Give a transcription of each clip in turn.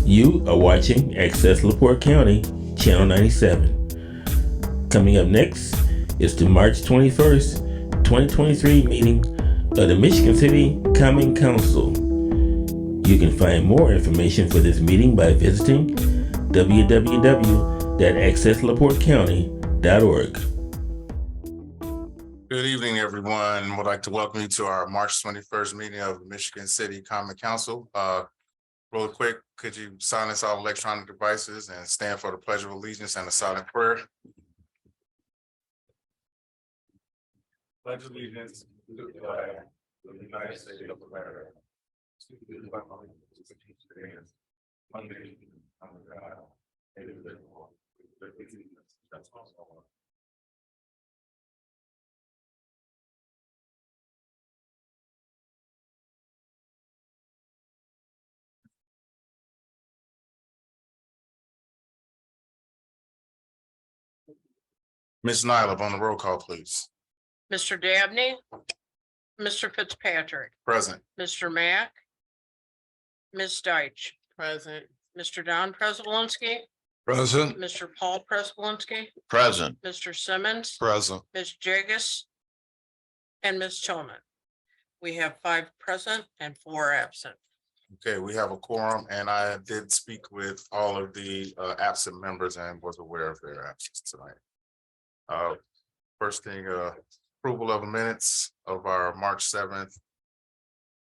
You are watching Access LaPorte County, Channel 97. Coming up next is the March 21st, 2023 meeting of the Michigan City Common Council. You can find more information for this meeting by visiting www.accesslaportecounty.org. Good evening, everyone. Would like to welcome you to our March 21st meeting of the Michigan City Common Council. Real quick, could you silence all electronic devices and stand for the Pledge of Allegiance and a silent prayer? Pledge allegiance to the flag of the United States of America. To the republic which stands one nation under God, indivisible, with liberty and justice for all. Ms. Nyla, on the roll call, please. Mr. Dabney, Mr. Fitzpatrick, Present. Mr. Mack, Ms. Deitch, present, Mr. Don Prespolinski, Present. Mr. Paul Prespolinski, Present. Mr. Simmons, Present. Ms. Jagus, and Ms. Tillman. We have 5 present and 4 absent. Okay, we have a quorum, and I did speak with all of the absent members and was aware of their absence tonight. First thing, approval of the minutes of our March 7th,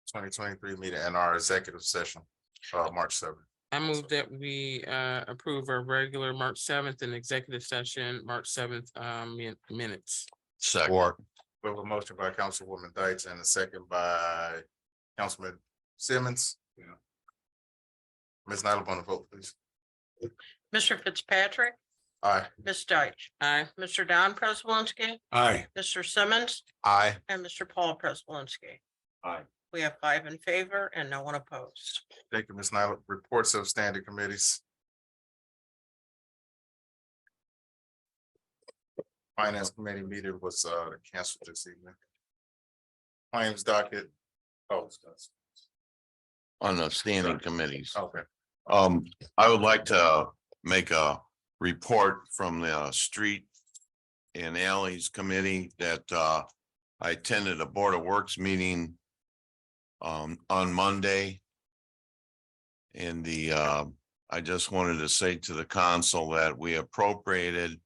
2023 meeting and our executive session, March 7th. I move that we approve our regular March 7th and executive session, March 7th minutes. Second. We have a motion by Councilwoman Deitch and a second by Councilman Simmons. Ms. Nyla, on the vote, please. Mr. Fitzpatrick, Aye. Ms. Deitch, Aye. Mr. Don Prespolinski, Aye. Mr. Simmons, Aye. and Mr. Paul Prespolinski. Aye. We have 5 in favor and no one opposed. Thank you, Ms. Nyla. Reports of standing committees. Finance Committee meeting was canceled this evening. Claims docket. Oh, it's done. On the standing committees. Okay. I would like to make a report from the Street and Alleys Committee that I attended a Board of Works meeting on Monday. And I just wanted to say to the council that we appropriated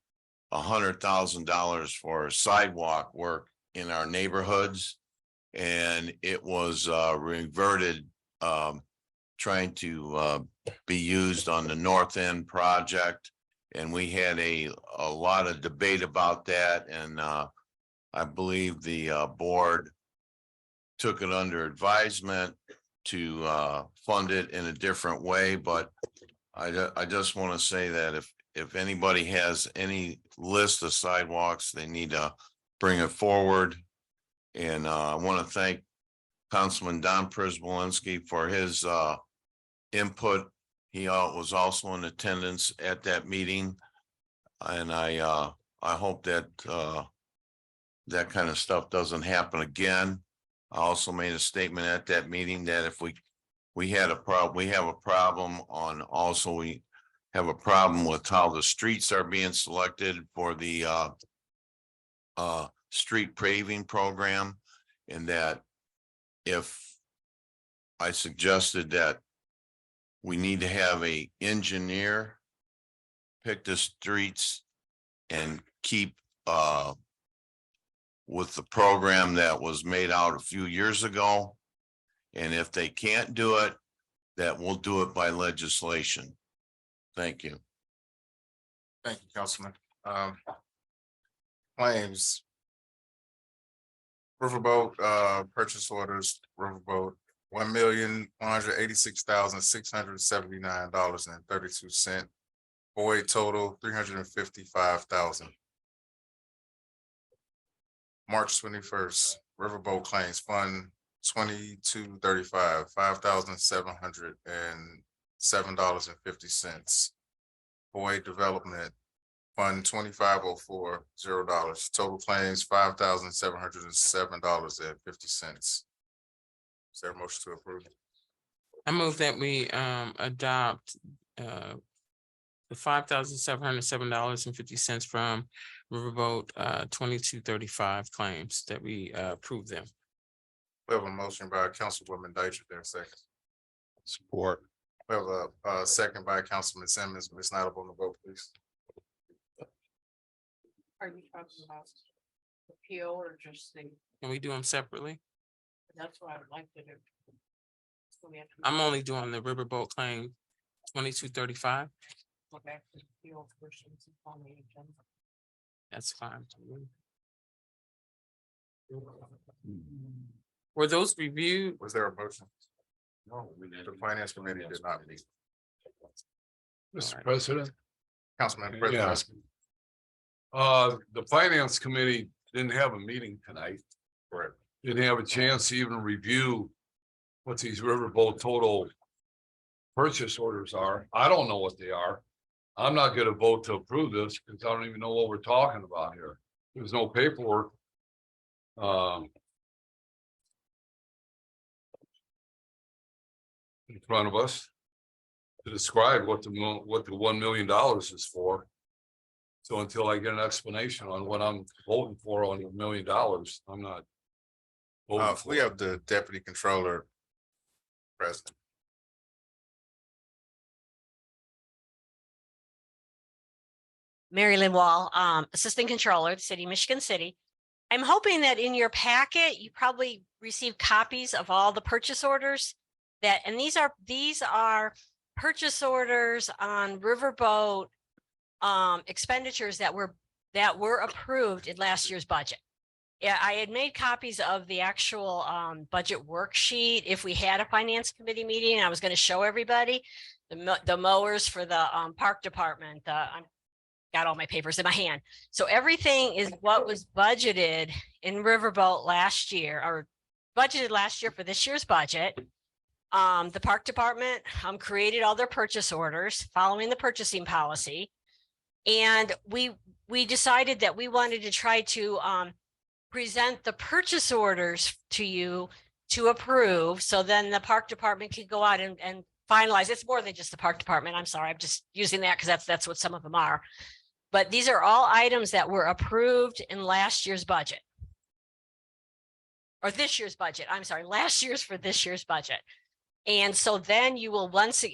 $100,000 for sidewalk work in our neighborhoods. And it was reverted, trying to be used on the North End project. And we had a lot of debate about that. And I believe the board took it under advisement to fund it in a different way. But I just want to say that if anybody has any list of sidewalks, they need to bring it forward. And I want to thank Councilman Don Prespolinski for his input. He was also in attendance at that meeting. And I hope that that kind of stuff doesn't happen again. I also made a statement at that meeting that if we have a problem on, also we have a problem with how the streets are being selected for the street paving program. And that if I suggested that we need to have a engineer pick the streets and keep with the program that was made out a few years ago. And if they can't do it, that we'll do it by legislation. Thank you. Thank you, Councilman. Claims. Riverboat purchase orders, Riverboat, $1,186,679.32. Void total $355,000. March 21st, Riverboat Claims Fund 2235, $5,707.50. Void Development Fund 2504, $0. Total claims $5,707.50. Is there a motion to approve? I move that we adopt the $5,707.50 from Riverboat 2235 claims, that we approve them. We have a motion by Councilwoman Deitch, there a second. Support. We have a second by Councilman Simmons. Ms. Nyla on the vote, please. Are you talking about appeal or just the, Can we do them separately? that's what I would like to do. So we have to I'm only doing the Riverboat claim 2235. go back to the appeal first and see on the agenda. That's fine. Were those reviewed? Was there a motion? No, the finance committee did not meet. Mr. Alright. President, Councilman yeah. President. The finance committee didn't have a meeting tonight. Correct. Didn't have a chance to even review what these Riverboat total purchase orders are. I don't know what they are. I'm not gonna vote to approve this because I don't even know what we're talking about here. There's no paperwork. In front of us to describe what the $1 million is for. So until I get an explanation on what I'm voting for on $1 million, I'm not. voting for We it. have the deputy controller present. Mary Lynn Wall, Assistant Controller, City, Michigan City. I'm hoping that in your packet, you probably received copies of all the purchase orders and these are purchase orders on Riverboat expenditures that were approved in last year's budget. Yeah, I had made copies of the actual budget worksheet. If we had a finance committee meeting, I was going to show everybody the mowers for the park department. I'm got all my papers in my hand. So everything is what was budgeted in Riverboat last year, or budgeted last year for this year's budget. The park department created all their purchase orders following the purchasing policy. And we decided that we wanted to try to present the purchase orders to you to approve. So then the park department can go out and finalize. It's more than just the park department. I'm sorry. I'm just using that because that's what some of them are. But these are all items that were approved in last year's budget. Or this year's budget. I'm sorry, last year's for this year's budget. And so then you will once the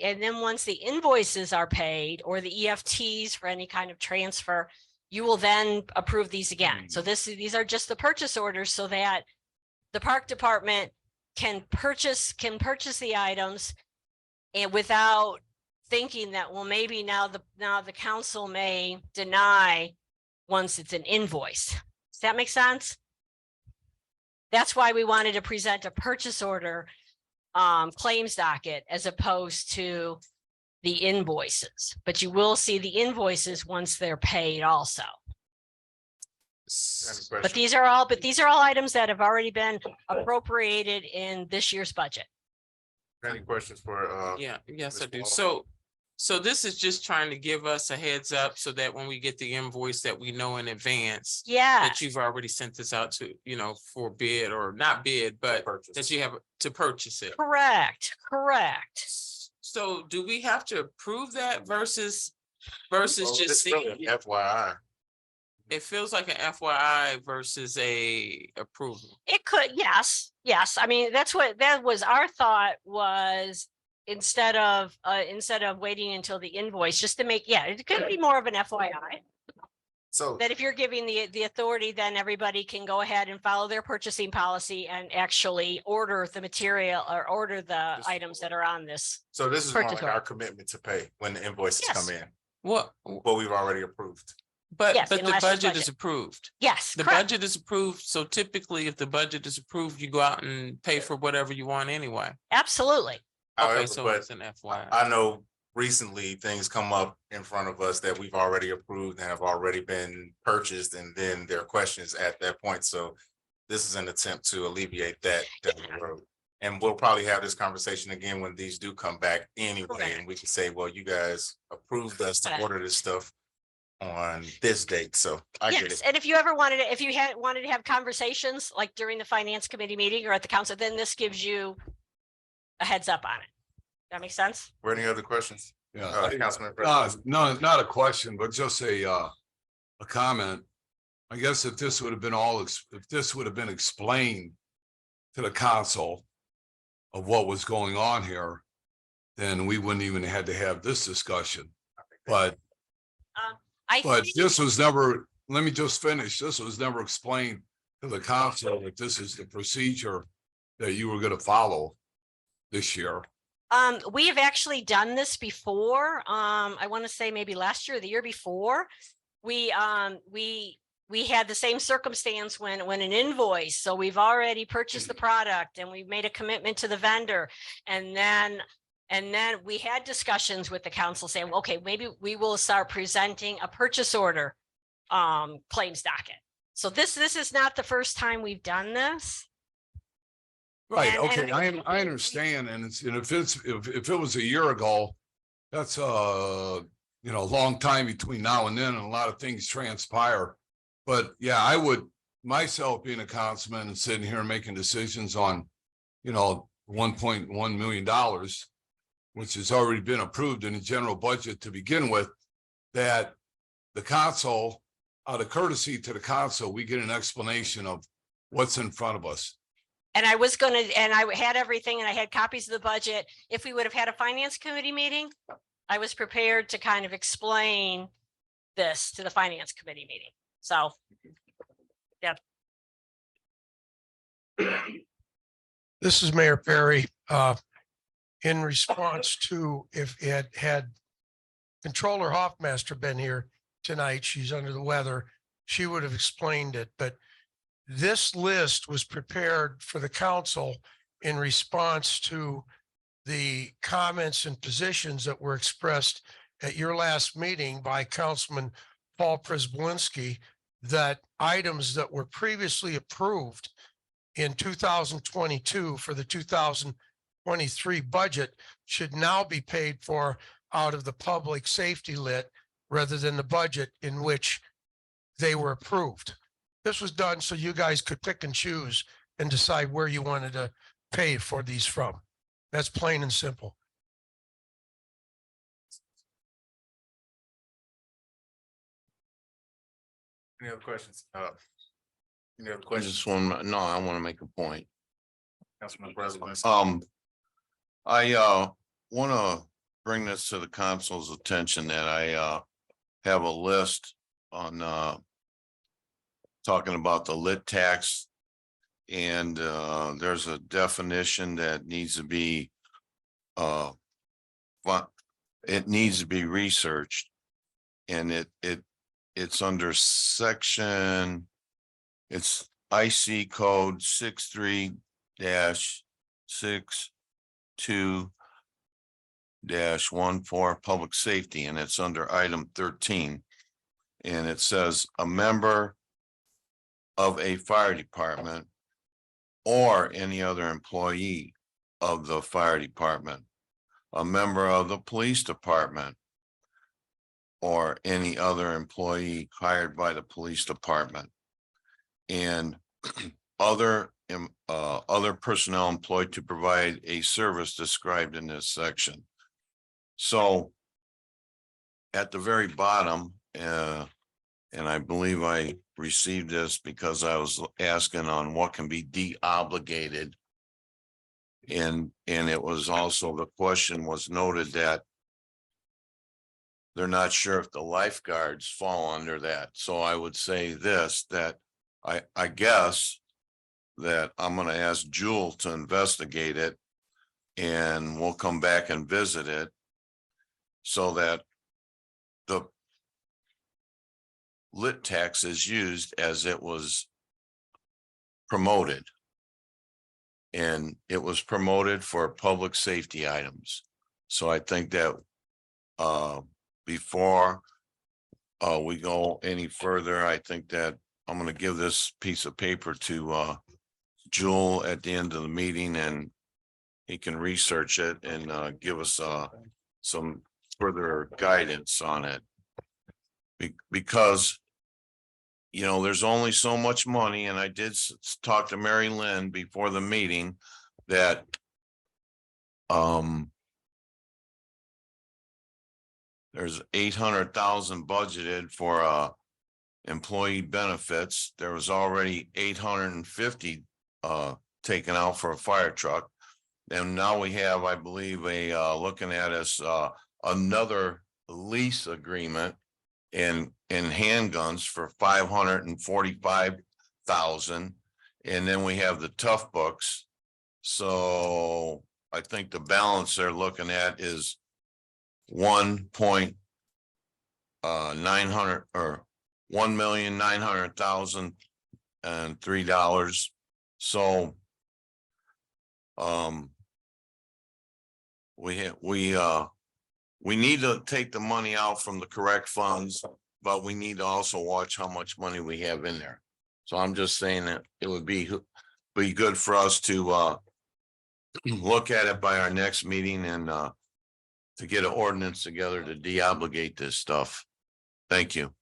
invoices are paid or the EFTs for any kind of transfer, you will then approve these again. So these are just the purchase orders so that the park department can purchase the items and without thinking that, well, maybe now the council may deny once it's an invoice. Does that make sense? That's why we wanted to present a purchase order claims docket as opposed to the invoices, but you will see the invoices once they're paid also. But these are all items that have already been appropriated in this year's budget. Any questions for? Yeah, yes, I Ms. do. Wall? So this is just trying to give us a heads up so that when we get the invoice that we know in advance. Yeah, That you've already sent this out to, for bid or not bid, but that you have to purchase it. correct. So do we have to approve that versus It's just really seeing? FYI. It feels like an FYI versus a approval. It could, yes. I mean, that was our thought was instead of waiting until the invoice, just to make, it could be more of an FYI. So That if you're giving the authority, then everybody can go ahead and follow their purchasing policy and actually order the material or order the items that are on this. this is more Purchase like our order. commitment to pay when the invoices Yes. come in, What, what we've already approved. but Yes, the in last year's budget is budget. approved. Yes, The correct. budget is approved. So typically if the budget is approved, you go out and pay for whatever you want anyway. Absolutely. Okay, However, so but it's an FYI. I know recently things come up in front of us that we've already approved and have already been purchased, and then there are questions at that point. So this is an attempt to alleviate that down the road. And we'll probably have this conversation again when these do come back anyway, Correct. and we can say, well, you guys approved us to Correct. order this stuff on this date. So I get Yes, it. and if you ever wanted to have conversations like during the finance committee meeting or at the council, then this gives you a heads up on it. That makes sense? Were any other questions? Yeah. Councilman President. No, not a question, but just a comment. I guess if this would have been if this would have been explained to the council of what was going on here, then we wouldn't even had to have this discussion. But I think, this was never, let me just finish. This was never explained to the council that this is the procedure that you were gonna follow this year. we have actually done this before. I want to say maybe last year or the year before. We had the same circumstance when an invoice, so we've already purchased the product and we've made a commitment to the vendor. And then we had discussions with the council saying, okay, maybe we will start presenting a purchase order claims docket. So this is not the first time we've done this. Right, And- okay, and I understand, and if it was a year ago, that's a long time between now and then, and a lot of things transpire. But yeah, I would, myself being a councilman and sitting here making decisions on, $1.1 million, which has already been approved in the general budget to begin with, that the council, out of courtesy to the council, we get an explanation of what's in front of us. And I had everything and I had copies of the budget. If we would have had a finance committee meeting, I was prepared to kind of explain this to the finance committee meeting. So, yeah. This is Mayor Perry. In response to if it had Controller Hoffmaster been here tonight, she's under the weather, she would have explained it, but this list was prepared for the council in response to the comments and positions that were expressed at your last meeting by Councilman Paul Przybylski, that items that were previously approved in 2022 for the 2023 budget should now be paid for out of the public safety lit rather than the budget in which they were approved. This was done so you guys could pick and choose and decide where you wanted to pay for these from. That's plain and simple. Any other questions? Any other I questions, just want, no, I want to make a point. Councilman President? I want to bring this to the council's attention that I have a list on talking about the lit tax. And there's a definition that needs to be it needs to be researched. And it's under section, it's IC code 63-62-14 public safety, and it's under item 13. And it says a member of a fire department or any other employee of the fire department, a member of the police department, or any other employee hired by the police department, and other personnel employed to provide a service described in this section. So at the very bottom, and I believe I received this because I was asking on what can be de-obligated. And it was also, the question was noted that they're not sure if the lifeguards fall under that. So I would say this, that I guess that I'm going to ask Jewel to investigate it, and we'll come back and visit it so that the lit tax is used as it was promoted. And it was promoted for public safety items. So I think that before we go any further, I think that I'm going to give this piece of paper to Jewel at the end of the meeting, and he can research it and give us some further guidance on it. Because, there's only so much money, and I did talk to Mary Lynn before the meeting that There's 800,000 budgeted for employee benefits. There was already 850 taken out for a fire truck. And now we have, I believe, looking at us another lease agreement in handguns for 545,000. And then we have the tough books. So I think the balance they're looking at is 1.900 or $1,900,003. So we need to take the money out from the correct funds, but we need to also watch how much money we have in there. So I'm just saying that it would be good for us to look at it by our next meeting and to get an ordinance together to de-obligate this stuff. Thank you.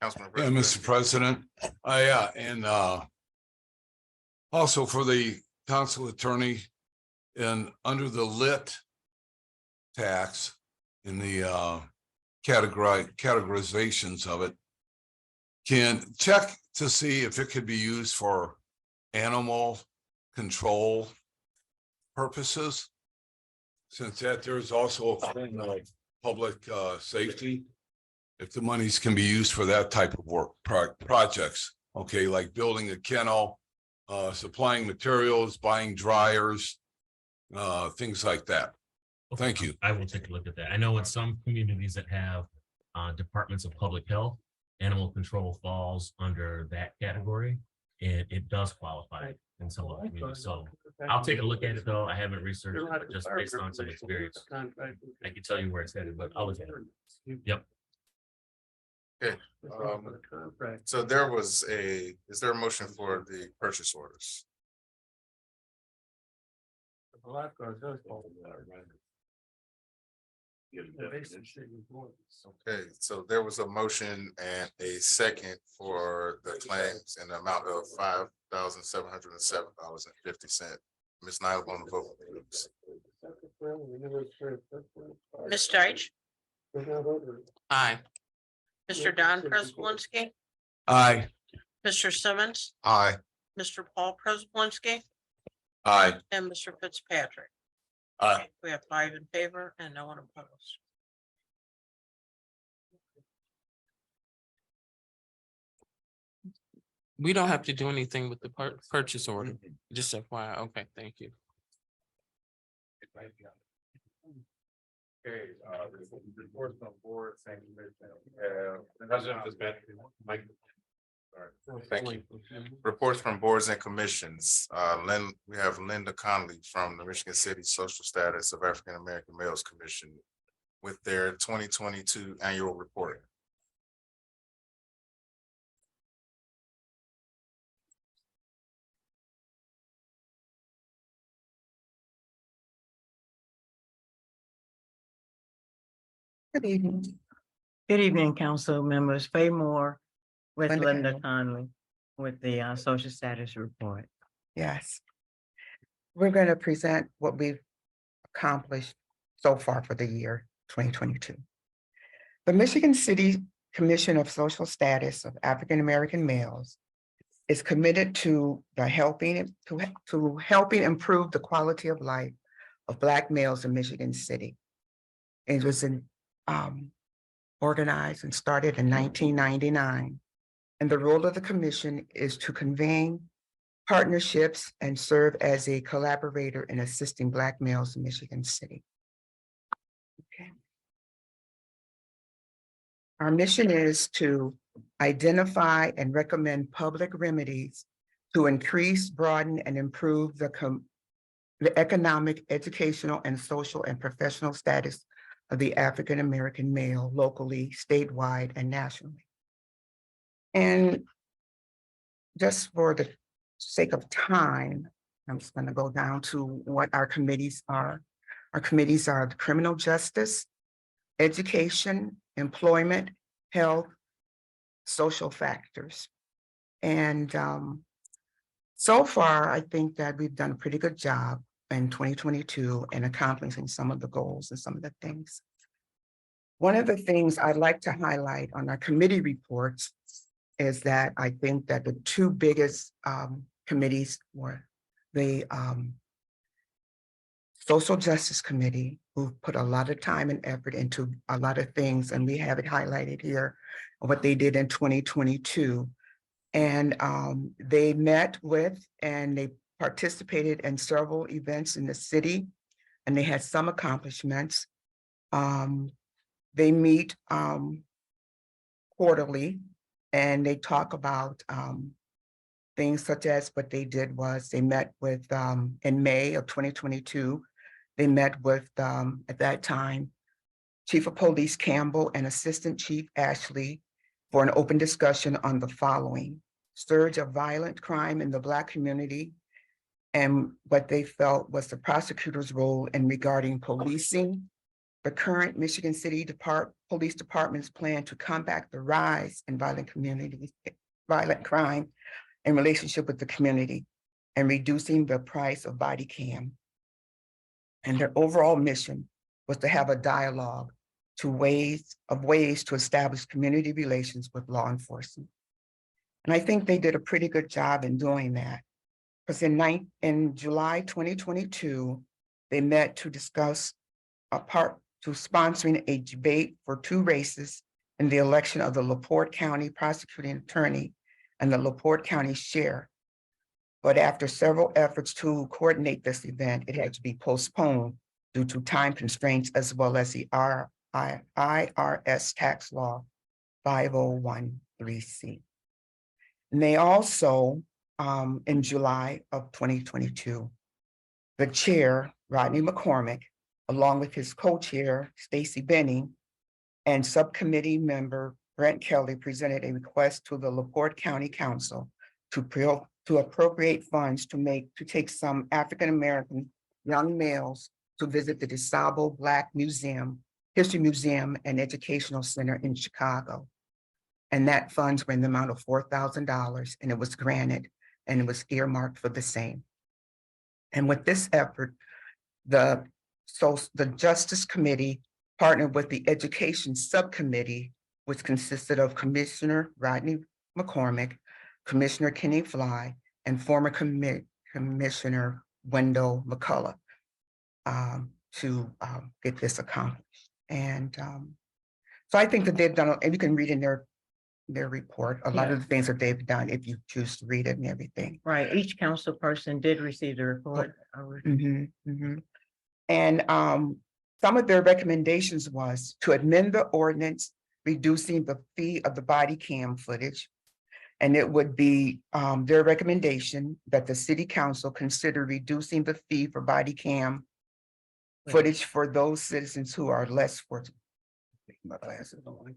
Councilman. Yeah, Mr. President, and also for the council attorney and under the lit tax in the categorizations of it, can check to see if it could be used for animal control purposes. Since that there's also a thing like public safety. If the monies can be used for that type of work, projects, okay, like building a kennel, supplying materials, buying dryers, things like that. Thank you. I will take a look at that. I know in some communities that have departments of public health, animal control falls under that category. And it does qualify in some of the communities. So I'll take a look at it though. I haven't researched it, but just based on some experience. I can tell you where it's headed, but I'll look at it. Yep. Okay, so is there a motion for the purchase orders? Okay, so there was a motion and a second for the claims in the amount of $5,707.50. Ms. Nyla, on the vote, please. Ms. Deitch, Aye. Mr. Don Prespolinski, Aye. Mr. Simmons, Aye. Mr. Paul Prespolinski, Aye. and Mr. Fitzpatrick. Aye. We have 5 in favor and no one opposed. We don't have to do anything with the purchase order, just FYI. Okay, thank you. Okay, reports from board, thank you. President Fitzpatrick, Mike. All right, thank you. Reports from boards and commissions. We have Linda Conley from the Michigan City Social Status of African American Males Commission with their 2022 annual report. Good evening. Good evening, council members. Faye Moore with Linda Conley with the social status report. Yes. We're going to present what we've accomplished so far for the year 2022. The Michigan City Commission of Social Status of African American Males is committed to helping improve the quality of life of Black males in Michigan City. It was organized and started in 1999. And the role of the commission is to convene partnerships and serve as a collaborator in assisting Black males in Michigan City. Okay. Our mission is to identify and recommend public remedies to increase, broaden, and improve the economic, educational, and social and professional status of the African American male locally, statewide, and nationally. And just for the sake of time, I'm just going to go down to what our committees are. Our committees are the criminal justice, education, employment, health, social factors. And so far, I think that we've done a pretty good job in 2022 in accomplishing some of the goals and some of the things. One of the things I'd like to highlight on our committee reports is that I think that the two biggest committees were the Social Justice Committee, who put a lot of time and effort into a lot of things, and we have it highlighted here, what they did in 2022. And they met with and they participated in several events in the city, and they had some accomplishments. They meet quarterly, and they talk about things such as what they did was they met with, in May of 2022, they met with, at that time, Chief of Police Campbell and Assistant Chief Ashley for an open discussion on the following: surge of violent crime in the Black community, and what they felt was the prosecutor's role in regarding policing, the current Michigan City Police Department's plan to combat the rise in violent crime in relationship with the community, and reducing the price of body cam. And their overall mission was to have a dialogue to ways to establish community relations with law enforcement. And I think they did a pretty good job in doing that. Because in July 2022, they met to discuss sponsoring a debate for 2 races in the election of the LaPorte County Prosecuting Attorney and the LaPorte County Sheriff. But after several efforts to coordinate this event, it had to be postponed due to time constraints, as well as the IRS tax law 5013C. And they also, in July of 2022, the chair, Rodney McCormick, along with his co-chair, Stacy Benning, and subcommittee member Brent Kelly, presented a request to the LaPorte County Council to appropriate funds to take some African-American young males to visit the DeSable Black Museum, History Museum and Educational Center in Chicago. And that funds were in the amount of $4,000, and it was granted, and it was earmarked for the same. And with this effort, the Justice Committee partnered with the Education Subcommittee, which consisted of Commissioner Rodney McCormick, Commissioner Kenny Fly, and former Commissioner Wendell McCullough, to get this accomplished. And so I think that they've done, and you can read in their report, a lot of the things that they've done if you choose to read it and everything. Right, each council person did receive the report. And some of their recommendations was to amend the ordinance, reducing the fee of the body cam footage. And it would be their recommendation that the city council consider reducing the fee for body cam footage for those citizens who are less fortunate. My glasses on.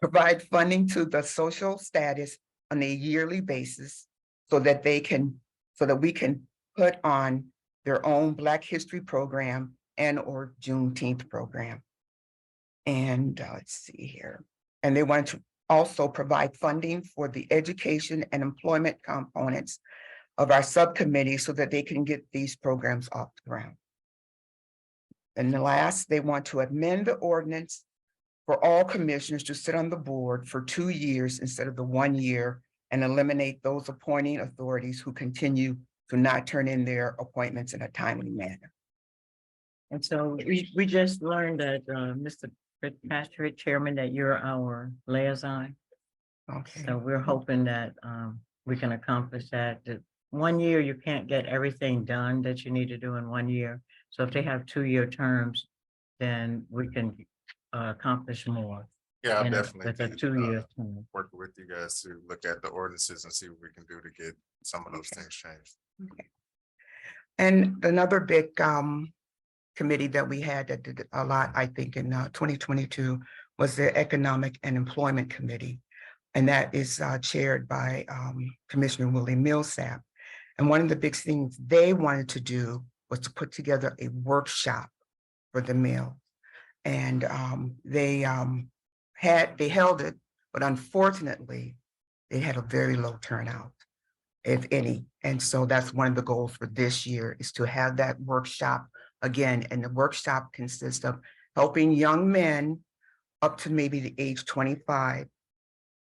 Provide funding to the social status on a yearly basis so that we can put on their own Black History program and or Juneteenth program. And let's see here. And they want to also provide funding for the education and employment components of our subcommittee so that they can get these programs off the ground. And the last, they want to amend the ordinance for all commissioners to sit on the board for 2 years instead of the 1 year, and eliminate those appointing authorities who continue to not turn in their appointments in a timely manner. And so we just learned that, Mr. Fitzpatrick, Chairman, that you're our liaison. Okay. So we're hoping that we can accomplish that. That 1 year, you can't get everything done that you need to do in 1 year. So if they have 2-year terms, then we can accomplish more. Yeah, I'll in definitely with a be, 2-year term. working with you guys to look at the ordinances and see what we can do to get some of those things changed. Okay. And another big committee that we had that did a lot, I think, in 2022 was the Economic and Employment Committee. And that is chaired by Commissioner Willie Millsap. And one of the big things they wanted to do was to put together a workshop for the male. And they held it, but unfortunately, they had a very low turnout, if any. And so that's one of the goals for this year, is to have that workshop again. And the workshop consists of helping young men up to maybe the age 25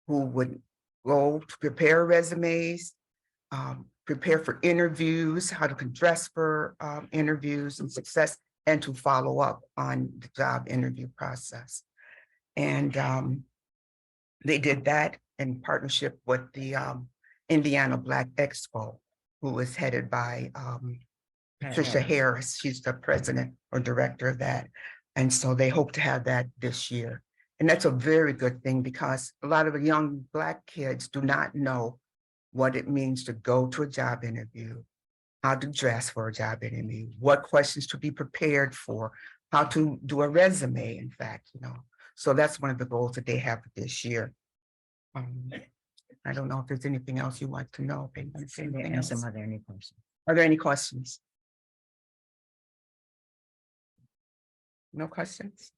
who would go to prepare resumes, prepare for interviews, how to dress for interviews and success, and to follow up on the job interview process. And they did that in partnership with the Indiana Black Expo, who was headed by Patricia Harris. She's the president or director of that. And so they hope to have that this year. And that's a very good thing because a lot of the young Black kids do not know what it means to go to a job interview, how to dress for a job interview, what questions to be prepared for, how to do a resume, in fact, you know. So that's one of the goals that they have for this year. I don't know if there's anything else you'd like to know. Peggy, you say anything else? Are there any questions? Are there any questions? No questions?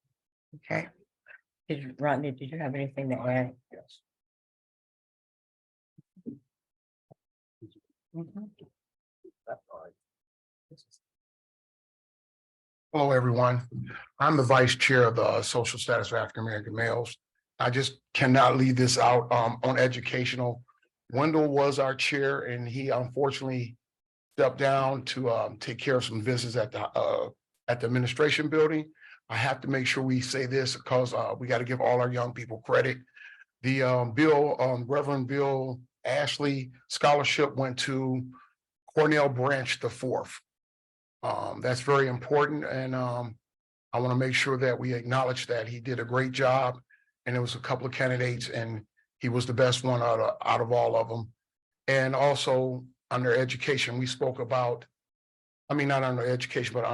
Okay. Rodney, did you have anything to add? Yes. Mhm. Hello, everyone. I'm the vice chair of the Social Status of African American Males. I just cannot leave this out on educational. Wendell was our chair and he unfortunately stepped down to take care of some business at the administration building. I have to make sure we say this because we got to give all our young people credit. The Reverend Bill Ashley scholarship went to Cornell Branch IV. That's very important. And I want to make sure that we acknowledge that he did a great job. And there was a couple of candidates and he was the best one out of all of them. And also under education, we spoke about, I mean, not under education, but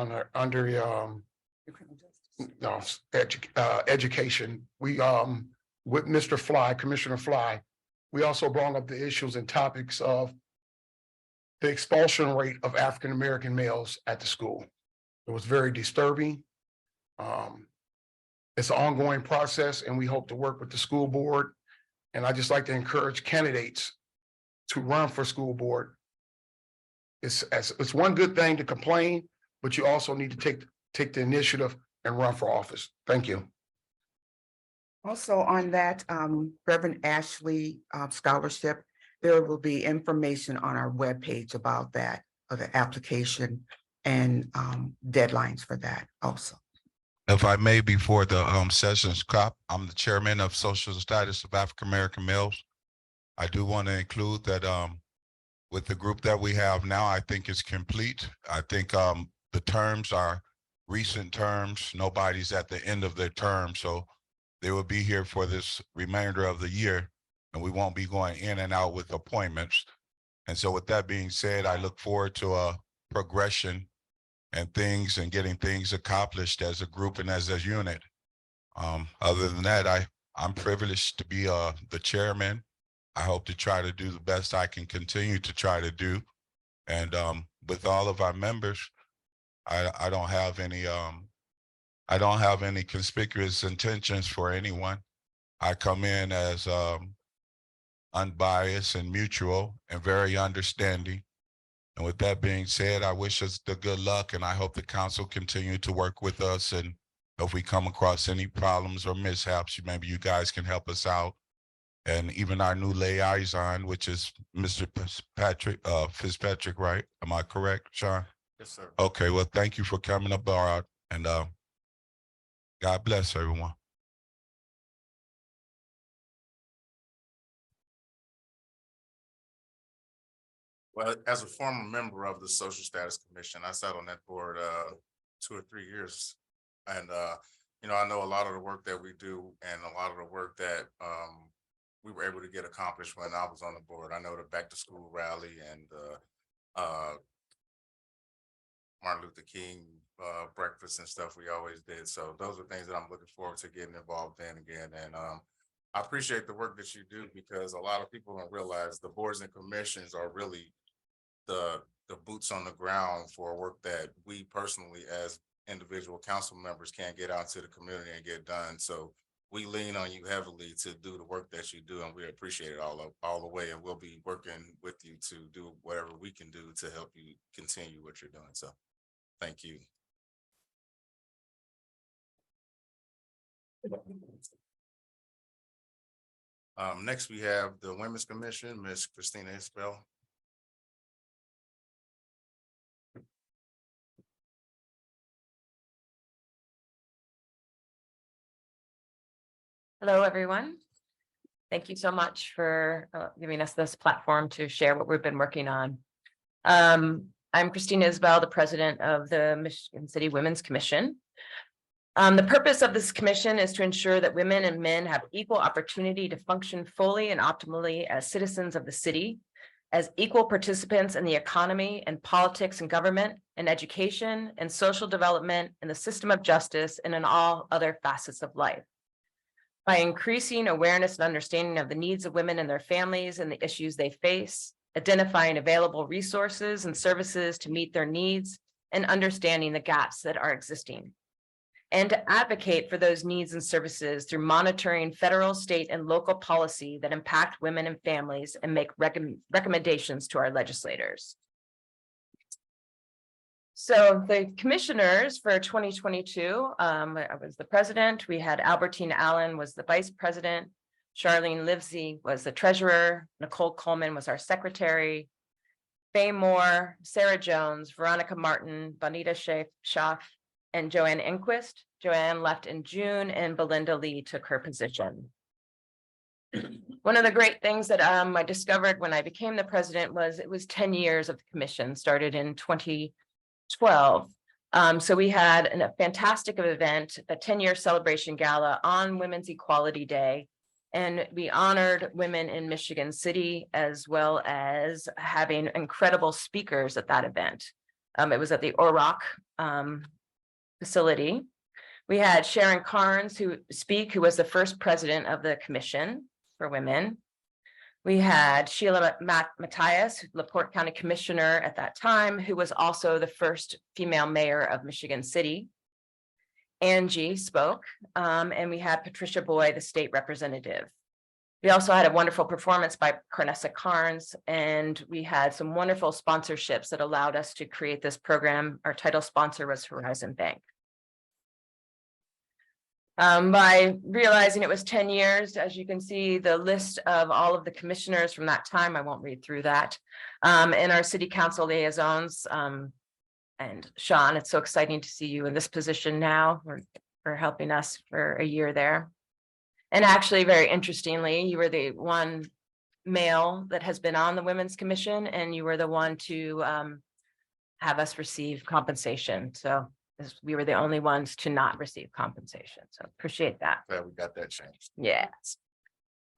education. We, with Mr. Fly, Commissioner Fly, we also brought up the issues and topics of the expulsion rate of African-American males at the school. It was very disturbing. It's an ongoing process and we hope to work with the school board. And I just like to encourage candidates to run for school board. It's one good thing to complain, but you also need to take the initiative and run for office. Thank you. Also on that Reverend Ashley scholarship, there will be information on our webpage about that, of the application and deadlines for that also. If I may, before the sessions cop, I'm the chairman of Social Status of African American Males. I do want to include that with the group that we have now, I think it's complete. I think the terms are recent terms. Nobody's at the end of their term, so they will be here for this remainder of the year, and we won't be going in and out with appointments. And so with that being said, I look forward to a progression and things and getting things accomplished as a group and as a unit. Other than that, I'm privileged to be the chairman. I hope to try to do the best I can continue to try to do. And with all of our members, I don't have any conspicuous intentions for anyone. I come in as unbiased and mutual and very understanding. And with that being said, I wish us the good luck and I hope the council continue to work with us. And if we come across any problems or mishaps, maybe you guys can help us out. And even our new liaison, which is Mr. Fitzpatrick, right? Am I correct, Sean? Yes, sir. Okay, well, thank you for coming aboard and God bless everyone. Well, as a former member of the Social Status Commission, I sat on that board 2 or 3 years. And you know, I know a lot of the work that we do and a lot of the work that we were able to get accomplished when I was on the board. I know the back to school rally and Martin Luther King breakfast and stuff we always did. So those are things that I'm looking forward to getting involved in again. And I appreciate the work that you do because a lot of people don't realize the boards and commissions are really the boots on the ground for work that we personally as individual council members can't get out to the community and get done. So we lean on you heavily to do the work that you do, and we appreciate it all the way. And we'll be working with you to do whatever we can do to help you continue what you're doing. So thank you. Next, we have the Women's Commission, Ms. Christina Isbell. Hello, everyone. Thank you so much for giving us this platform to share what we've been working on. I'm Christina Isbell, the president of the Michigan City Women's Commission. The purpose of this commission is to ensure that women and men have equal opportunity to function fully and optimally as citizens of the city, as equal participants in the economy and politics and government and education and social development and the system of justice and in all other facets of life. By increasing awareness and understanding of the needs of women and their families and the issues they face, identifying available resources and services to meet their needs, and understanding the gaps that are existing. And to advocate for those needs and services through monitoring federal, state, and local policy that impact women and families and make recommendations to our legislators. So the commissioners for 2022, I was the president. We had Albertine Allen was the vice president. Charlene Livesey was the treasurer. Nicole Coleman was our secretary. Faye Moore, Sarah Jones, Veronica Martin, Bonita Schaaf, and Joanne Enquist. Joanne left in June and Belinda Lee took her position. One of the great things that I discovered when I became the president was it was 10 years of the commission, started in 2012. So we had a fantastic event, a 10-year celebration gala on Women's Equality Day. And we honored women in Michigan City, as well as having incredible speakers at that event. It was at the Orrock facility. We had Sharon Carnes who was the first president of the Commission for Women. We had Sheila Matthias, LaPorte County Commissioner at that time, who was also the first female mayor of Michigan City. Angie spoke, and we had Patricia Boy, the state representative. We also had a wonderful performance by Carnessa Carnes, and we had some wonderful sponsorships that allowed us to create this program. Our title sponsor was Horizon Bank. By realizing it was 10 years, as you can see, the list of all of the commissioners from that time, I won't read through that, and our city council liaisons. And Sean, it's so exciting to see you in this position now for helping us for a year there. And actually, very interestingly, you were the one male that has been on the Women's Commission, and you were the one to have us receive compensation. So we were the only ones to not receive compensation. So appreciate that. Glad we got that changed. Yes.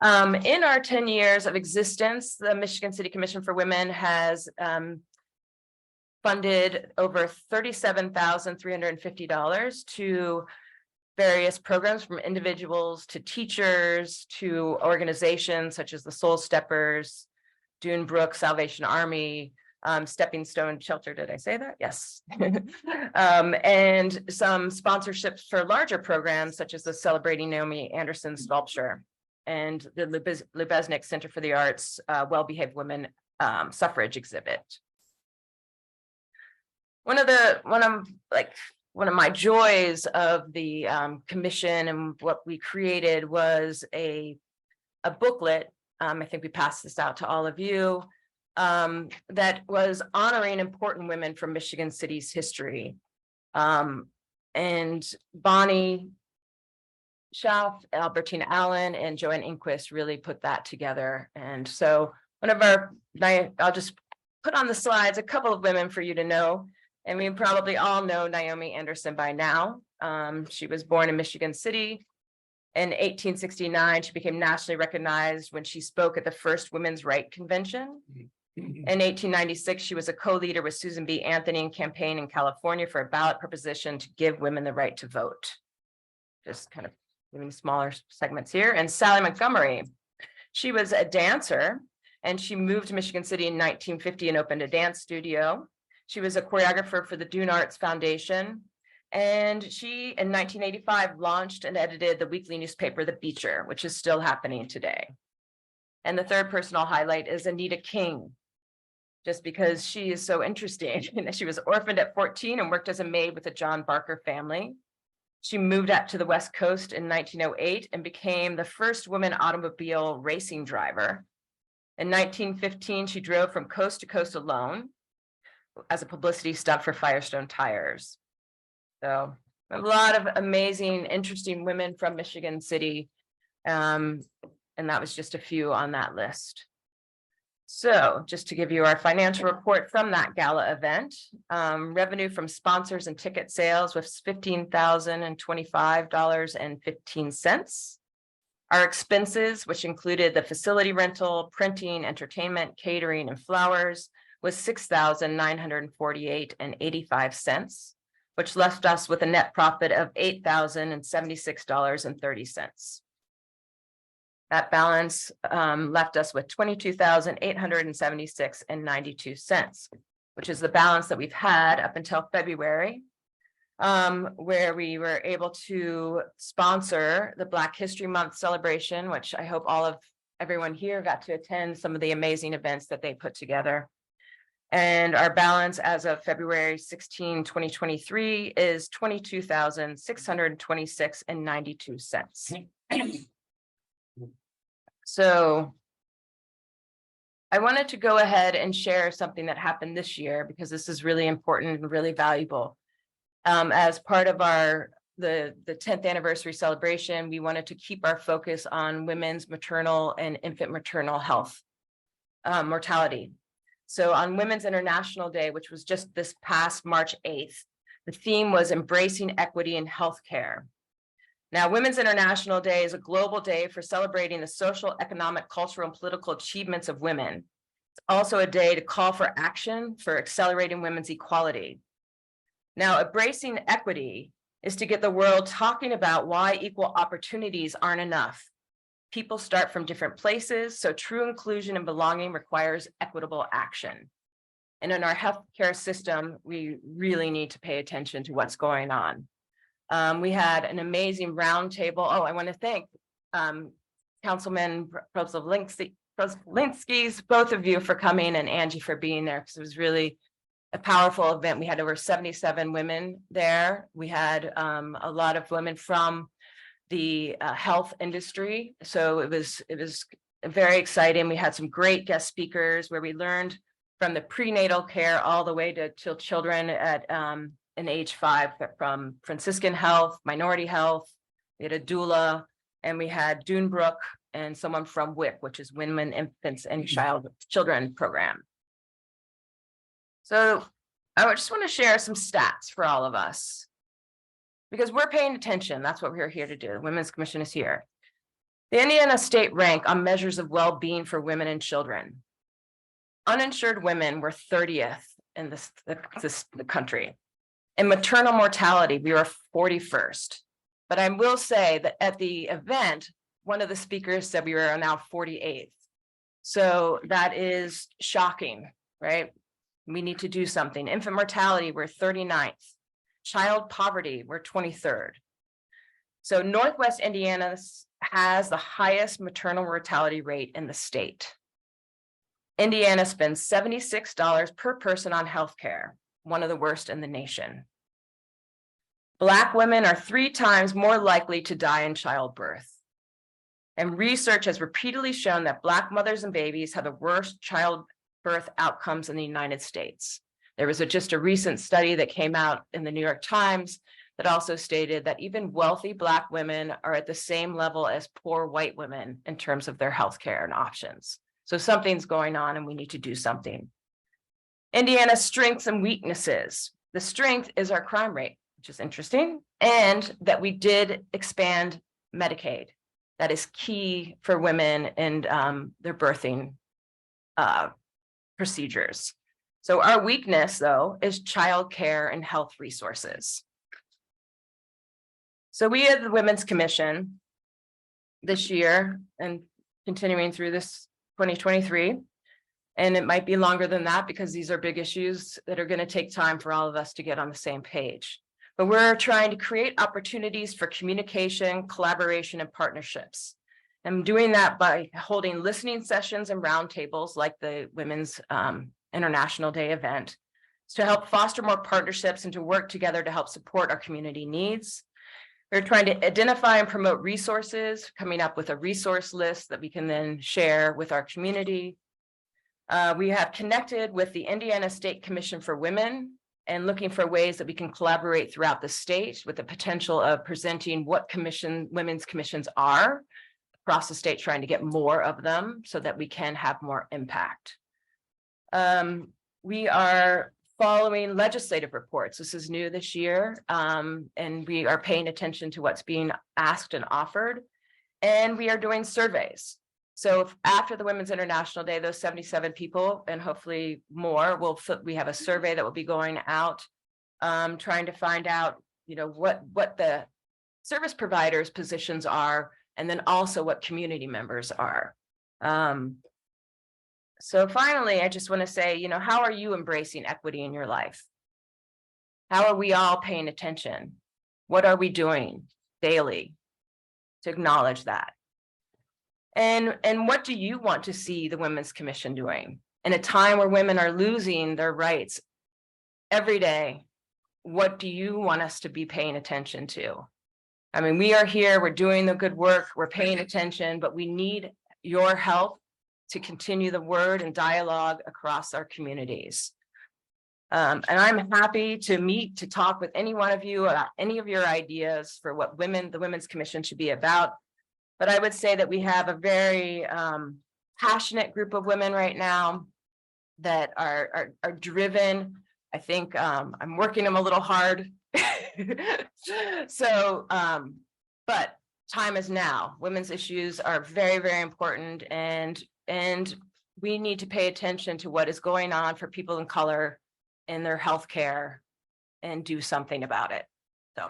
In our 10 years of existence, the Michigan City Commission for Women has funded over $37,350 to various programs, from individuals to teachers to organizations such as the Soul Steppers, Dune Brook Salvation Army, Stepping Stone Shelter. Did I say that? Yes. And some sponsorships for larger programs such as the Celebrating Naomi Anderson Sculpture and the Lubeznik Center for the Arts Well-Behaved Women Suffrage exhibit. One of my joys of the commission and what we created was a booklet. I think we passed this out to all of you, that was honoring important women from Michigan City's history. And Bonnie Schaaf, Albertine Allen, and Joanne Enquist really put that together. And so I'll just put on the slides a couple of women for you to know. And we probably all know Naomi Anderson by now. She was born in Michigan City. In 1869, she became nationally recognized when she spoke at the first Women's Right Convention. In 1896, she was a co-leader with Susan B. Anthony in campaign in California for a ballot proposition to give women the right to vote. Just kind of giving smaller segments here. And Sally Montgomery, she was a dancer, and she moved to Michigan City in 1950 and opened a dance studio. She was a choreographer for the Dune Arts Foundation. And she, in 1985, launched and edited the weekly newspaper, The Beecher, which is still happening today. And the third person I'll highlight is Anita King, just because she is so interesting. She was orphaned at 14 and worked as a maid with the John Barker family. She moved out to the West Coast in 1908 and became the first woman automobile racing driver. In 1915, she drove from coast to coast alone as a publicity stunt for Firestone Tires. So a lot of amazing, interesting women from Michigan City. And that was just a few on that list. So just to give you our financial report from that gala event, revenue from sponsors and ticket sales was $15,025.15. Our expenses, which included the facility rental, printing, entertainment, catering, and flowers, was $6,948.85, which left us with a net profit of $8,076.30. That balance left us with $22,876.92, which is the balance that we've had up until February, where we were able to sponsor the Black History Month celebration, which I hope everyone here got to attend some of the amazing events that they put together. And our balance as of February 16, 2023 is $22,626.92. So I wanted to go ahead and share something that happened this year because this is really important and really valuable. As part of the 10th anniversary celebration, we wanted to keep our focus on women's maternal and infant maternal health mortality. So on Women's International Day, which was just this past March 8th, the theme was embracing equity in healthcare. Now, Women's International Day is a global day for celebrating the social, economic, cultural, and political achievements of women. It's also a day to call for action for accelerating women's equality. Now, embracing equity is to get the world talking about why equal opportunities aren't enough. People start from different places, so true inclusion and belonging requires equitable action. And in our healthcare system, we really need to pay attention to what's going on. We had an amazing roundtable. Oh, I want to thank Councilman Proslinskis, both of you for coming, and Angie for being there, because it was really a powerful event. We had over 77 women there. We had a lot of women from the health industry. So it was very exciting. We had some great guest speakers where we learned from the prenatal care all the way to children at in age 5, from Franciscan Health, Minority Health. We had a doula, and we had Dunebrook and someone from WIC, which is Women, Infants, and Children Program. So I just want to share some stats for all of us, because we're paying attention. That's what we're here to do. The Women's Commission is here. The Indiana State rank on measures of well-being for women and children. Uninsured women were 30th in the country. In maternal mortality, we were 41st. But I will say that at the event, one of the speakers said we were now 48th. So that is shocking, right? We need to do something. Infant mortality, we're 39th. Child poverty, we're 23rd. So Northwest Indiana has the highest maternal mortality rate in the state. Indiana spends $76 per person on healthcare, one of the worst in the nation. Black women are 3 times more likely to die in childbirth. And research has repeatedly shown that Black mothers and babies have the worst childbirth outcomes in the United States. There was just a recent study that came out in the New York Times that also stated that even wealthy Black women are at the same level as poor white women in terms of their healthcare and options. So something's going on and we need to do something. Indiana's strengths and weaknesses. The strength is our crime rate, which is interesting, and that we did expand Medicaid. That is key for women and their birthing procedures. So our weakness, though, is childcare and health resources. So we at the Women's Commission this year and continuing through this 2023, and it might be longer than that because these are big issues that are going to take time for all of us to get on the same page. But we're trying to create opportunities for communication, collaboration, and partnerships. I'm doing that by holding listening sessions and roundtables like the Women's International Day event to help foster more partnerships and to work together to help support our community needs. We're trying to identify and promote resources, coming up with a resource list that we can then share with our community. We have connected with the Indiana State Commission for Women and looking for ways that we can collaborate throughout the state with the potential of presenting what women's commissions are across the state, trying to get more of them so that we can have more impact. We are following legislative reports. This is new this year, and we are paying attention to what's being asked and offered. And we are doing surveys. So after the Women's International Day, those 77 people and hopefully more we have a survey that will be going out, trying to find out, what the service providers' positions are, and then also what community members are. So finally, I just want to say, how are you embracing equity in your life? How are we all paying attention? What are we doing daily to acknowledge that? And what do you want to see the Women's Commission doing in a time where women are losing their rights every day? What do you want us to be paying attention to? I mean, we are here, we're doing the good work, we're paying attention, but we need your help to continue the word and dialogue across our communities. And I'm happy to talk with any one of you about any of your ideas for what the Women's Commission should be about. But I would say that we have a very passionate group of women right now that are driven. I think I'm working them a little hard. So, but time is now. Women's issues are very, very important, and we need to pay attention to what is going on for people of color in their healthcare and do something about it. So,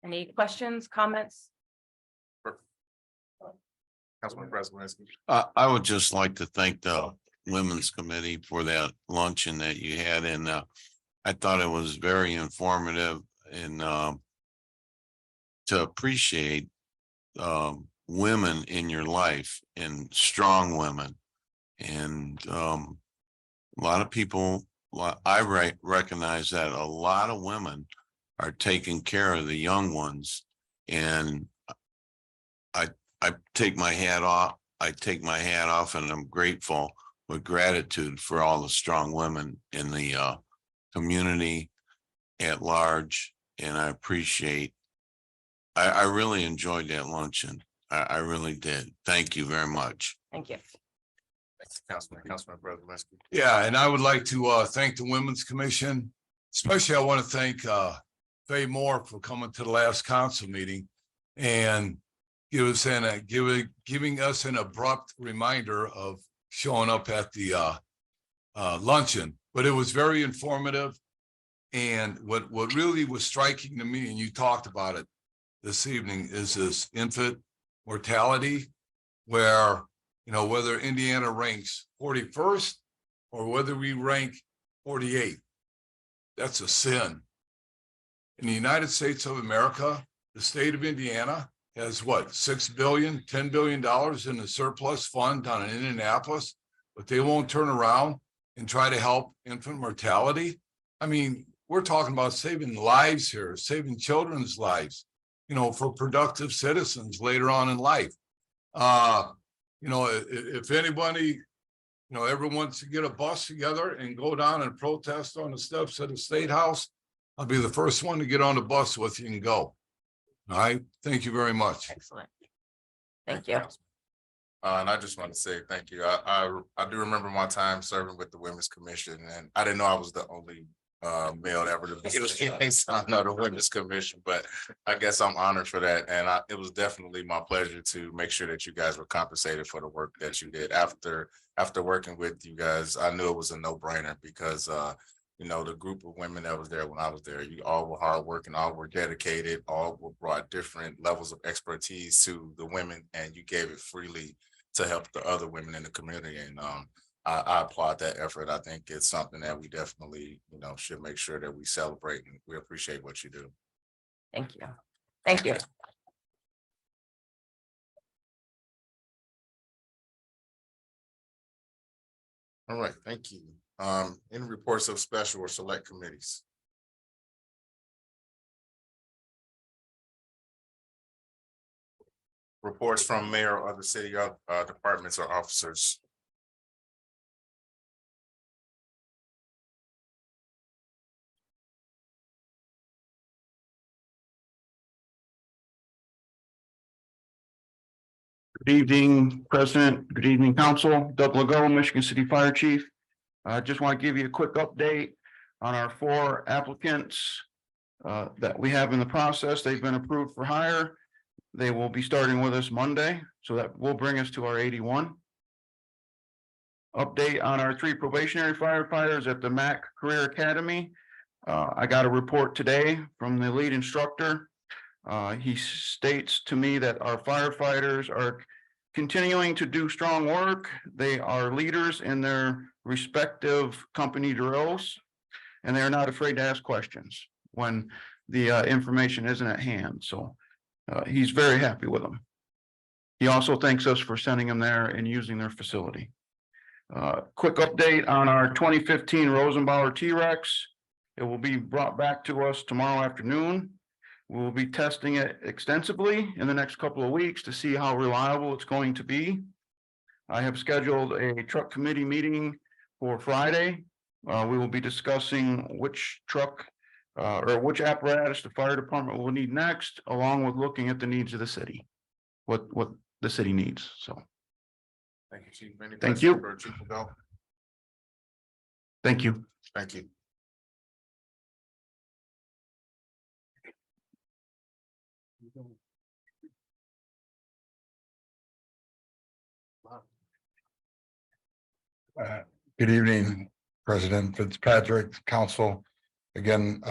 any questions, comments? Councilman President. I would just like to thank the Women's Committee for that luncheon that you had, and I thought it was very informative and to appreciate women in your life and strong women. And a lot of people, I recognize that a lot of women are taking care of the young ones, and I take my hat off. And I'm grateful with gratitude for all the strong women in the community at large. And I appreciate, I really enjoyed that luncheon. I really did. Thank you very much. Thank you. Councilman President. Yeah, and I would like to thank the Women's Commission. Especially, I want to thank Faye Moore for coming to the last council meeting and giving us an abrupt reminder of showing up at the luncheon. But it was very informative. And what really was striking to me, and you talked about it this evening, is this infant mortality, where, whether Indiana ranks 41st or whether we rank 48th, that's a sin. In the United States of America, the state of Indiana has what, $6 billion, $10 billion in the surplus fund down in Indianapolis, but they won't turn around and try to help infant mortality. I mean, we're talking about saving lives here, saving children's lives, for productive citizens later on in life. If anybody, ever wants to get a bus together and go down and protest on the steps of the State House, I'll be the first one to get on the bus with you and go. All right. Thank you very much. Excellent. Thank you. And I just want to say thank you. I do remember my time serving with the Women's Commission, and I didn't know I was the only male ever to be on the Women's Commission, but I guess I'm honored for that. And it was definitely my pleasure to make sure that you guys were compensated for the work that you did. After working with you guys, I knew it was a no-brainer because the group of women that was there when I was there, you all were hardworking, all were dedicated, all were brought different levels of expertise to the women, and you gave it freely to help the other women in the community. And I applaud that effort. I think it's something that we definitely, should make sure that we celebrate, and we appreciate what you do. Thank you. Thank you. All right, thank you. Any reports of special or select committees? Reports from mayor or the city departments or officers. Good evening, President. Good evening, Council. Doug Legault, Michigan City Fire Chief. I just want to give you a quick update on our 4 applicants that we have in the process. They've been approved for hire. They will be starting with us Monday, so that will bring us to our 81. Update on our 3 probationary firefighters at the MAC Career Academy. I got a report today from the lead instructor. He states to me that our firefighters are continuing to do strong work. They are leaders in their respective company drills, and they are not afraid to ask questions when the information isn't at hand. So he's very happy with them. He also thanks us for sending them there and using their facility. Quick update on our 2015 Rosenbauer T-Rex. It will be brought back to us tomorrow afternoon. We'll be testing it extensively in the next couple of weeks to see how reliable it's going to be. I have scheduled a truck committee meeting for Friday. We will be discussing which truck or which apparatus the fire department will need next, along with looking at the needs of the city, what the city needs. So. Thank you, Chief. Any Thank questions you. for Chief Legault? Thank you. Thank you. Good evening, President Fitzpatrick, Council. Again,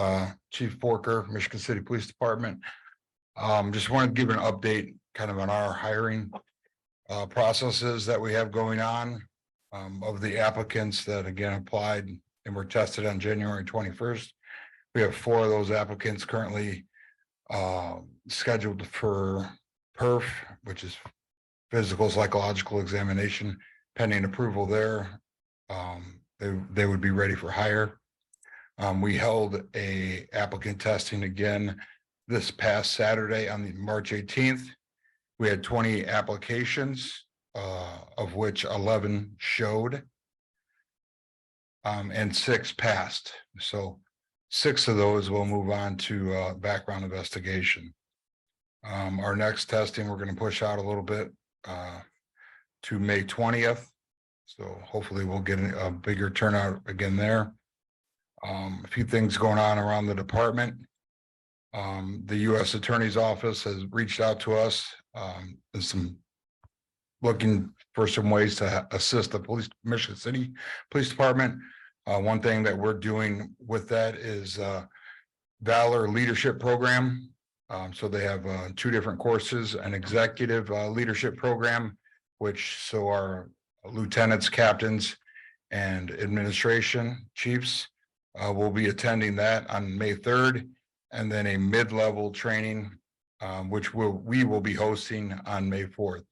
Chief Porker, Michigan City Police Department. Just want to give an update kind of on our hiring processes that we have going on of the applicants that again applied and were tested on January 21st. We have 4 of those applicants currently scheduled for PERF, which is physical psychological examination. Pending approval there, they would be ready for hire. We held a applicant testing again this past Saturday on the March 18th. We had 20 applications, of which 11 showed, and 6 passed. So 6 of those will move on to background investigation. Our next testing, we're going to push out a little bit to May 20th. So hopefully we'll get a bigger turnout again there. A few things going on around the department. The U.S. Attorney's Office has reached out to us and looking for some ways to assist the Michigan City Police Department. One thing that we're doing with that is Valor Leadership Program. So they have 2 different courses, an executive leadership program, which so our lieutenants, captains, and administration chiefs will be attending that on May 3rd, and then a mid-level training, which we will be hosting on May 4th.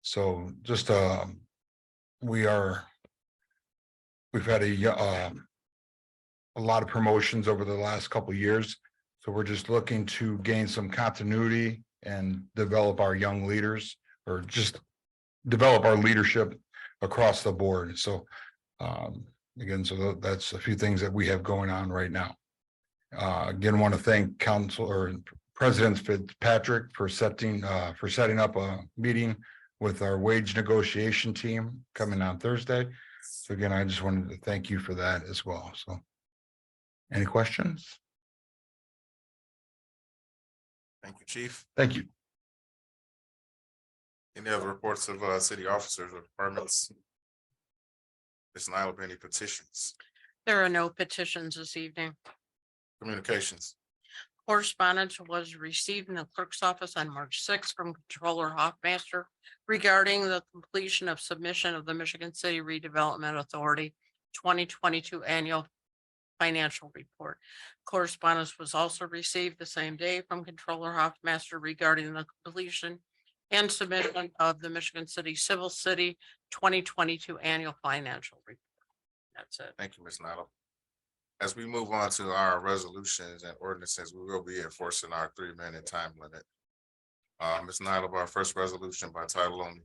So just we've had a lot of promotions over the last couple of years. So we're just looking to gain some continuity and develop our young leaders, or just develop our leadership across the board. So again, so that's a few things that we have going on right now. Again, want to thank Council or President Fitzpatrick for setting up a meeting with our wage negotiation team coming on Thursday. So again, I just wanted to thank you for that as well. So any questions? Thank you, Chief. Thank you. Any other reports of city officers or departments? Ms. Nyla, any petitions? There are no petitions this evening. Communications. Correspondence was received in the clerk's office on March 6th from Controller Hoffmaster regarding the completion of submission of the Michigan City Redevelopment Authority 2022 annual financial report. Correspondence was also received the same day from Controller Hoffmaster regarding the completion and submission of the Michigan City Civil City 2022 annual financial report. That's it. Thank you, Ms. Nyla. As we move on to our resolutions and ordinances, we will be enforcing our 3-minute time limit. Ms. Nyla, first resolution by title only.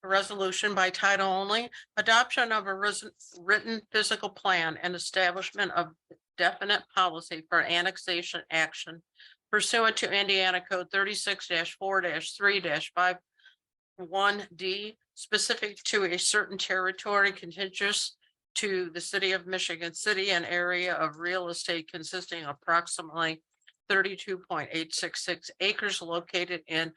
A resolution by title only, adoption of a written physical plan and establishment of definite policy for annexation action pursuant to Indiana Code 36-4-3-5 specific to a certain territory contiguous to the city of Michigan City, an area of real estate consisting of approximately 32.866 acres located in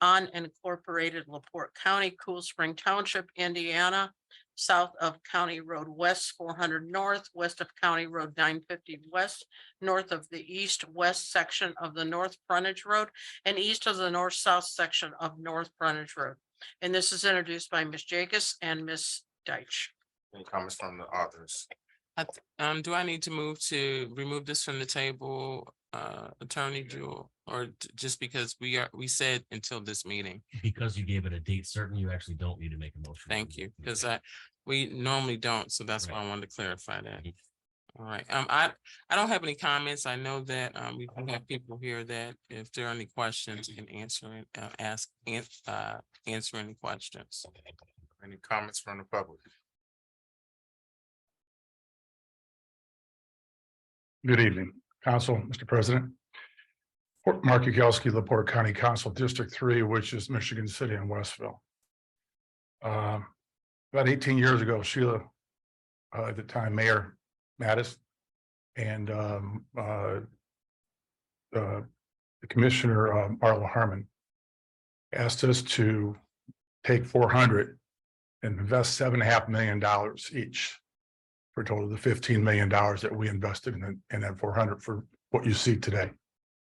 unincorporated LaPorte County, Cool Spring Township, Indiana, south of County Road West 400 North, west of County Road 950 West, north of the east-west section of the North Frontage Road, and east of the north-south section of North Frontage Road. And this is introduced by Ms. Jacobs and Ms. Deitch. Any comments from the authors? Do I need to move to remove this from the table, Attorney Jewel, or just because we said until this meeting? Because you gave it a date certain, you actually don't need to make a motion. Thank you, because we normally don't, so that's why I wanted to clarify that. All right, I don't have any comments. I know that we can have people here that if there are any questions, can answer it, answer any questions. Any comments from the public? Good evening, Council, Mr. President. Mark Yagowski, LaPorte County Council, District 3, which is Michigan City and Westville. About 18 years ago, Sheila, at the time Mayor Mattis, and the Commissioner Marla Harmon asked us to take 400 and invest $7.5 million each, for a total of the $15 million that we invested in that 400 for what you see today.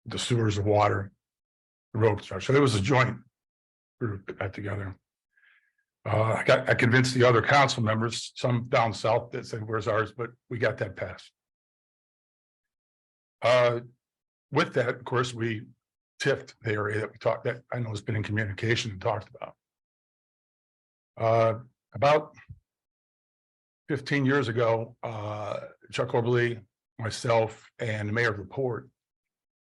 The sewers, the water, the road construction. So it was a joint group that got together. I convinced the other council members, some down south, that said, where's ours? But we got that passed. With that, of course, we TIFed the area that we talked, that I know has been in communication and talked about. About 15 years ago, Chuck Oberly, myself, and the mayor of LaPorte,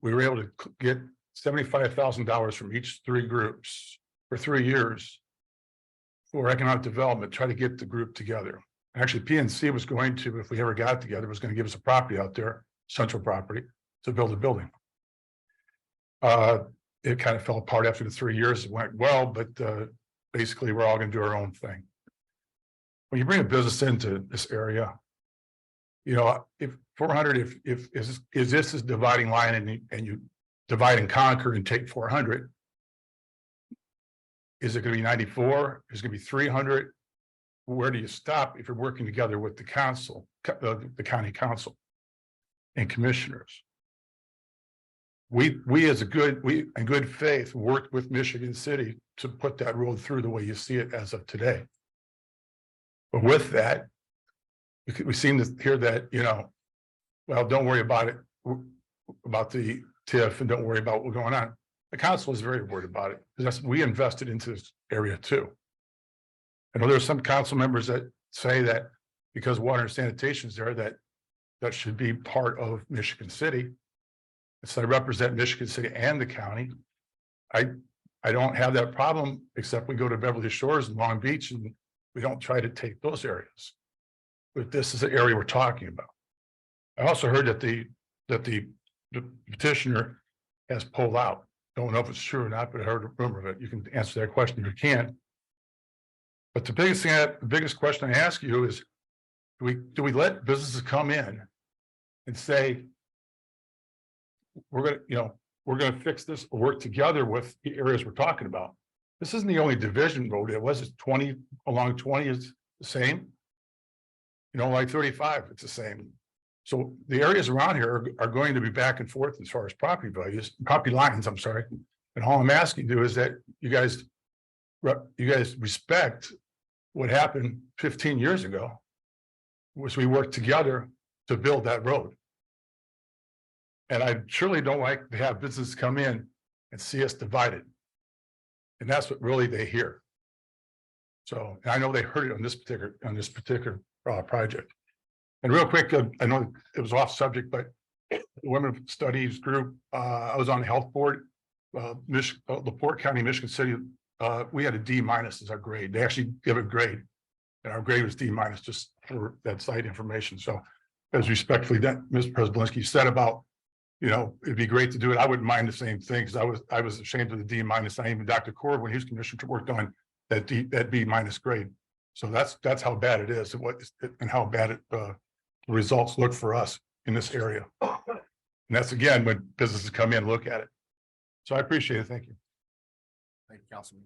we were able to get $75,000 from each three groups for 3 years for economic development, try to get the group together. Actually, PNC was going to, if we ever got together, was going to give us a property out there, central property, to build a building. It kind of fell apart after the 3 years. It went well, but basically we're all going to do our own thing. When you bring a business into this area, you know, if 400, if is this a dividing line and you divide and conquer and take 400, is it going to be 94? Is it going to be 300? Where do you stop if you're working together with the council, the county council and commissioners? We as in good faith worked with Michigan City to put that road through the way you see it as of today. But with that, we seem to hear that, you know, well, don't worry about it, about the TIF, and don't worry about what's going on. The council is very worried about it because we invested into this area too. I know there's some council members that say that because water and sanitation is there, that should be part of Michigan City. So I represent Michigan City and the county. I don't have that problem, except we go to Beverly Shores and Long Beach and we don't try to take those areas. But this is the area we're talking about. I also heard that the petitioner has pulled out. Don't know if it's true or not, but I heard a rumor of it. You can answer that question if you can. But the biggest question I ask you is, do we let businesses come in and say, we're gonna fix this, or work together with the areas we're talking about? This isn't the only division road. It was 20 along 20 is the same. You know, like 35, it's the same. So the areas around here are going to be back and forth as far as property values, property lines, I'm sorry. And all I'm asking you is that you guys respect what happened 15 years ago, which we worked together to build that road. And I surely don't like to have business come in and see us divided. And that's what really they hear. So I know they heard it on this particular project. And real quick, I know it was off subject, but the Women Studies Group, I was on the health board. LaPorte County, Michigan City, we had a D- as our grade. They actually give a grade. And our grade was D- just for that site information. So as respectfully that Mr. Prespolinski said about, it'd be great to do it. I wouldn't mind the same thing because I was ashamed of the D-. I even Dr. Corb, when he was commissioner, worked on that B- grade. So that's how bad it is and how bad the results look for us in this area. And that's again, when businesses come in, look at it. So I appreciate it. Thank you. Thank you, Councilman.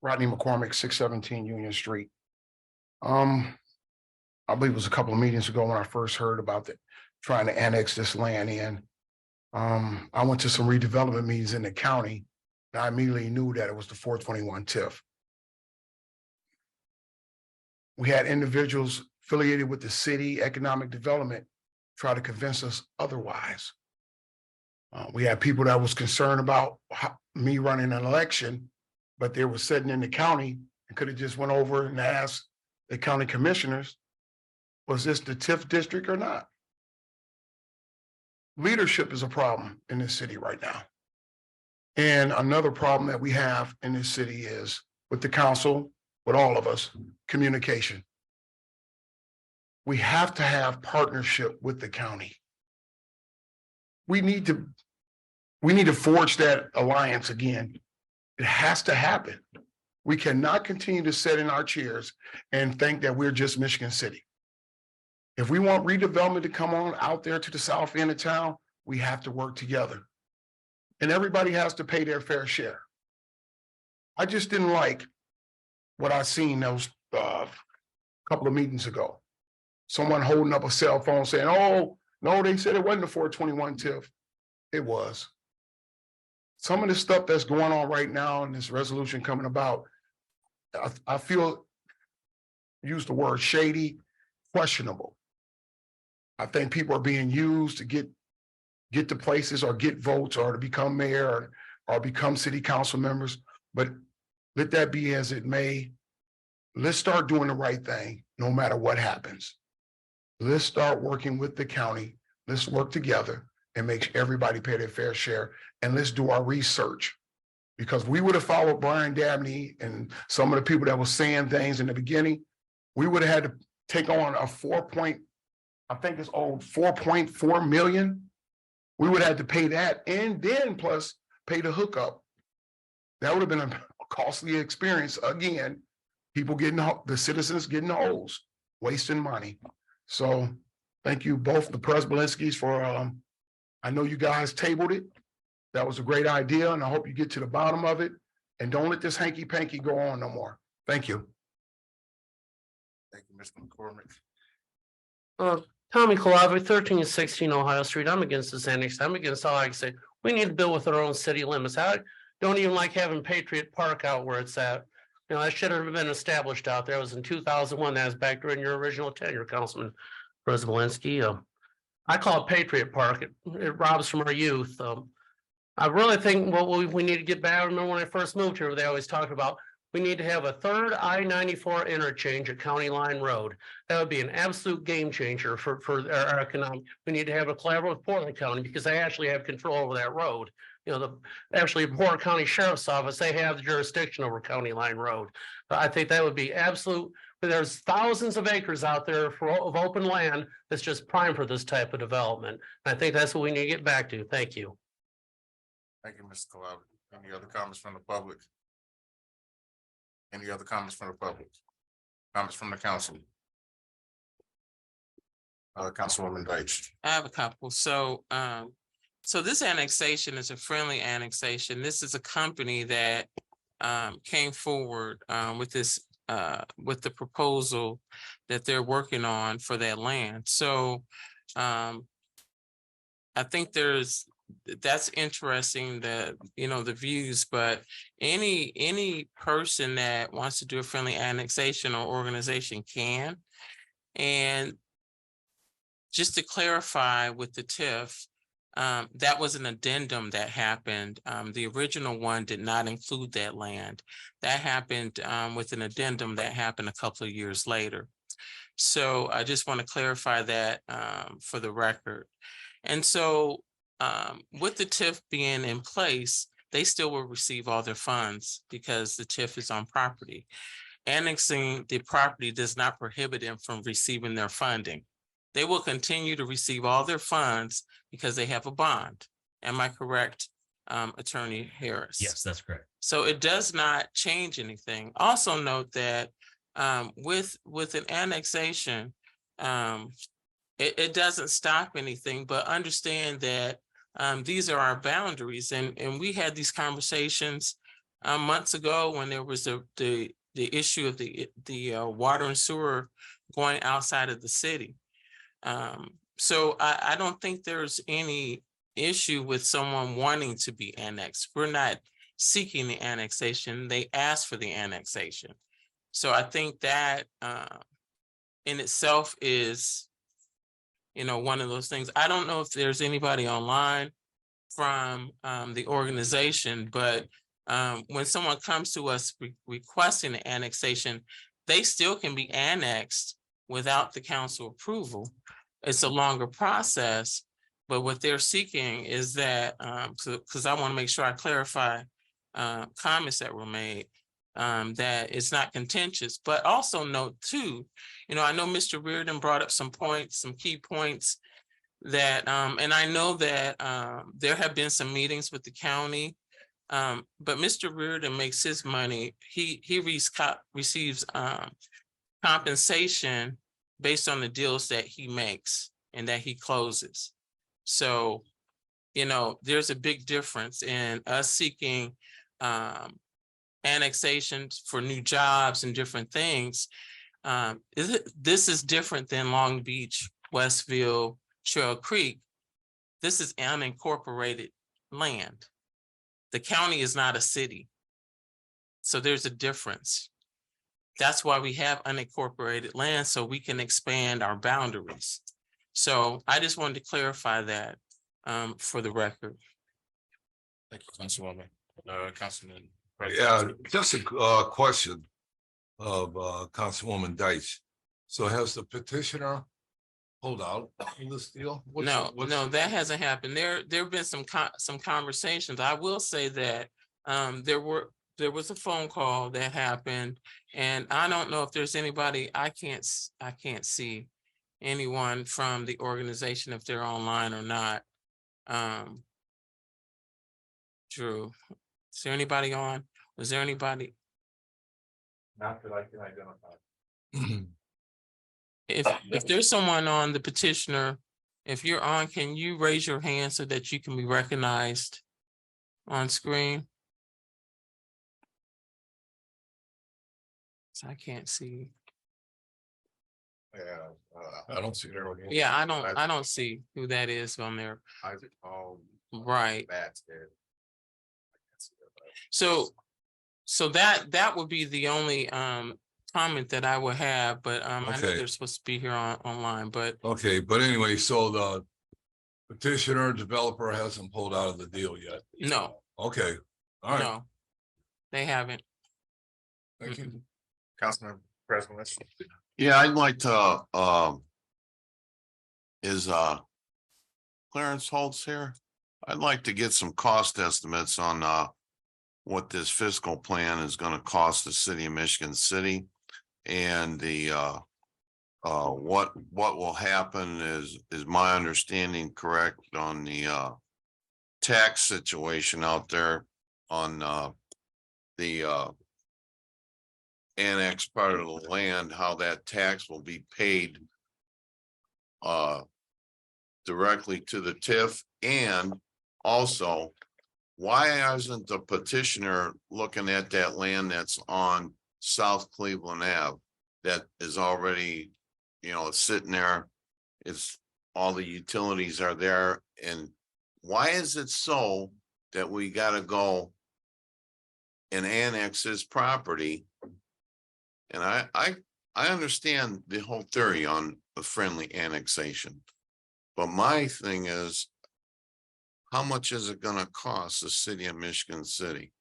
Rodney McCormick, 617 Union Street. I believe it was a couple of meetings ago when I first heard about trying to annex this land in. I went to some redevelopment meetings in the county, and I immediately knew that it was the 421 TIF. We had individuals affiliated with the city economic development try to convince us otherwise. We had people that was concerned about me running an election, but they were sitting in the county and could have just went over and asked the county commissioners, was this the TIF district or not? Leadership is a problem in this city right now. And another problem that we have in this city is with the council, with all of us, communication. We have to have partnership with the county. We need to forge that alliance again. It has to happen. We cannot continue to sit in our chairs and think that we're just Michigan City. If we want redevelopment to come on out there to the south end of town, we have to work together. And everybody has to pay their fair share. I just didn't like what I seen those couple of meetings ago. Someone holding up a cell phone saying, oh, no, they said it wasn't a 421 TIF. It was. Some of the stuff that's going on right now in this resolution coming about, I feel, use the word shady, questionable. I think people are being used to get to places or get votes or to become mayor or become city council members. But let that be as it may. Let's start doing the right thing no matter what happens. Let's start working with the county. Let's work together and make sure everybody pay their fair share. And let's do our research. Because we would have followed Brian Dabney and some of the people that were saying things in the beginning, we would have had to take on a 4.4 million. We would have to pay that and then plus pay the hookup. That would have been a costly experience. Again, people the citizens getting the holes, wasting money. So thank you both, the Prespolinskis, for, I know you guys tabled it. That was a great idea, and I hope you get to the bottom of it. And don't let this hanky-panky go on no more. Thank you. Thank you, Mr. McCormick. Tommy Kalavi, 1316 Ohio Street. I'm against this annex. I'm against all I can say. We need to build with our own city limits. I don't even like having Patriot Park out where it's at. That should have been established out there. It was in 2001. That was back during your original tenure, Councilman Prespolinski. I call it Patriot Park. It robs from our youth. I really think what we need to get back. I remember when I first moved here, they always talked about we need to have a third I-94 interchange at County Line Road. That would be an absolute game changer for our economic. We need to have a collaborative with Portland County because they actually have control over that road. Actually Portland County Sheriff's Office, they have the jurisdiction over County Line Road. But I think that would be absolute. But there's thousands of acres out there of open land that's just prime for this type of development. And I think that's what we need to get back to. Thank you. Thank you, Mr. Kalavi. Any other comments from the public? Any other comments from the public? Comments from the council? Councilwoman Deitch. I have a couple. So this annexation is a friendly annexation. This is a company that came forward with this with the proposal that they're working on for that land. So I think that's interesting, the views, but any person that wants to do a friendly annexation or organization can. And just to clarify with the TIF, that was an addendum that happened. The original one did not include that land. That happened with an addendum that happened a couple of years later. So I just want to clarify that for the record. And so with the TIF being in place, they still will receive all their funds because the TIF is on property. Annexing the property does not prohibit them from receiving their funding. They will continue to receive all their funds because they have a bond. Am I correct, Attorney Harris? Yes, that's correct. So it does not change anything. Also note that with an annexation, it doesn't stop anything, but understand that these are our boundaries. And we had these conversations months ago when there was the issue of the water and sewer going outside of the city. So I don't think there's any issue with someone wanting to be annexed. We're not seeking the annexation. They asked for the annexation. So I think that in itself is, one of those things. I don't know if there's anybody online from the organization, but when someone comes to us requesting an annexation, they still can be annexed without the council approval. It's a longer process, but what they're seeking is that, because I want to make sure I clarify comments that were made, that it's not contentious, but also note too, I know Mr. Reardon brought up some points, some key points that, and I know that there have been some meetings with the county, but Mr. Reardon makes his money, he receives compensation based on the deals that he makes and that he closes. So, there's a big difference in us seeking annexations for new jobs and different things. This is different than Long Beach, Westville, Trail Creek. This is unincorporated land. The county is not a city. So there's a difference. That's why we have unincorporated land, so we can expand our boundaries. So I just wanted to clarify that for the record. Thank you, Councilwoman. Councilman. Yeah, just a question of Councilwoman Deitch. So has the petitioner pulled out in this deal? No, that hasn't happened. There have been some conversations. I will say that there was a phone call that happened, and I don't know if there's anybody. I can't see anyone from the organization if they're online or not. Drew, is there anybody on? Was there anybody? Not that I can identify. If there's someone on the petitioner, if you're on, can you raise your hand so that you can be recognized on screen? So I can't see. Yeah, I don't see there. Yeah, I don't see who that is on there. Isaac, Right. that's it. So that would be the only comment that I would have, but I know Okay. they're supposed to be here online, but Okay, but anyway, so the petitioner developer hasn't pulled out of the deal yet. no, Okay, all right. no, they haven't. Thank you. Councilman President. Yeah, I'd like to, is Clarence Holtz here? I'd like to get some cost estimates on what this fiscal plan is gonna cost the city of Michigan City. And the what will happen is my understanding correct on the tax situation out there on the annex part of the land, how that tax will be paid directly to the TIF, and also why isn't the petitioner looking at that land that's on South Cleveland Ave that is already, it's sitting there, it's all the utilities are there, and why is it so that we gotta go and annex his property? And I understand the whole theory on a friendly annexation, but my thing is, how much is it gonna cost the city of Michigan City?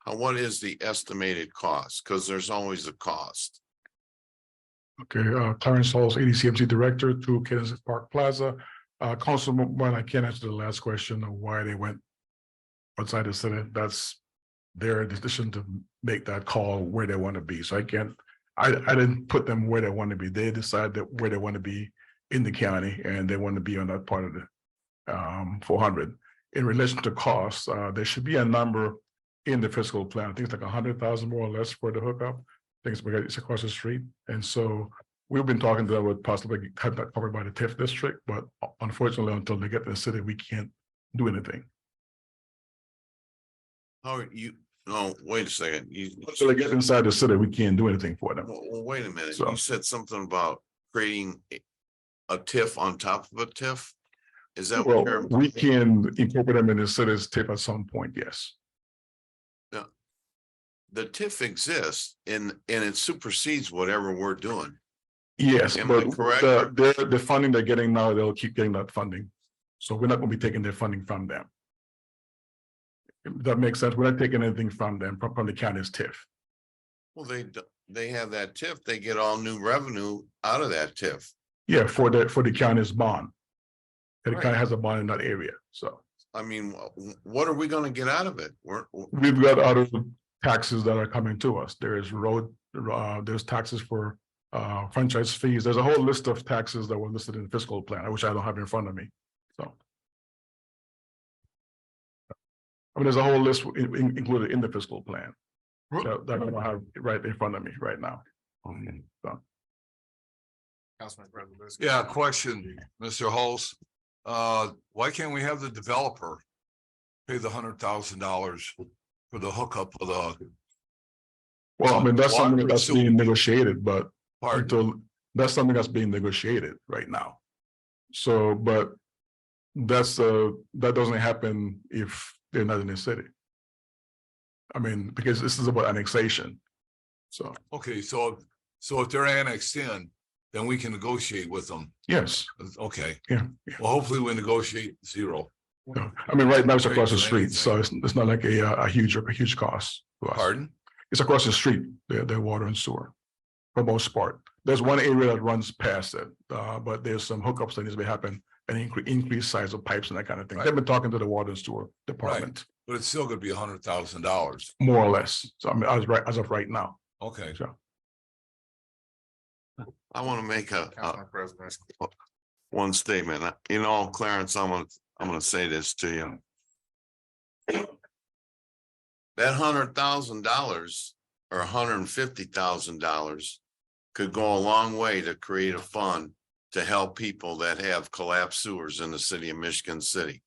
What is the estimated cost? Because there's always a cost. Okay, Clarence Halls, ADCMC Director, 2 Kansas Park Plaza. Councilman, I can't answer the last question of why they went outside the city. That's their decision to make that call where they want to be. So I can't, I didn't put them where they want to be. They decide that where they want to be in the county, and they want to be on that part of the 400. In relation to costs, there should be a number in the fiscal plan. I think it's like 100,000 more or less for the hookup. I think it's across the street. And so we've been talking to them with possibly have that covered by the TIF district, but unfortunately, until they get to the city, we can't do anything. How are you, no, wait a second, Until they get inside the city, we can't do anything for them. well, wait a minute, So- you said something about creating a TIF on top of a TIF? Is that what Well, you're? we can incorporate them in the city's TIF at some point, yes. The TIF exists and it supersedes whatever we're doing. Yes, Am I but correct? the funding they're getting now, they'll keep getting that funding. So we're not gonna be taking their funding from them. If that makes sense. We're not taking anything from them, from the county's TIF. Well, they have that TIF, they get all new revenue out of that TIF. Yeah, for the county's bond. The Right. county has a bond in that area, so I mean, what are we gonna get out of it? we've got other taxes that are coming to us. There is road, there's taxes for franchise fees. There's a whole list of taxes that were listed in the fiscal plan, which I don't have in front of me, so. I mean, there's a whole list included in the fiscal plan. That I don't have right in front of me right now. So. Councilman President. Yeah, question, Mr. Hulse. Why can't we have the developer pay the $100,000 for the hookup of the? Well, I mean, that's something Water that's and being negotiated, but Pardon? until, that's something that's being negotiated right now. So, but that doesn't happen if they're not in the city. I mean, because this is about annexation. So, Okay, so if they're annexed in, then we can negotiate with them. yes, Okay, yeah. well, hopefully we negotiate zero. No, I mean, right now it's across the Right, street, so it's not like a huge cost to us. Pardon? It's across the street, the water and sewer, for the most part. There's one area that runs past it, but there's some hookups that needs to happen and increase size of pipes and that kind of thing. They've been talking to the water and sewer department, But it's still gonna be $100,000. more or less. So I mean, as of right now, Okay, so. I want to make Councilman President. one statement. You know, Clarence, I'm gonna say this to you. That $100,000 or $150,000 could go a long way to create a fund to help people that have collapsed sewers in the city of Michigan City.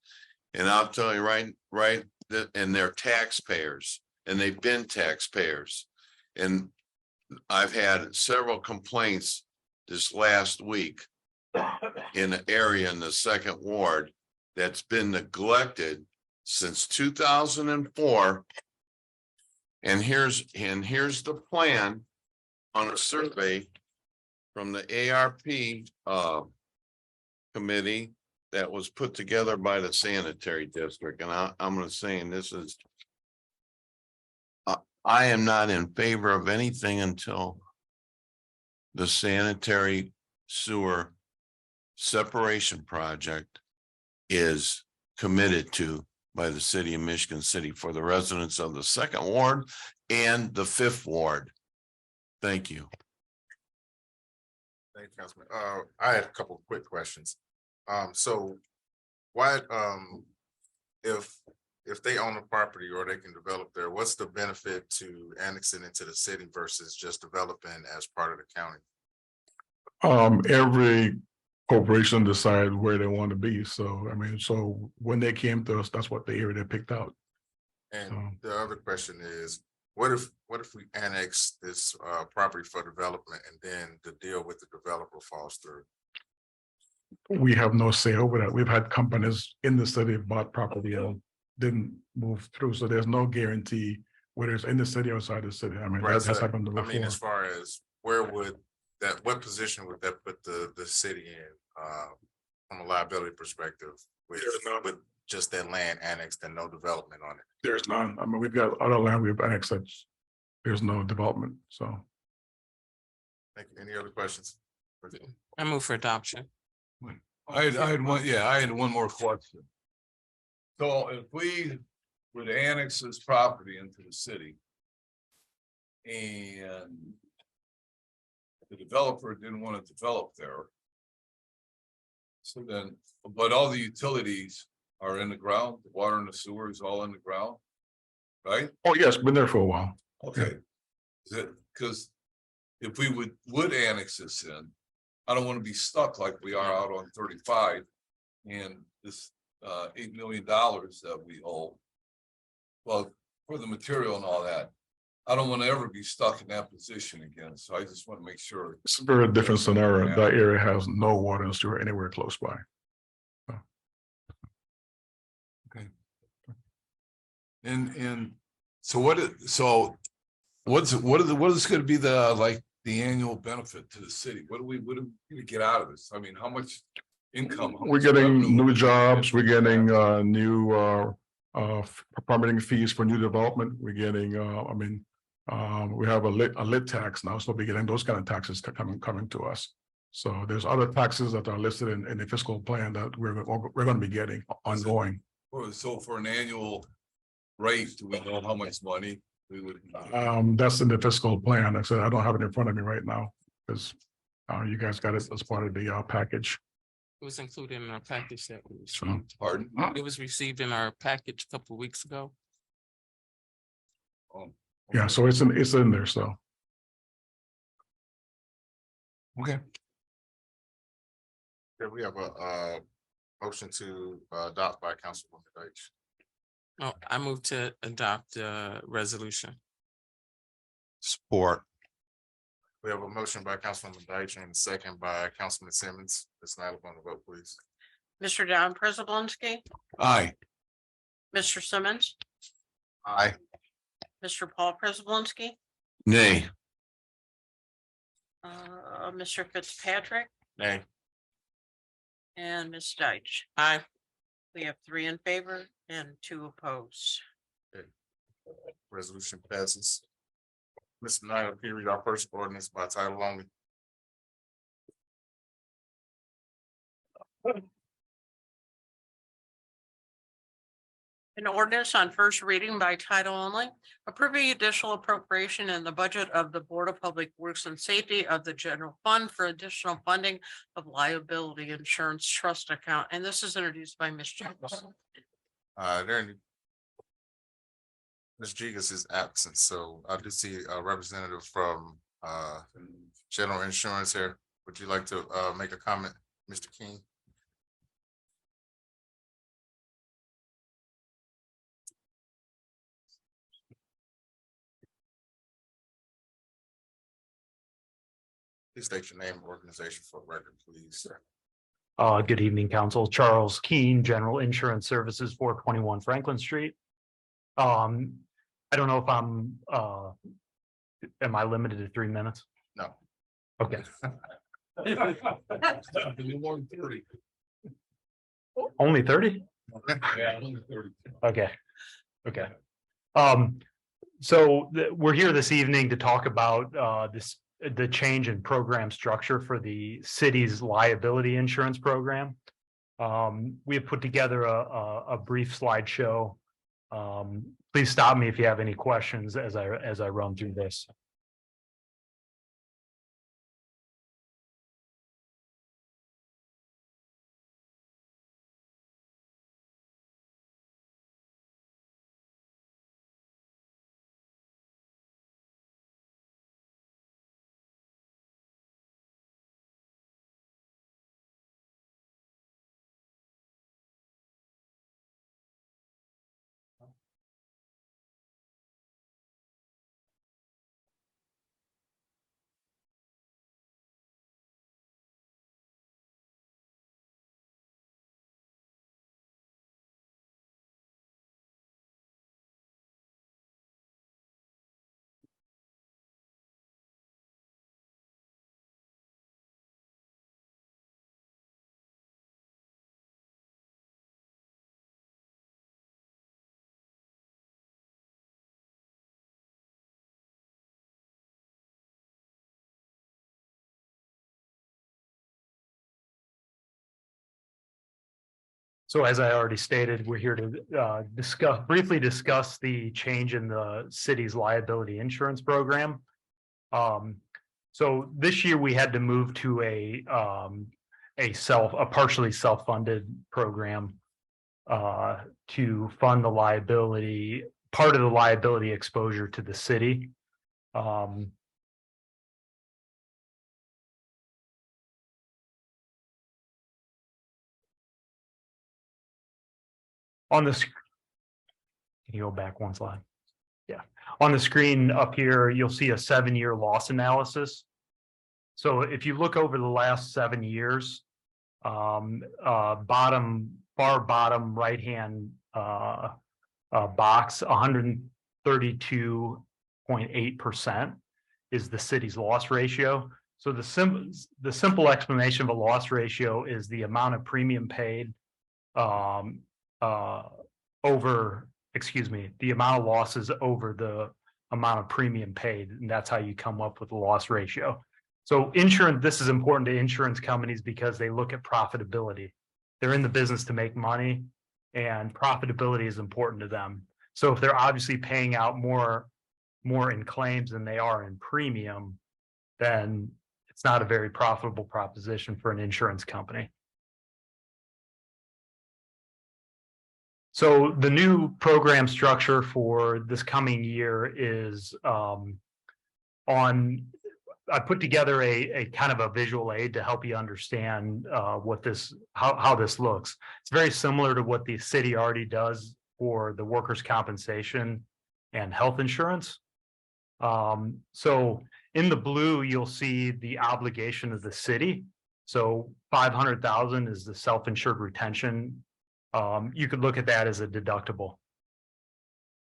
And I'll tell you right, and they're taxpayers, and they've been taxpayers. And I've had several complaints this last week in an area in the second ward that's been neglected since 2004. And here's the plan on a survey from the ARP committee that was put together by the sanitary district. And I'm gonna say, and this is, I am not in favor of anything until the sanitary sewer separation project is committed to by the city of Michigan City for the residents of the second ward and the fifth ward. Thank you. Thank you, Councilman. I had a couple of quick questions. So why, if they own the property or they can develop there, what's the benefit to annexing into the city versus just developing as part of the county? Every corporation decide where they want to be. So, I mean, so when they came to us, that's what the area they picked out. And the other question is, what if we annex this property for development and then the deal with the developer falls through? We have no say over that. We've had companies in the city bought property and didn't move through. So there's no guarantee whether it's in the city or outside the city. I mean, Right, that has so, happened I mean, before. as far as where would that, what position would that put the city in, from a liability perspective? With just that land annexed and no development on it? There's none. I mean, we've got other land we've annexed that there's no development, so. Thank you. Any other questions? I move for adoption. I had one, yeah, I had one more question. So if we would annex this property into the city. And. The developer didn't want to develop there. So then, but all the utilities are in the ground, the water and the sewer is all in the ground. Right? Oh, yes, been there for a while. Okay. Is it, because if we would annex this in, I don't want to be stuck like we are out on 35. And this $8 million that we owe. Well, for the material and all that, I don't want to ever be stuck in that position again, so I just want to make sure. It's a very different scenario. That area has no water and sewer anywhere close by. Okay. And so what is going to be the annual benefit to the city? What do we get out of this? I mean, how much income? We're getting new jobs, we're getting new permitting fees for new development. We're getting we have a lit tax now, so we're getting those kind of taxes coming to us. So there's other taxes that are listed in the fiscal plan that we're going to be getting ongoing. So for an annual rate, do we know how much money we would? That's in the fiscal plan. I said I don't have it in front of me right now because you guys got it as part of the package. It was included in our package that we So, received. Pardon? It was received in our package a couple of weeks ago. Oh, yeah, so it's in there. So okay. Okay, we have a motion to adopt by Councilwoman Deitch. Oh, I move to adopt the resolution. Support. We have a motion by Councilwoman Deitch and a second by Councilman Simmons. Ms. Nyla on the vote, please. Mr. Don Prespolinski, Aye. Mr. Simmons, Aye. Mr. Paul Prespolinski, Nay. Mr. Fitzpatrick, Nay. and Ms. Deitch. Aye. We have 3 in favor and 2 opposed. Resolution passes. Mr. Nyla, can you read our first ordinance by title only? An ordinance on first reading by title only, approving additional appropriation in the budget of the Board of Public Works and Safety of the General Fund for additional funding of liability insurance trust account. And this is introduced by Ms. Jones. Ms. Jigas is absent, so I do see a representative from General Insurance here. Would you like to make a comment, Mr. King? Please state your name and organization for the record, please. Good evening, Council. Charles Keene, General Insurance Services, 421 Franklin Street. I don't know if am I limited to 3 minutes? No. Okay. Only 30. Only 30? Yeah, only 30. Okay. Okay. So we're here this evening to talk about the change in program structure for the city's liability insurance program. We have put together a brief slideshow. Please stop me if you have any questions as I run through this. So as I already stated, we're here to briefly discuss the change in the city's liability insurance program. So this year we had to move to a partially self-funded program to fund the liability, part of the liability exposure to the city. On this, can you go back one slide? Yeah, on the screen up here, you'll see a 7-year loss analysis. So if you look over the last 7 years, far bottom right-hand box, 132.8% is the city's loss ratio. So the simple explanation of a loss ratio is the amount of premium paid the amount of losses over the amount of premium paid, and that's how you come up with the loss ratio. So insurance, this is important to insurance companies because they look at profitability. They're in the business to make money, and profitability is important to them. So if they're obviously paying out more in claims than they are in premium, then it's not a very profitable proposition for an insurance company. So the new program structure for this coming year is I put together a kind of a visual aid to help you understand how this looks. It's very similar to what the city already does for the workers' compensation and health insurance. So in the blue, you'll see the obligation of the city. So 500,000 is the self-insured retention. You could look at that as a deductible.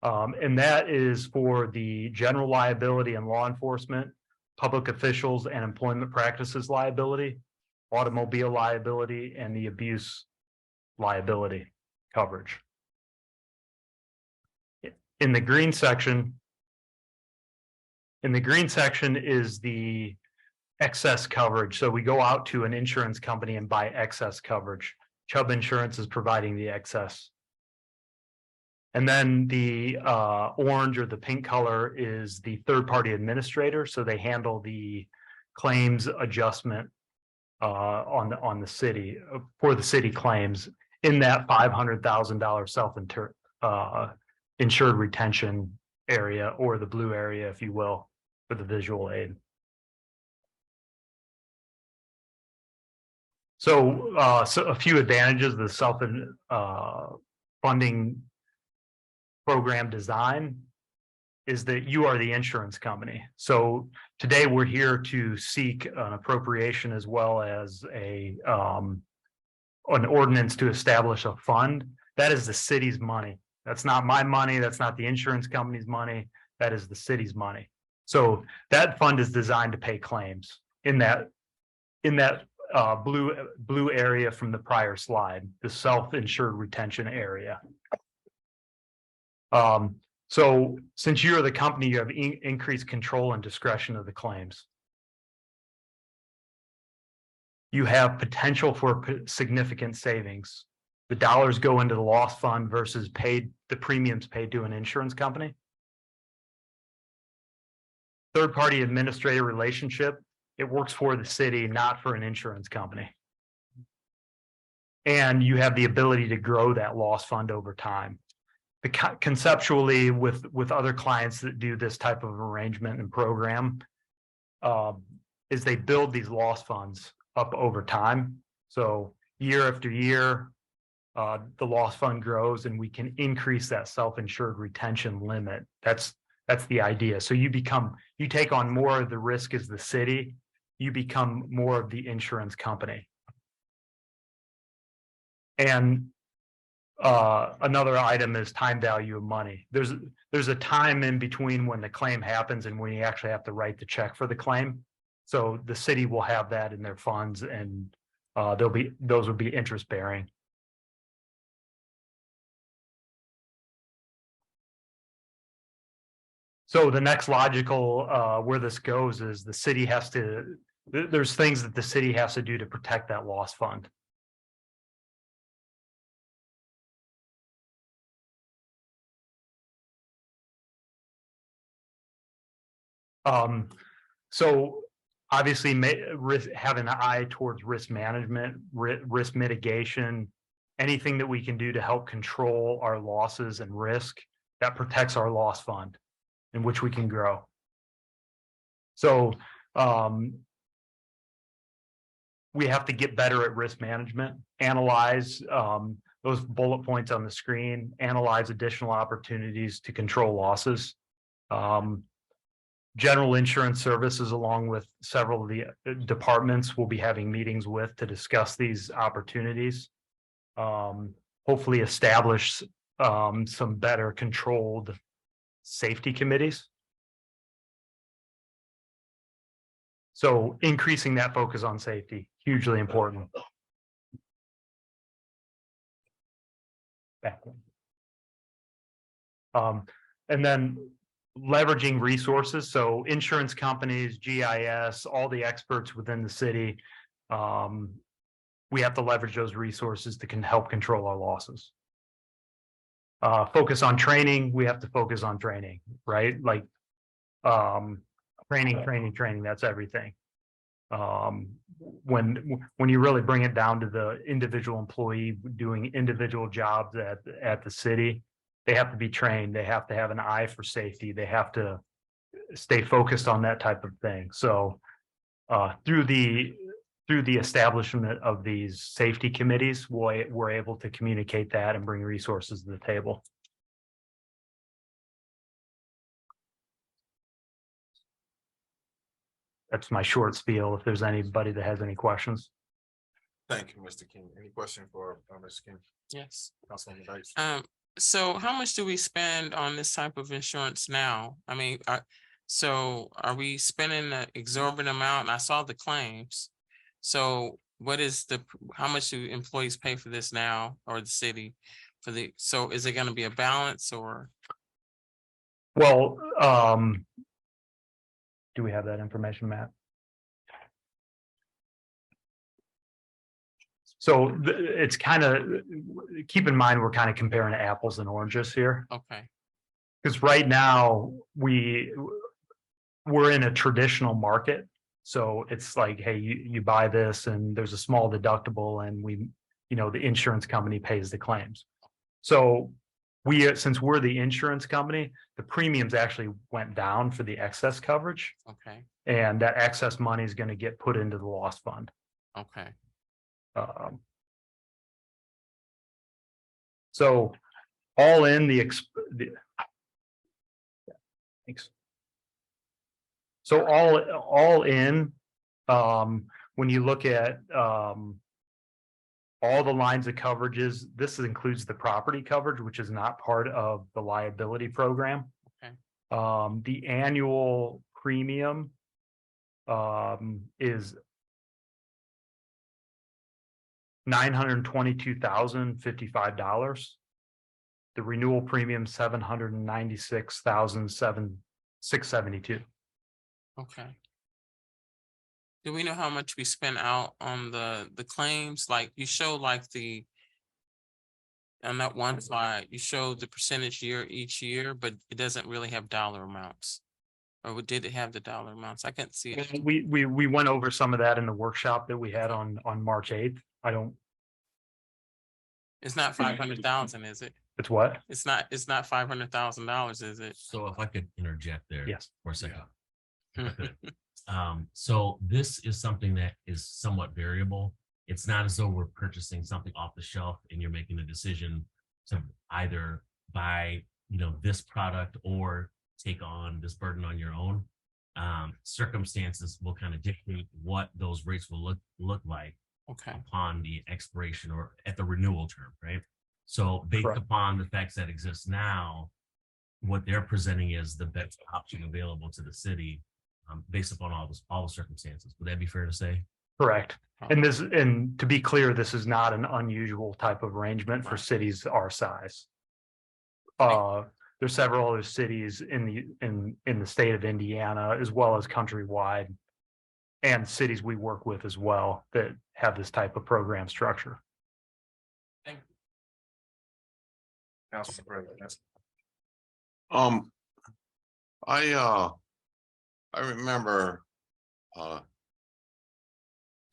And that is for the general liability and law enforcement, public officials and employment practices liability, automobile liability, and the abuse liability coverage. In the green section is the excess coverage. So we go out to an insurance company and buy excess coverage. Chubb Insurance is providing the excess. And then the orange or the pink color is the third-party administrator. So they handle the claims adjustment on the city for the city claims in that $500,000 self-insured retention area, or the blue area, if you will, for the visual aid. So a few advantages of the self-funding program design is that you are the insurance company. So today we're here to seek an appropriation as well as an ordinance to establish a fund. That is the city's money. That's not my money. That's not the insurance company's money. That is the city's money. So that fund is designed to pay claims in that blue area from the prior slide, the self-insured retention area. So since you're the company, you have increased control and discretion of the claims. You have potential for significant savings. The dollars go into the loss fund versus the premiums paid to an insurance company. Third-party administrator relationship, it works for the city, not for an insurance company. And you have the ability to grow that loss fund over time. Conceptually, with other clients that do this type of arrangement and program, is they build these loss funds up over time. So year after year, the loss fund grows and we can increase that self-insured retention limit. That's the idea. So you take on more of the risk as the city, you become more of the insurance company. And another item is time value of money. There's a time in between when the claim happens and when you actually have to write the check for the claim. So the city will have that in their funds, and those will be interest bearing. So the next logical where this goes is the city has to, there's things that the city has to do to protect that loss fund. So obviously having an eye towards risk management, risk mitigation, anything that we can do to help control our losses and risk that protects our loss fund in which we can grow. So we have to get better at risk management, analyze those bullet points on the screen, analyze additional opportunities to control losses. General insurance services, along with several of the departments, will be having meetings with to discuss these opportunities. Hopefully establish some better controlled safety committees. So increasing that focus on safety, hugely important. And then leveraging resources. So insurance companies, GIS, all the experts within the city. We have to leverage those resources to help control our losses. Focus on training. We have to focus on training, right? Like training, that's everything. When you really bring it down to the individual employee doing individual jobs at the city, they have to be trained. They have to have an eye for safety. They have to stay focused on that type of thing. So through the establishment of these safety committees, we're able to communicate that and bring resources to the table. That's my short spiel. If there's anybody that has any questions. Thank you, Mr. King. Any question for Mr. King? Yes. Councilman Dice? So how much do we spend on this type of insurance now? I mean, so are we spending an exorbitant amount? I saw the claims. So what is how much do employees pay for this now, or the city so is it going to be a balance or? Well, do we have that information, Matt? So it's kind of, keep in mind, we're kind of comparing apples and oranges here. Okay. Because right now we're in a traditional market. So it's like, hey, you buy this and there's a small deductible and the insurance company pays the claims. So since we're the insurance company, the premiums actually went down for the excess coverage. Okay. And that excess money is going to get put into the loss fund. Okay. So all in thanks. So all in, when you look at all the lines of coverages, this includes the property coverage, which is not part of the liability program. Okay. The annual premium is $922,055. The renewal premium $796,672. Okay. Do we know how much we spent out on the claims? Like you show on that one slide, you showed the percentage each year, but it doesn't really have dollar amounts. Or did it have the dollar amounts? I can't see it. We went over some of that in the workshop that we had on March 8th. It's not 500,000, is it? It's what? It's not $500,000, is it? So if I could interject there. Yes. For a second. So this is something that is somewhat variable. It's not as though we're purchasing something off the shelf and you're making a decision to either buy, this product or take on this burden on your own. Circumstances will kind of dictate what those rates will look like. Okay. Upon the expiration or at the renewal term, right? So based upon the facts that exist now, what they're presenting is the best option available to the city, based upon all the circumstances. Would that be fair to say? Correct. And to be clear, this is not an unusual type of arrangement for cities our size. There's several other cities in the state of Indiana, as well as countrywide, and cities we work with as well that have this type of program structure. Thank you. Councilman President. I I remember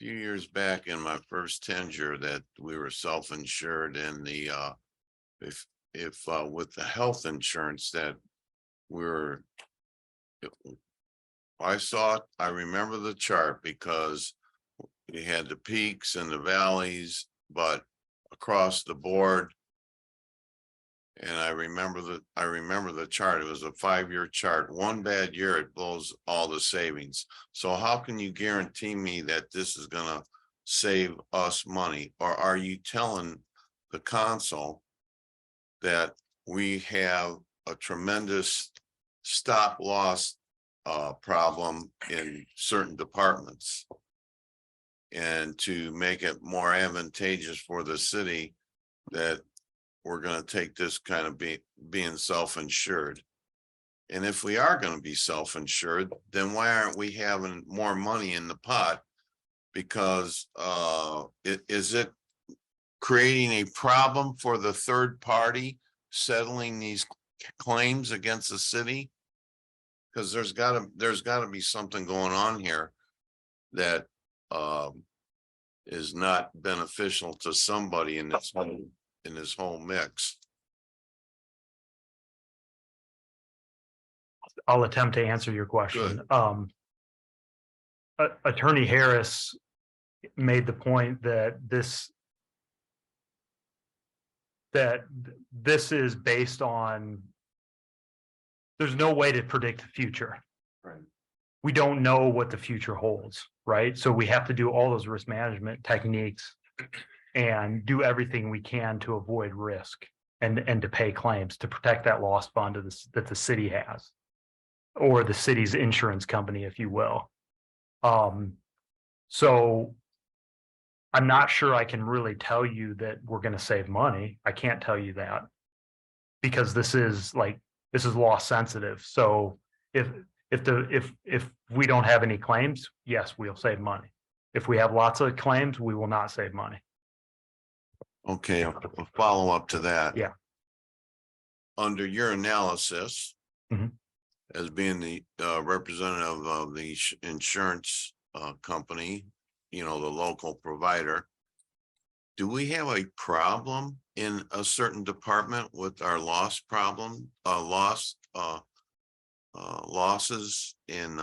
few years back in my first tenure that we were self-insured in the if with the health insurance that we're I saw it, I remember the chart because we had the peaks and the valleys, but across the board. And I remember the chart. It was a 5-year chart. One bad year, it blows all the savings. So how can you guarantee me that this is gonna save us money? Or are you telling the council that we have a tremendous stop loss problem in certain departments? And to make it more advantageous for the city that we're gonna take this kind of being self-insured. And if we are gonna be self-insured, then why aren't we having more money in the pot? Because is it creating a problem for the third party settling these claims against the city? Because there's gotta be something going on here that is not beneficial to somebody in this whole mix. I'll attempt to answer your question. Attorney Harris made the point that this is based on, there's no way to predict the future. Right. We don't know what the future holds, right? So we have to do all those risk management techniques and do everything we can to avoid risk and to pay claims to protect that loss fund that the city has, or the city's insurance company, if you will. So I'm not sure I can really tell you that we're going to save money. I can't tell you that because this is loss sensitive. So if we don't have any claims, yes, we'll save money. If we have lots of claims, we will not save money. Okay, a follow up to that. Yeah. Under your analysis, Mhm. as being the representative of the insurance company, the local provider, do we have a problem in a certain department with our loss problem, losses in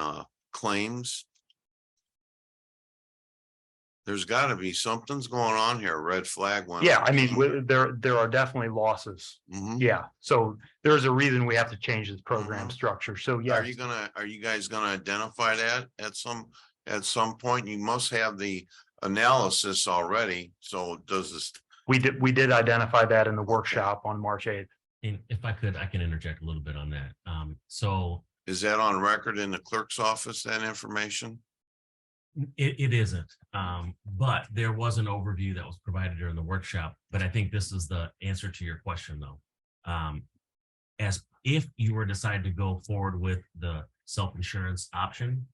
claims? There's got to be something's going on here. Red flag one. Yeah, I mean, there are definitely losses. Mhm. Yeah, so there's a reason we have to change this program Mhm. structure. So yeah, Are you guys gonna identify that at some point? You must have the analysis already. So does this? we did identify that in the workshop on March 8th. And if I could, I can interject a little bit on that. So Is that on record in the clerk's office, that information? it isn't, but there was an overview that was provided during the workshop. But I think this is the answer to your question, though. As if you were decided to go forward with the self-insurance option,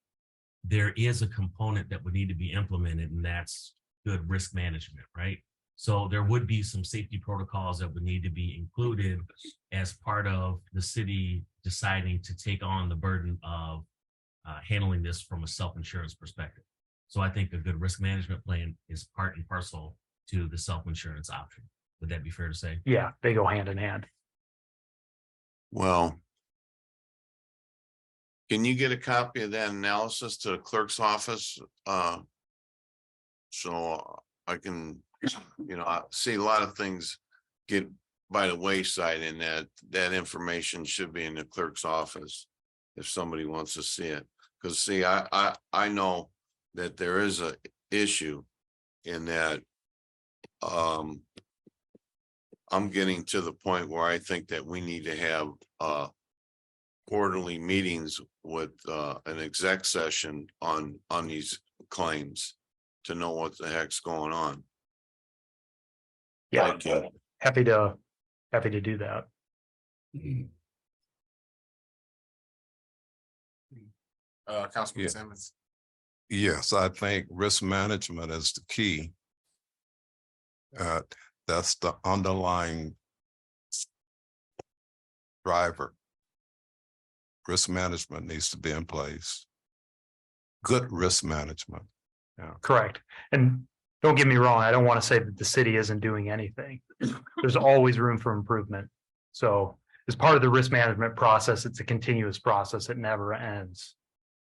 there is a component that would need to be implemented, and that's good risk management, right? So there would be some safety protocols that would need to be included as part of the city deciding to take on the burden of handling this from a self-insurance perspective. So I think a good risk management plan is part and parcel to the self-insurance option. Would that be fair to say? Yeah, they go hand in hand. Well, can you get a copy of that analysis to the clerk's office? So I can, I see a lot of things get by the wayside, and that information should be in the clerk's office if somebody wants to see it. Because see, I know that there is a issue in that I'm getting to the point where I think that we need to have quarterly meetings with an exec session on these claims to know what the heck's going on. Yeah, Thank you. happy to do that. Councilman Yeah. Simmons. Yes, I think risk management is the key. That's the underlying driver. Risk management needs to be in place. good risk management. Correct. And don't get me wrong, I don't want to say that the city isn't doing anything. There's always room for improvement. So as part of the risk management process, it's a continuous process. It never ends.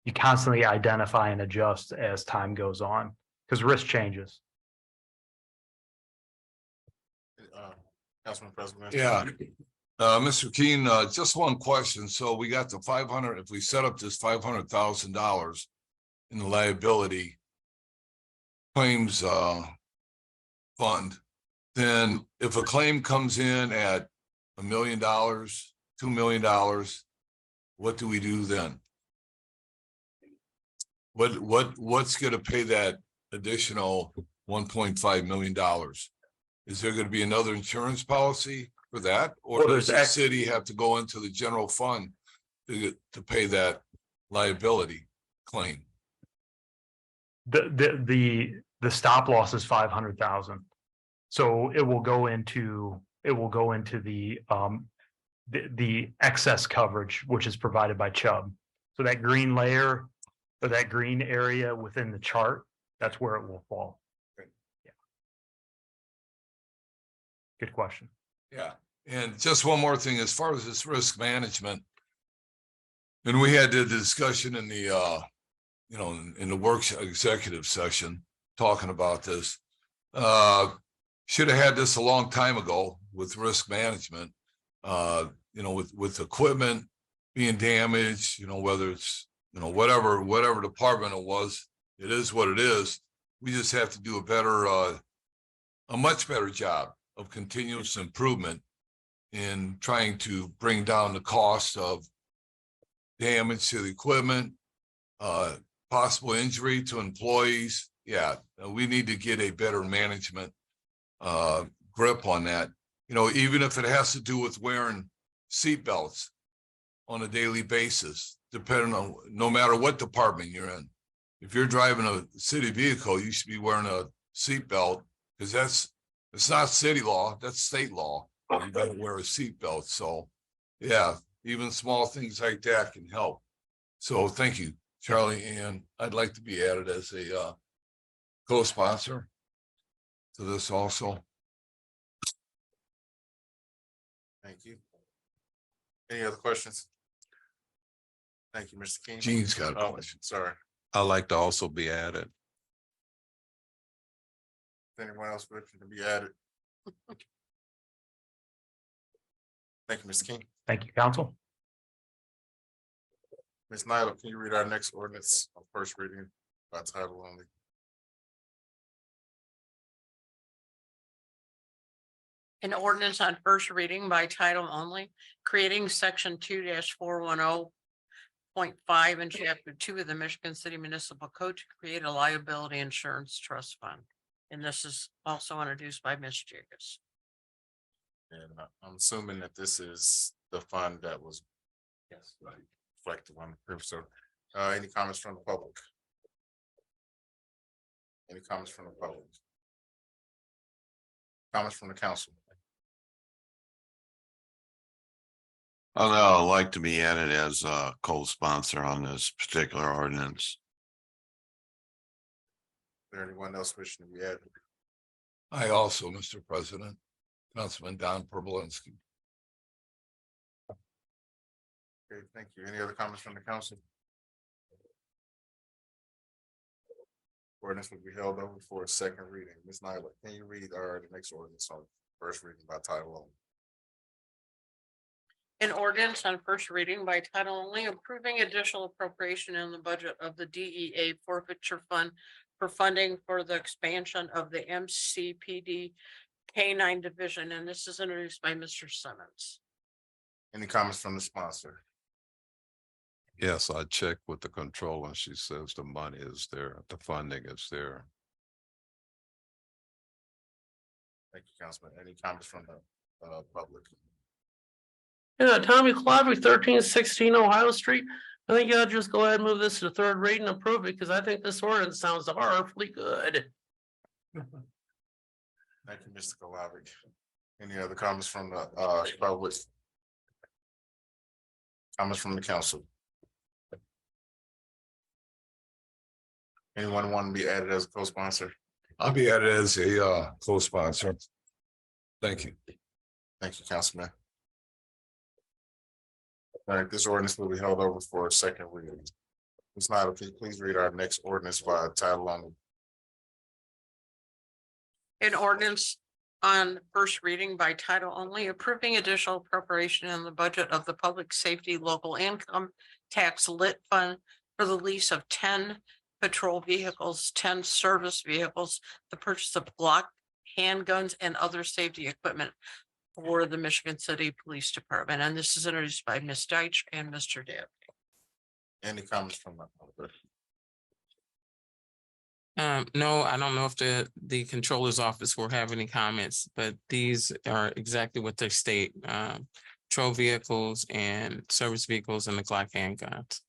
You constantly identify and adjust as time goes on because risk changes. Councilman President. Yeah. Mr. Keen, just one question. So we got the 500, if we set up this $500,000 in the liability claims fund, then if a claim comes in at $1 million, $2 million, what do we do then? What's gonna pay that additional $1.5 million? Is there gonna be another insurance policy for that? Or Well, does there's the city have to go into the general fund to pay that liability claim? The stop loss is 500,000. So it will go into the excess coverage, which is provided by Chubb. So that green layer or that green area within the chart, that's where it will fall. Yeah. Good question. Yeah, and just one more thing, as far as this risk management. And we had the discussion in the in the work executive session, talking about this. Should have had this a long time ago with risk management. With equipment being damaged, whether it's, whatever department it was, it is what it is. We just have to do a much better job of continuous improvement in trying to bring down the cost of damage to the equipment, possible injury to employees. Yeah, we need to get a better management grip on that. Even if it has to do with wearing seatbelts on a daily basis, depending on no matter what department you're in. If you're driving a city vehicle, you should be wearing a seatbelt, because it's not city law, that's state law. You gotta wear a seatbelt. So yeah, even small things like that can help. So thank you, Charlie, and I'd like to be added as a co-sponsor to this also. Thank you. Any other questions? Thank you, Mr. King. Gene's got a Oh, question. sorry. I'd like to also be added. Anyone else wishing to be added? Thank you, Mr. King. Thank you, council. Ms. Nyla, can you read our next ordinance on first reading by title only? An ordinance on first reading by title only, creating section 2-410.5 in chapter 2 of the Michigan City Municipal Code to create a liability insurance trust fund. And this is also introduced by Ms. Jacobs. And I'm assuming that this is the fund that was reflected on the proof. So any comments from the public? Any comments from the public? Comments from the council? I'd like to be added as a co-sponsor on this particular ordinance. Is there anyone else wishing to be added? I also, Mr. President, Councilman Don Perbolinski. Okay, thank you. Any other comments from the council? Ordinance will be held over for a second reading. Ms. Nyla, can you read the next ordinance on first reading by title only? An ordinance on first reading by title only, approving additional appropriation in the budget of the DEA forfeiture fund for funding for the expansion of the MCPD K-9 division, and this is introduced by Mr. Simmons. Any comments from the sponsor? Yes, I checked with the controller and she says the money is there, the funding is there. Thank you, Councilman. Any comments from the public? Yeah, Tommy Clavy, 1316 Ohio Street. I think I'll just go ahead and move this to third read and approve it because I think this ordinance sounds horribly good. Thank you, Mr. Glavik. Any other comments from the public? Comments from the council? Anyone want to be added as a co-sponsor? I'll be added as a co-sponsor. Thank you. Thank you, Councilman. All right, this ordinance will be held over for a second reading. Ms. Nyla, can you please read our next ordinance by title only? An ordinance on first reading by title only, approving additional appropriation in the budget of the Public Safety Local Income Tax Lit Fund for the lease of 10 patrol vehicles, 10 service vehicles, the purchase of Glock handguns and other safety equipment for the Michigan City Police Department. And this is introduced by Ms. Deitch and Mr. Dabney. Any comments from the public? No, I don't know if the controller's office will have any comments, but these are exactly what they state. Patrol vehicles and service vehicles and the Glock handguns.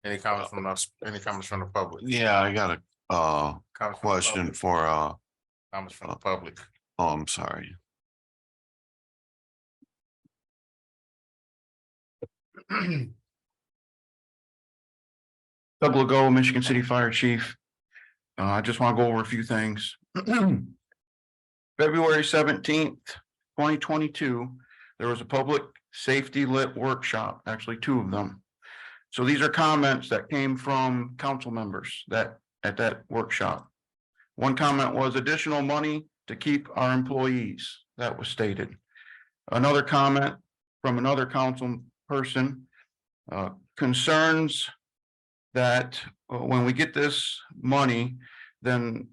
Any comments from us? Any comments from the public? Yeah, I got a Comments from the question public? for Comments from the public? oh, I'm sorry. Double ago, Michigan City Fire Chief. I just want to go over a few things. February 17th, 2022, there was a public safety lit workshop, actually two of them. So these are comments that came from council members that at that workshop. One comment was additional money to keep our employees. That was stated. Another comment from another council person concerns that when we get this money, then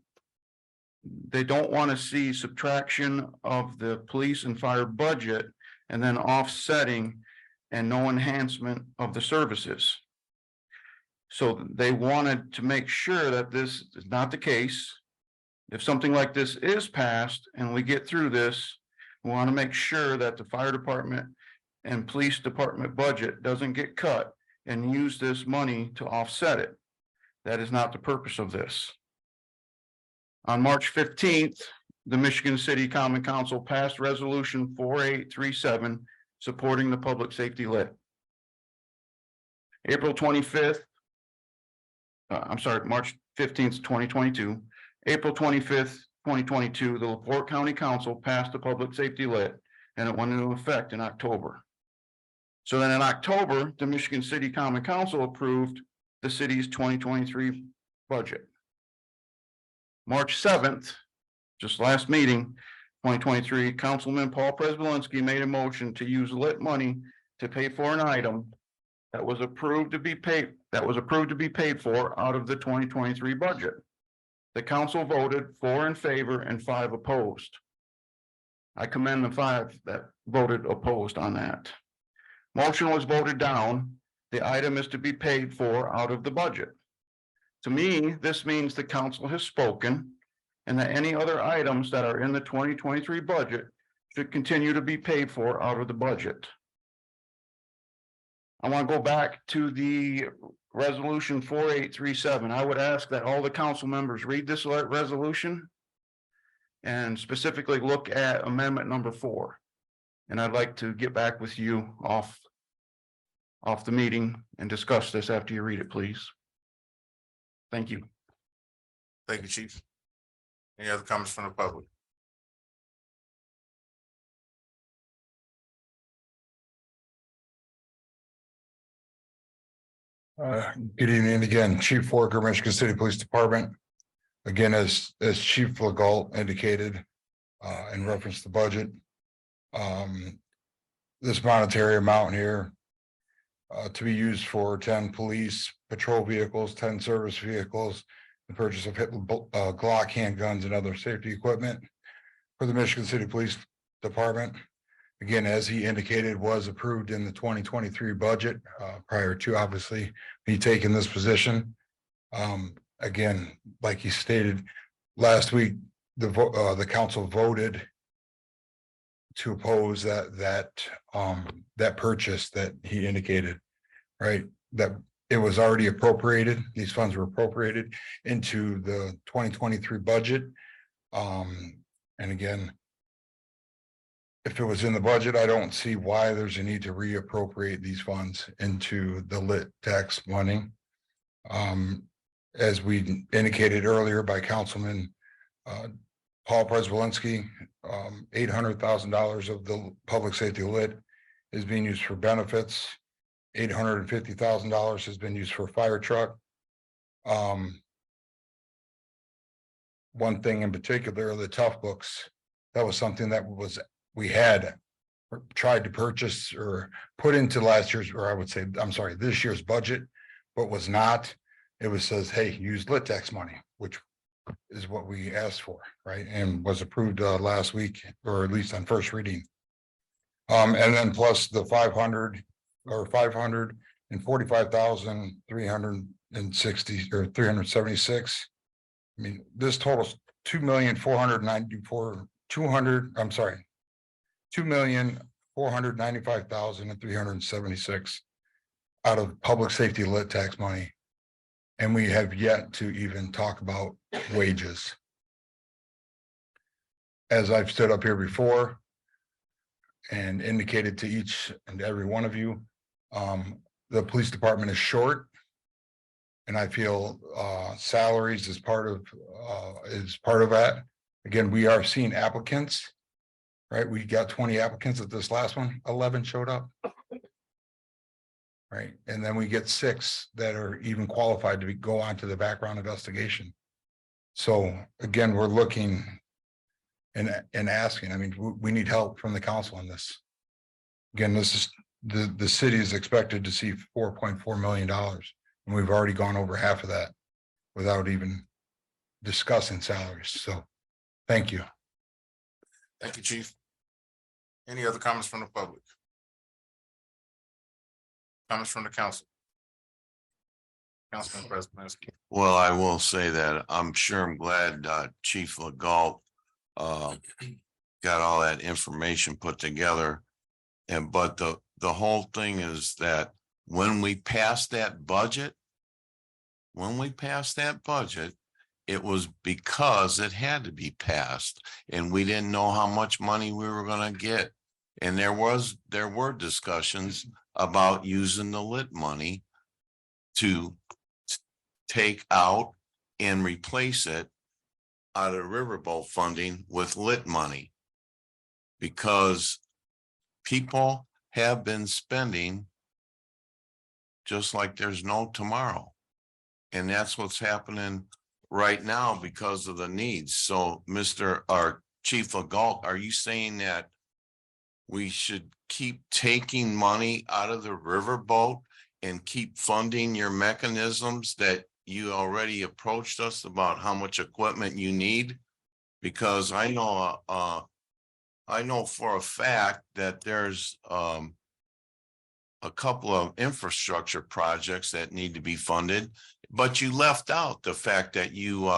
they don't want to see subtraction of the police and fire budget and then offsetting and no enhancement of the services. So they wanted to make sure that this is not the case. If something like this is passed and we get through this, we want to make sure that the fire department and police department budget doesn't get cut and use this money to offset it. That is not the purpose of this. On March 15th, the Michigan City Common Council passed Resolution 4837 supporting the public safety lit. April 25th, March 15th, 2022, April 25th, 2022, the LaPorte County Council passed the public safety lit and it went into effect in October. So then in October, the Michigan City Common Council approved the city's 2023 budget. March 7th, just last meeting, 2023, Councilman Paul Prespolinski made a motion to use lit money to pay for an item that was approved to be paid for out of the 2023 budget. The council voted 4 in favor and 5 opposed. I commend the 5 that voted opposed on that. Motion was voted down. The item is to be paid for out of the budget. To me, this means the council has spoken and that any other items that are in the 2023 budget should continue to be paid for out of the budget. I want to go back to the resolution 4837. I would ask that all the council members read this resolution and specifically look at amendment number 4. And I'd like to get back with you off the meeting and discuss this after you read it, please. Thank you. Thank you, Chief. Any other comments from the public? Good evening again, Chief Walker, Michigan City Police Department. Again, as Chief Legault indicated, in reference to the budget, this monetary amount here to be used for 10 police patrol vehicles, 10 service vehicles, the purchase of Glock handguns and other safety equipment for the Michigan City Police Department. Again, as he indicated, was approved in the 2023 budget prior to obviously me taking this position. Again, like he stated last week, the council voted to oppose that purchase that he indicated, right? That it was already appropriated. These funds were appropriated into the 2023 budget. And again, if it was in the budget, I don't see why there's a need to reappropriate these funds into the lit tax money. As we indicated earlier by Councilman Paul Prespolinski, $800,000 of the public safety lit is being used for benefits. $850,000 has been used for a fire truck. One thing in particular, the tough books, that was something that we had tried to purchase or put into last year's, or I would say, I'm sorry, this year's budget, but was not. It was says, hey, use lit tax money, which is what we asked for, right? And was approved last week, or at least on first reading. And then plus the 545,360 or 376. I mean, this totals 2,495,376 out of public safety lit tax money. And we have yet to even talk about wages. As I've stood up here before and indicated to each and every one of you, the police department is short. And I feel salaries is part of that. Again, we are seeing applicants, right? We got 20 applicants at this last one, 11 showed up. Right, and then we get 6 that are even qualified to go on to the background investigation. So again, we're looking and asking, I mean, we need help from the council on this. Again, this is the city is expected to see $4.4 million. And we've already gone over half of that without even discussing salaries. So thank you. Thank you, Chief. Any other comments from the public? Comments from the council? Councilman President. Well, I will say that I'm glad Chief Legault got all that information put together. But the whole thing is that when we passed that budget, it was because it had to be passed, and we didn't know how much money we were going to get. And there were discussions about using the lit money to take out and replace it out of riverboat funding with lit money, because people have been spending just like there's no tomorrow. And that's what's happening right now because of the needs. So Chief Legault, are you saying that we should keep taking money out of the riverboat and keep funding your mechanisms that you already approached us about how much equipment you need? Because I know for a fact that there's a couple of infrastructure projects that need to be funded, but you left out the fact that you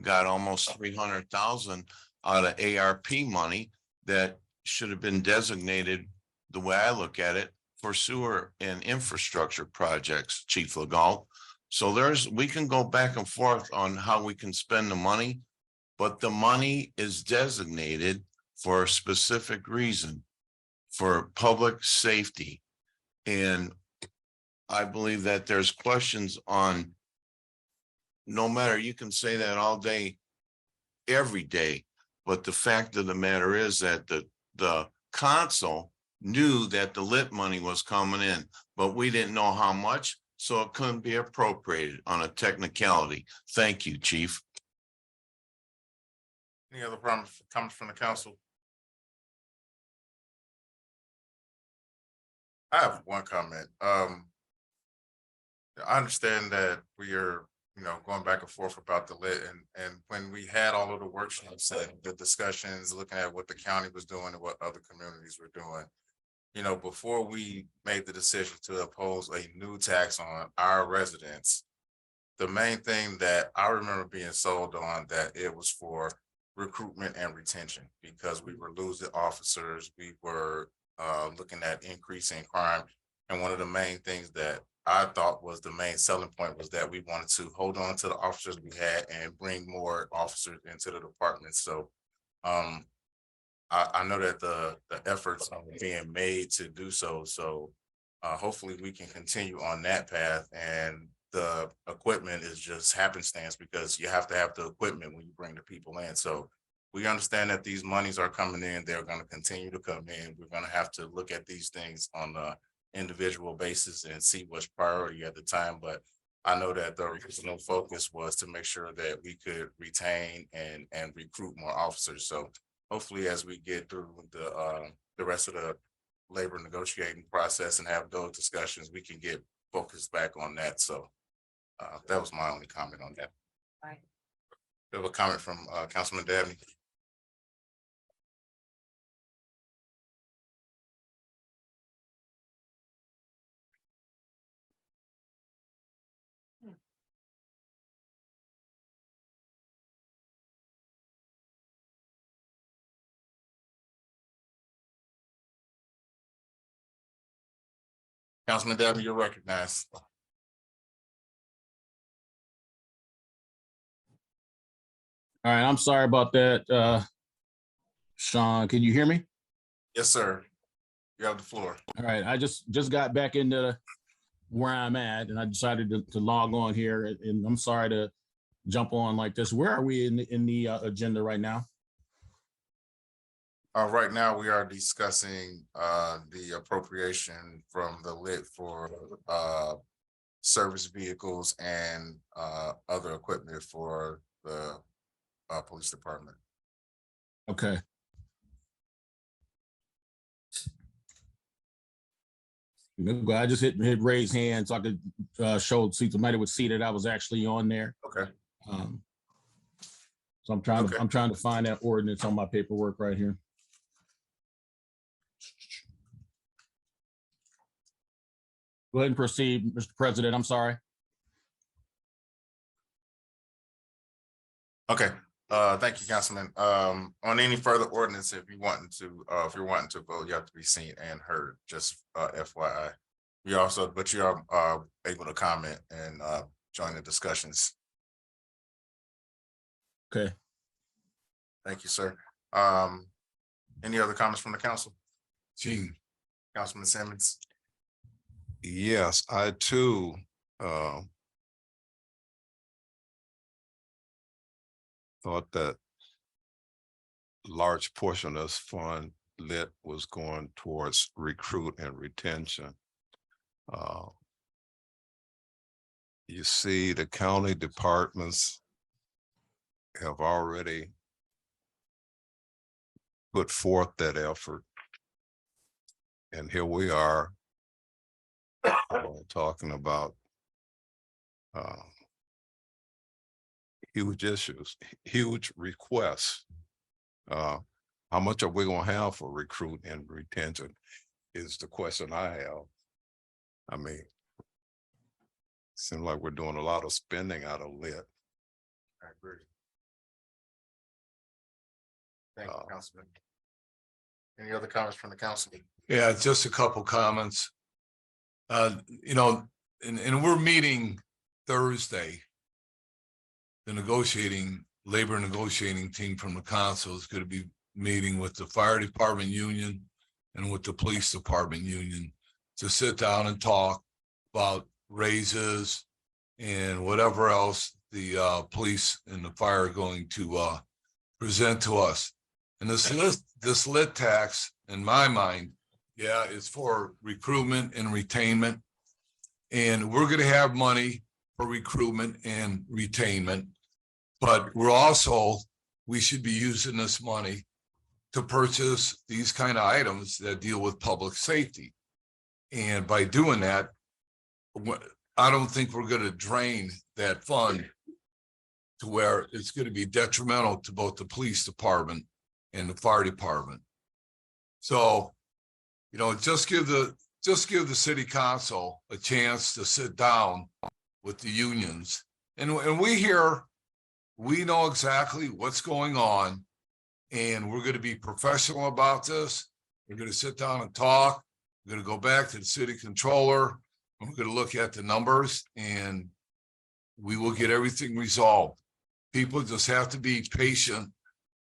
got almost 300,000 out of ARP money that should have been designated, the way I look at it, for sewer and infrastructure projects, Chief Legault. So we can go back and forth on how we can spend the money, but the money is designated for a specific reason, for public safety. And I believe that there's questions on, no matter, you can say that all day, every day, but the fact of the matter is that the council knew that the lit money was coming in, but we didn't know how much, so it couldn't be appropriated on a technicality. Thank you, Chief. Any other comments from the council? I have one comment. I understand that we are, going back and forth about the lit, and when we had all of the workshops and the discussions, looking at what the county was doing and what other communities were doing, before we made the decision to oppose a new tax on our residents, the main thing that I remember being sold on, that it was for recruitment and retention, because we were losing officers, we were looking at increasing crime. And one of the main things that I thought was the main selling point was that we wanted to hold on to the officers we had and bring more officers into the department. So I know that the efforts are being made to do so, so hopefully we can continue on that path, and the equipment is just happenstance because you have to have the equipment when you bring the people in. So we understand that these monies are coming in, they're going to continue to come in. We're going to have to look at these things on a individual basis and see what's priority at the time. But I know that the original focus was to make sure that we could retain and recruit more officers. So hopefully as we get through the rest of the labor negotiating process and have those discussions, we can get focused back on that. So that was my only comment on that. Right. We have a comment from Councilman Dabney. Councilman Dabney, you're recognized. All right, I'm sorry about that. Sean, can you hear me? Yes, sir. You have the floor. All right, I just got back into where I'm at and I decided to log on here and I'm sorry to jump on like this. Where are we in the agenda right now? Right now, we are discussing the appropriation from the lit for service vehicles and other equipment for the police department. Okay. I just hit raise hand so I could see somebody would see that I was actually on there. Okay. So I'm trying to find that ordinance on my paperwork right here. Go ahead and proceed, Mr. President. I'm sorry. Okay. Thank you, Councilman. On any further ordinance, if you're wanting to vote, you have to be seen and heard, just FYI. You are able to comment and join the discussions. Okay. Thank you, sir. Any other comments from the council? Gene. Councilman Simmons. Yes, I too thought that large portion of this fund lit was going towards recruit and retention. You see, the county departments have already put forth that effort. And here we are talking about huge issues, huge requests. How much are we gonna have for recruit and retention is the question I have. I mean, seems like we're doing a lot of spending out of lit. I agree. Thank you, Councilman. Any other comments from the council? Yeah, just a couple comments. You know, and we're meeting Thursday. The labor negotiating team from the council is going to be meeting with the fire department union and with the police department union to sit down and talk about raises and whatever else the police and the fire are going to present to us. And this lit tax, in my mind, yeah, it's for recruitment and retainment. And we're going to have money for recruitment and retainment. But we should be using this money to purchase these kind of items that deal with public safety. And by doing that, I don't think we're going to drain that fund to where it's going to be detrimental to both the police department and the fire department. So, you know, just give the city council a chance to sit down with the unions. And we know exactly what's going on, and we're going to be professional about this. We're going to sit down and talk. We're going to go back to the city controller. We're going to look at the numbers, and we will get everything resolved. People just have to be patient,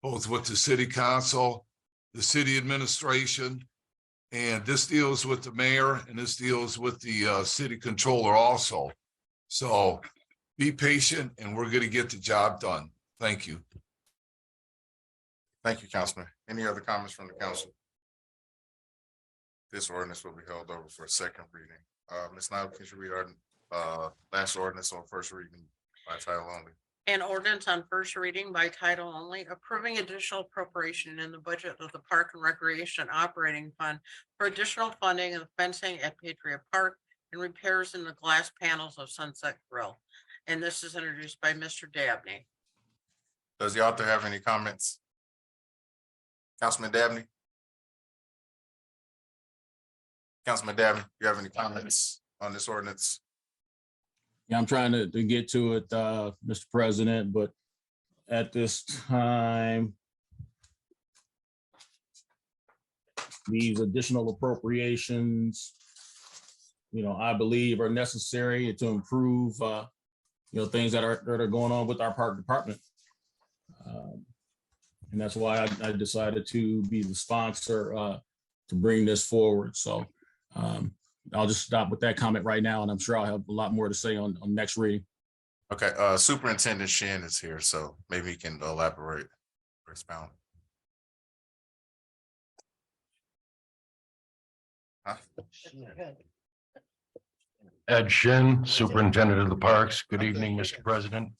both with the city council, the city administration. And this deals with the mayor and this deals with the city controller also. So be patient and we're gonna get the job done. Thank you. Thank you, Councilman. Any other comments from the council? This ordinance will be held over for a second reading. Ms. Nyla, can you read our last ordinance on first reading by title only? An ordinance on first reading by title only, approving additional appropriation in the budget of the Park and Recreation Operating Fund for additional funding of the fencing at Patriot Park and repairs in the glass panels of Sunset Grill. And this is introduced by Mr. Dabney. Does the author have any comments? Councilman Dabney? Councilman Dabney, do you have any comments on this ordinance? Yeah, I'm trying to get to it, Mr. President, but at this time, these additional appropriations, I believe are necessary to improve, things that are going on with our park department. And that's why I decided to be the sponsor to bring this forward. So I'll just stop with that comment right now, and I'm sure I'll have a lot more to say on next reading. Okay, Superintendent Shen is here, so maybe he can elaborate or expound. Ed Shin, Superintendent of the Parks. Good evening, Mr. President.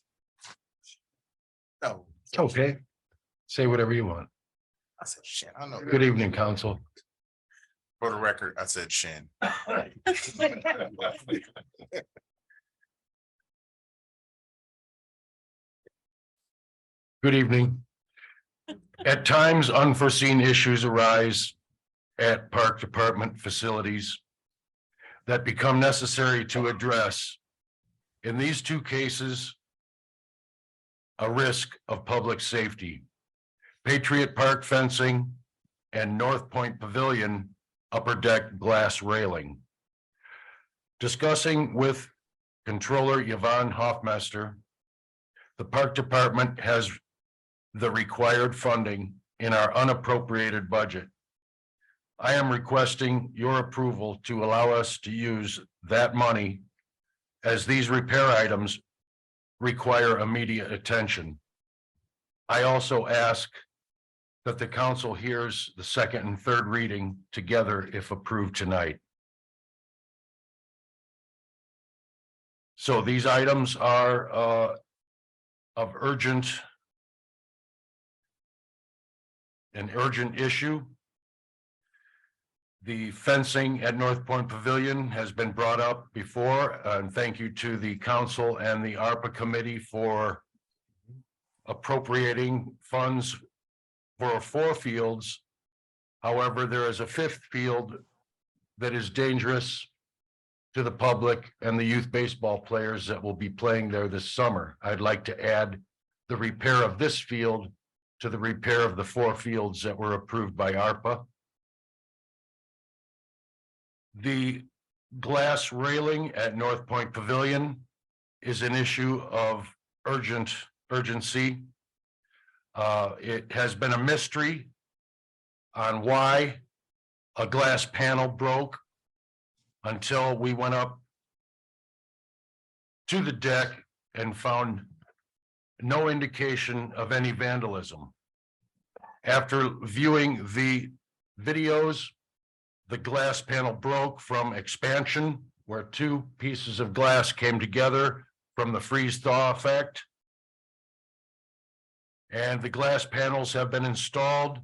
No. Okay, say whatever you want. I said Shen, I know. Good evening, council. For the record, I said Shen. Good evening. At times, unforeseen issues arise at park department facilities that become necessary to address. In these two cases, a risk of public safety. Patriot Park fencing and North Point Pavilion upper deck glass railing. Discussing with Controller Yvonne Hoffmeister, the Park Department has the required funding in our unappropriated budget. I am requesting your approval to allow us to use that money as these repair items require immediate attention. I also ask that the council hears the second and third reading together if approved tonight. So these items are of an urgent issue. The fencing at North Point Pavilion has been brought up before, and thank you to the council and the ARPA committee for appropriating funds for 4 fields. However, there is a 5th field that is dangerous to the public and the youth baseball players that will be playing there this summer. I'd like to add the repair of this field to the repair of the 4 fields that were approved by ARPA. The glass railing at North Point Pavilion is an issue of urgency. It has been a mystery on why a glass panel broke until we went up to the deck and found no indication of any vandalism. After viewing the videos, the glass panel broke from expansion, where 2 pieces of glass came together from the freeze-thaw effect. And the glass panels have been installed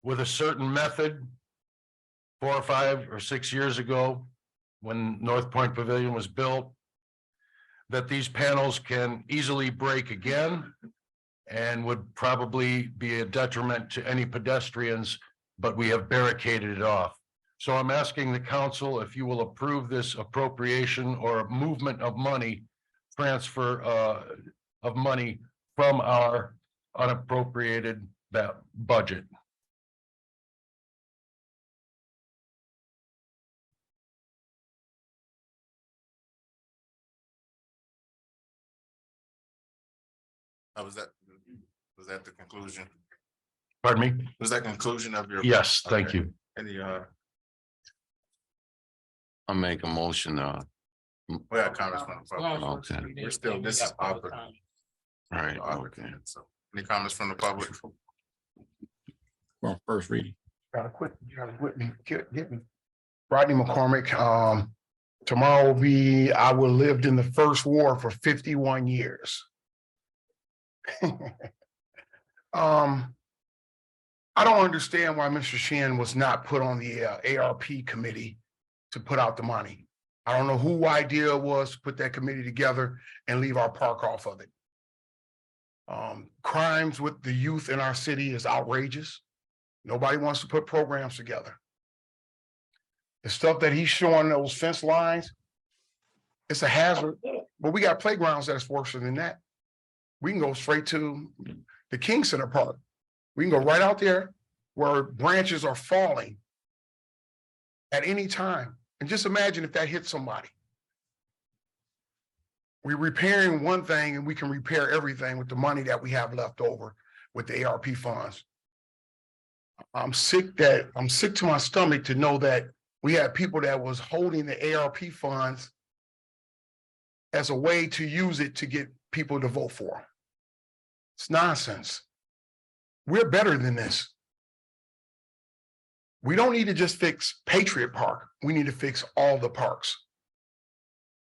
with a certain method 4 or 5 or 6 years ago when North Point Pavilion was built, that these panels can easily break again and would probably be a detriment to any pedestrians, but we have barricaded it off. So I'm asking the council if you will approve this appropriation or movement of money, transfer of money from our unappropriated budget. Was that the conclusion? Pardon me? Was that conclusion of your? Yes, thank you. Any, I'll make a motion, we have comments from the public. okay, We're still, this is public. all right, okay. So, any comments from the public? Well, first reading. Gotta quit, get me. Rodney McCormick, tomorrow will be, I will lived in the first war for 51 years. I don't understand why Mr. Shin was not put on the ARP committee to put out the money. I don't know who idea it was to put that committee together and leave our park off of it. Crimes with the youth in our city is outrageous. Nobody wants to put programs together. The stuff that he's showing, those fence lines, it's a hazard, but we got playgrounds that's worse than that. We can go straight to the King Center Park. We can go right out there where branches are falling at any time. And just imagine if that hit somebody. We're repairing one thing and we can repair everything with the money that we have left over with the ARP funds. I'm sick to my stomach to know that we had people that was holding the ARP funds as a way to use it to get people to vote for them. It's nonsense. We're better than this. We don't need to just fix Patriot Park. We need to fix all the parks.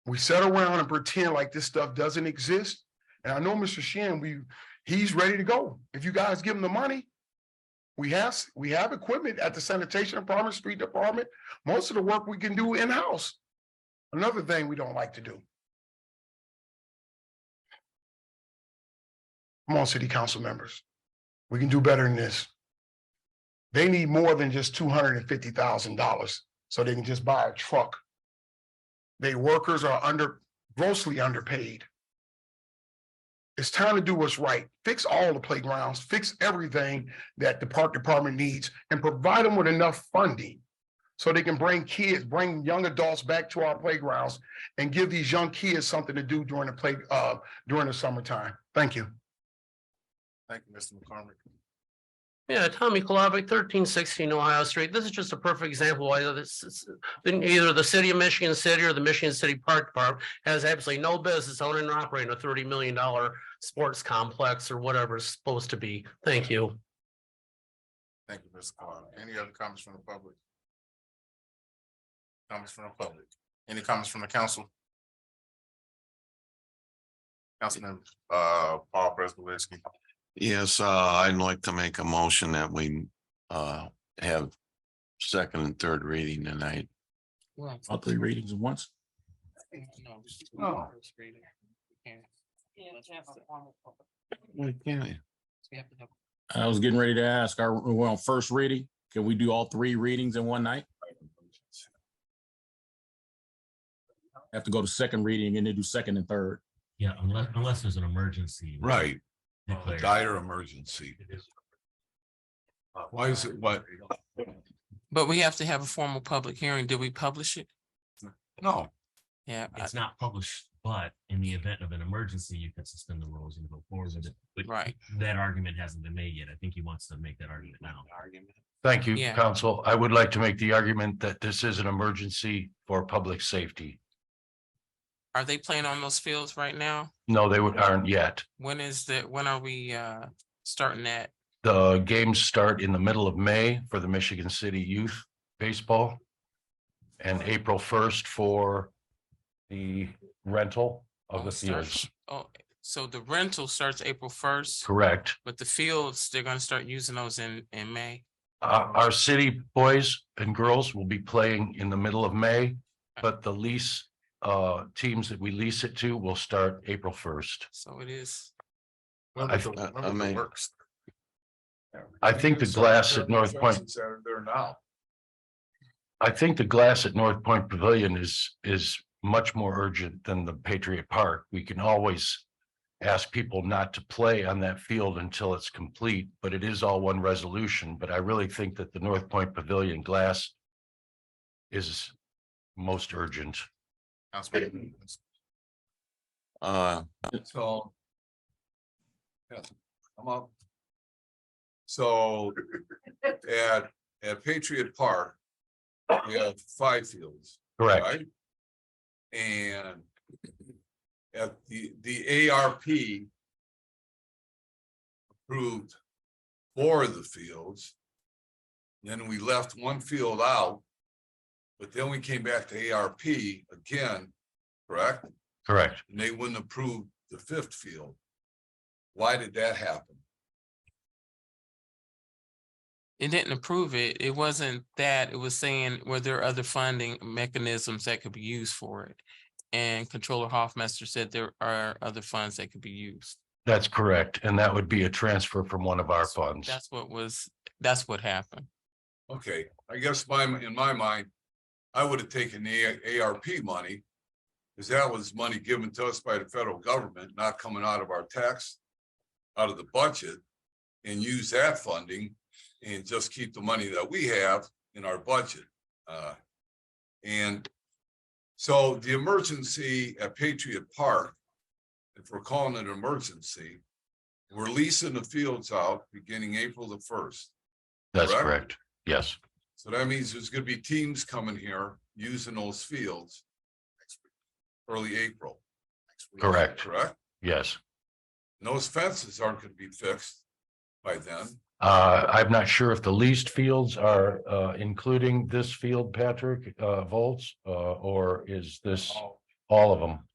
We sit around and pretend like this stuff doesn't exist. And I know Mr. Shin, he's ready to go. If you guys give him the money, we have equipment at the sanitation department, street department. Most of the work we can do in-house. Another thing we don't like to do. Come on, city council members. We can do better than this. They need more than just $250,000 so they can just buy a truck. Their workers are grossly underpaid. It's time to do what's right. Fix all the playgrounds, fix everything that the park department needs, and provide them with enough funding so they can bring young adults back to our playgrounds and give these young kids something to do during the summertime. Thank you. Thank you, Mr. McCormick. Yeah, Tommy Kolavic, 1316 Ohio Street. This is just a perfect example why either the city of Michigan City or the Michigan City Park Department has absolutely no business owning and operating a $30 million sports complex or whatever it's supposed to be. Thank you. Thank you, Mr. Carter. Any other comments from the public? Comments from the public? Any comments from the council? Councilman Paul Prespolinski. Yes, I'd like to make a motion that we have second and third reading tonight. All three readings at once. No. I was getting ready to ask, we're on first reading. Can we do all three readings in one night? Have to go to second reading and then do second and third. Yeah, unless there's an emergency. Right. declared. Dire emergency. Why is it what? But we have to have a formal public hearing. Did we publish it? No. Yeah. It's not published, but in the event of an emergency, you can suspend the rules and go forward with it. But Right. that argument hasn't been made yet. I think he wants to make that argument now. Thank you, Yeah. council. I would like to make the argument that this is an emergency for public safety. Are they playing on those fields right now? No, they aren't yet. When are we starting that? The games start in the middle of May for the Michigan City Youth Baseball. And April 1st for the rental of the fields. Oh, so the rental starts April 1st, Correct. but the fields, they're gonna start using those in May. Our city boys and girls will be playing in the middle of May, but the lease teams that we lease it to will start April 1st. So it is. I mean, works. I think the glass at North Point, There now. I think the glass at North Point Pavilion is much more urgent than the Patriot Park. We can always ask people not to play on that field until it's complete, but it is all one resolution. But I really think that the North Point Pavilion glass is most urgent. Councilman. So. Yeah, I'm up. So at Patriot Park, we have 5 fields. Correct. Right? And at the ARP approved 4 of the fields. Then we left 1 field out. But then we came back to ARP again, correct? Correct. And they wouldn't approve the 5th field. Why did that happen? It didn't approve it. It wasn't that. It was saying, were there other funding mechanisms that could be used for it? And Controller Hoffmeister said there are other funds that could be used. That's correct. And that would be a transfer from one of our funds. That's what happened. Okay, I guess in my mind, I would have taken the ARP money. Because that was money given to us by the federal government, not coming out of our tax, out of the budget. And use that funding and just keep the money that we have in our budget. And so the emergency at Patriot Park, if we're calling it an emergency, we're leasing the fields out beginning April the 1st. That's correct. Yes. So that means there's gonna be teams coming here using those fields early April. Correct. Correct? Yes. And those fences aren't gonna be fixed by then. I'm not sure if the leased fields are including this field, Patrick, Volts, or is this all of them?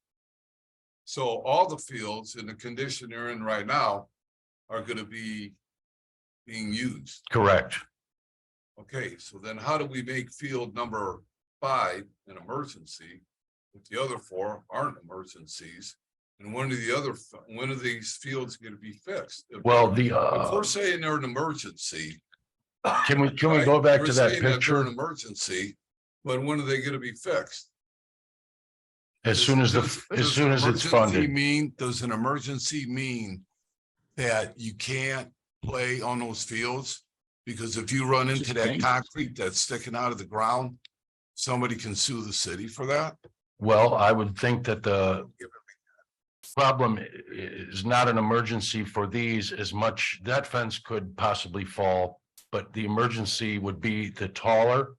So all the fields in the condition they're in right now are gonna be being used. Correct. Okay, so then how do we make field number 5 an emergency? If the other 4 aren't emergencies, and when are these fields gonna be fixed? If we're saying they're an emergency. Can we right, go back we're to that saying they're picture? an emergency, but when are they gonna be fixed? As soon as Does it's emergency funded. Does an emergency mean that you can't play on those fields? Because if you run into that concrete that's sticking out of the ground, somebody can sue the city for that? Well, I would think that the problem is not an emergency for these as much. That fence could possibly fall, but the emergency would be the taller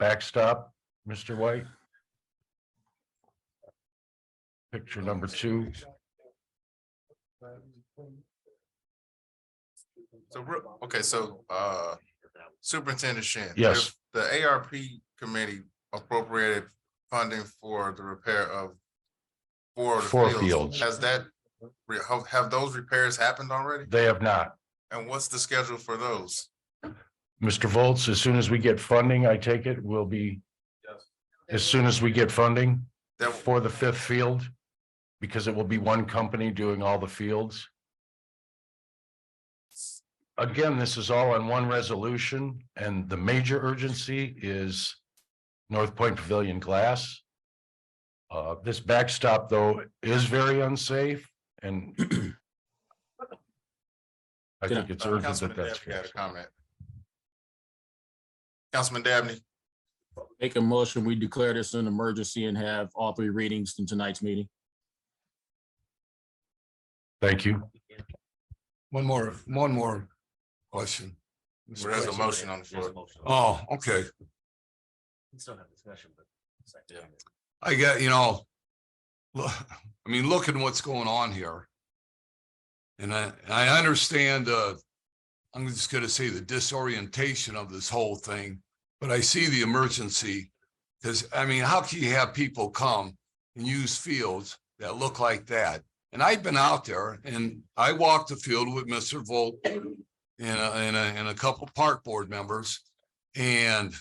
backstop, Mr. White. Picture number 2. So Superintendent Shen. Yes. if The ARP committee appropriated funding for the repair of 4 of the 4 fields. Has that, have those repairs happened already? They have not. And what's the schedule for those? Mr. Volts, as soon as we get funding, I take it will be. As soon as we get funding for the 5th field, because it will be one company doing all the fields. Again, this is all on one resolution, and the major urgency is North Point Pavilion glass. This backstop, though, is very unsafe, and I think it's urgent Councilman that that's Dabney had a fixed. comment. Councilman Dabney, Make a motion, we declare this an emergency and have all 3 readings in tonight's meeting. Thank you. One more question. there's a motion on the floor. Oh, okay. Still have discussion, but. I get, looking what's going on here. And I understand, I'm just gonna say the disorientation of this whole thing, but I see the emergency. Because, how can you have people come and use fields that look like that? And I've been out there and I walked the field with Mr. Volt and a couple park board members. And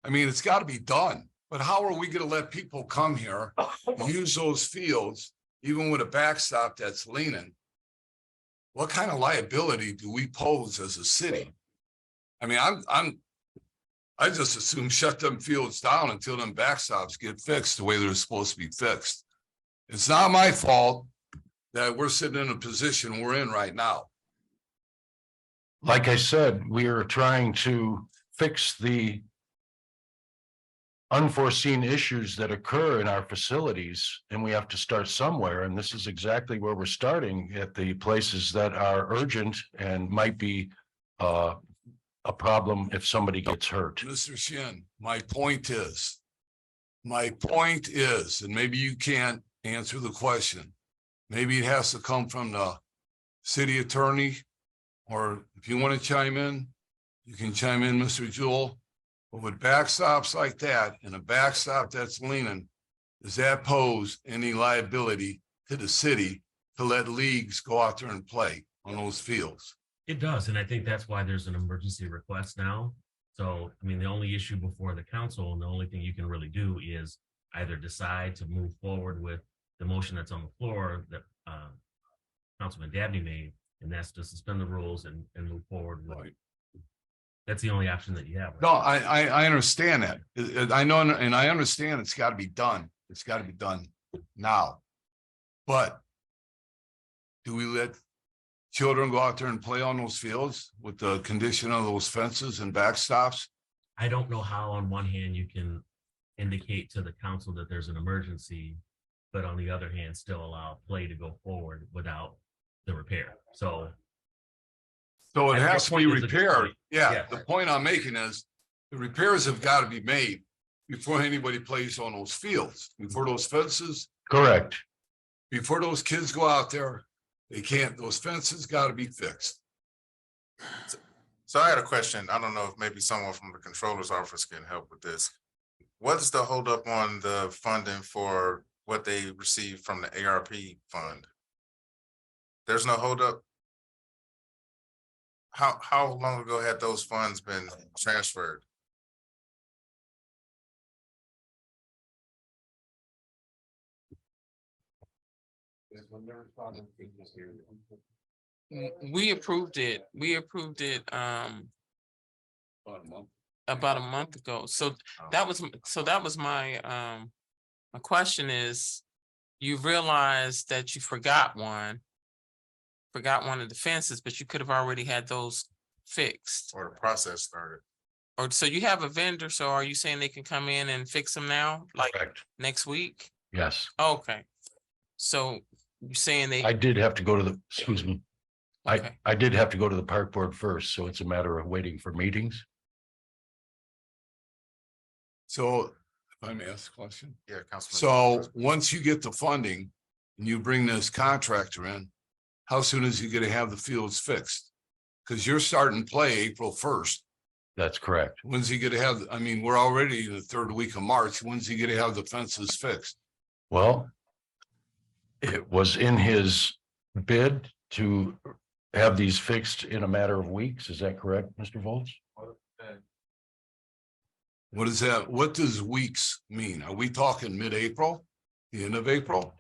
it's gotta be done. But how are we gonna let people come here and use those fields, even with a backstop that's leaning? What kind of liability do we pose as a city? I just assume shut them fields down until them backstops get fixed the way they're supposed to be fixed. It's not my fault that we're sitting in a position we're in right now. Like I said, we are trying to fix the unforeseen issues that occur in our facilities, and we have to start somewhere, and this is exactly where we're starting, at the places that are urgent and might be a problem if somebody gets hurt. Mr. Shin, my point is, and maybe you can't answer the question. Maybe it has to come from the city attorney, or if you want to chime in, you can chime in, Mr. Jewell. But with backstops like that, and a backstop that's leaning, does that pose any liability to the city to let leagues go out there and play on those fields? It does, and I think that's why there's an emergency request now. So, I mean, the only issue before the council, and the only thing you can really do is either decide to move forward with the motion that's on the floor that Councilman Dabney made, and that's to suspend the rules and move forward with. Right. That's the only option that you have. No, I understand that. I know, and I understand it's got to be done. It's got to be done now. But do we let children go out there and play on those fields with the condition of those fences and backstops? I don't know how on one hand you can indicate to the council that there's an emergency, but on the other hand, still allow play to go forward without the repair. So So it And your has to be point is a good repaired. point. Yeah, Yeah. the point I'm making is the repairs have got to be made before anybody plays on those fields, before those fences, Correct. before those kids go out there. They can't, those fences got to be fixed. So I had a question. I don't know if maybe someone from the controller's office can help with this. What is the holdup on the funding for what they received from the ARP fund? There's no holdup? How long ago had those funds been transferred? We approved it. We approved it about a month ago. So that was my my question is, you realized that you forgot one of the fences, but you could have already had those fixed. Or the process started? Or so you have a vendor, so are you saying they can come in and fix them now, like Correct. next week? Yes, Okay. So you're saying they, I did have to go to the, excuse me. Okay. I did have to go to the park board first, so it's a matter of waiting for meetings. So if I may ask a question. Yeah, Councilman. So once you get the funding and you bring this contractor in, how soon is he going to have the fields fixed? Because you're starting play April 1st. That's correct. When's he going to have, I mean, we're already in the third week of March. When's he going to have the fences fixed? Well, it was in his bid to have these fixed in a matter of weeks. Is that correct, Mr. Volz? What is that? What does weeks mean? Are we talking mid-April? The end of April?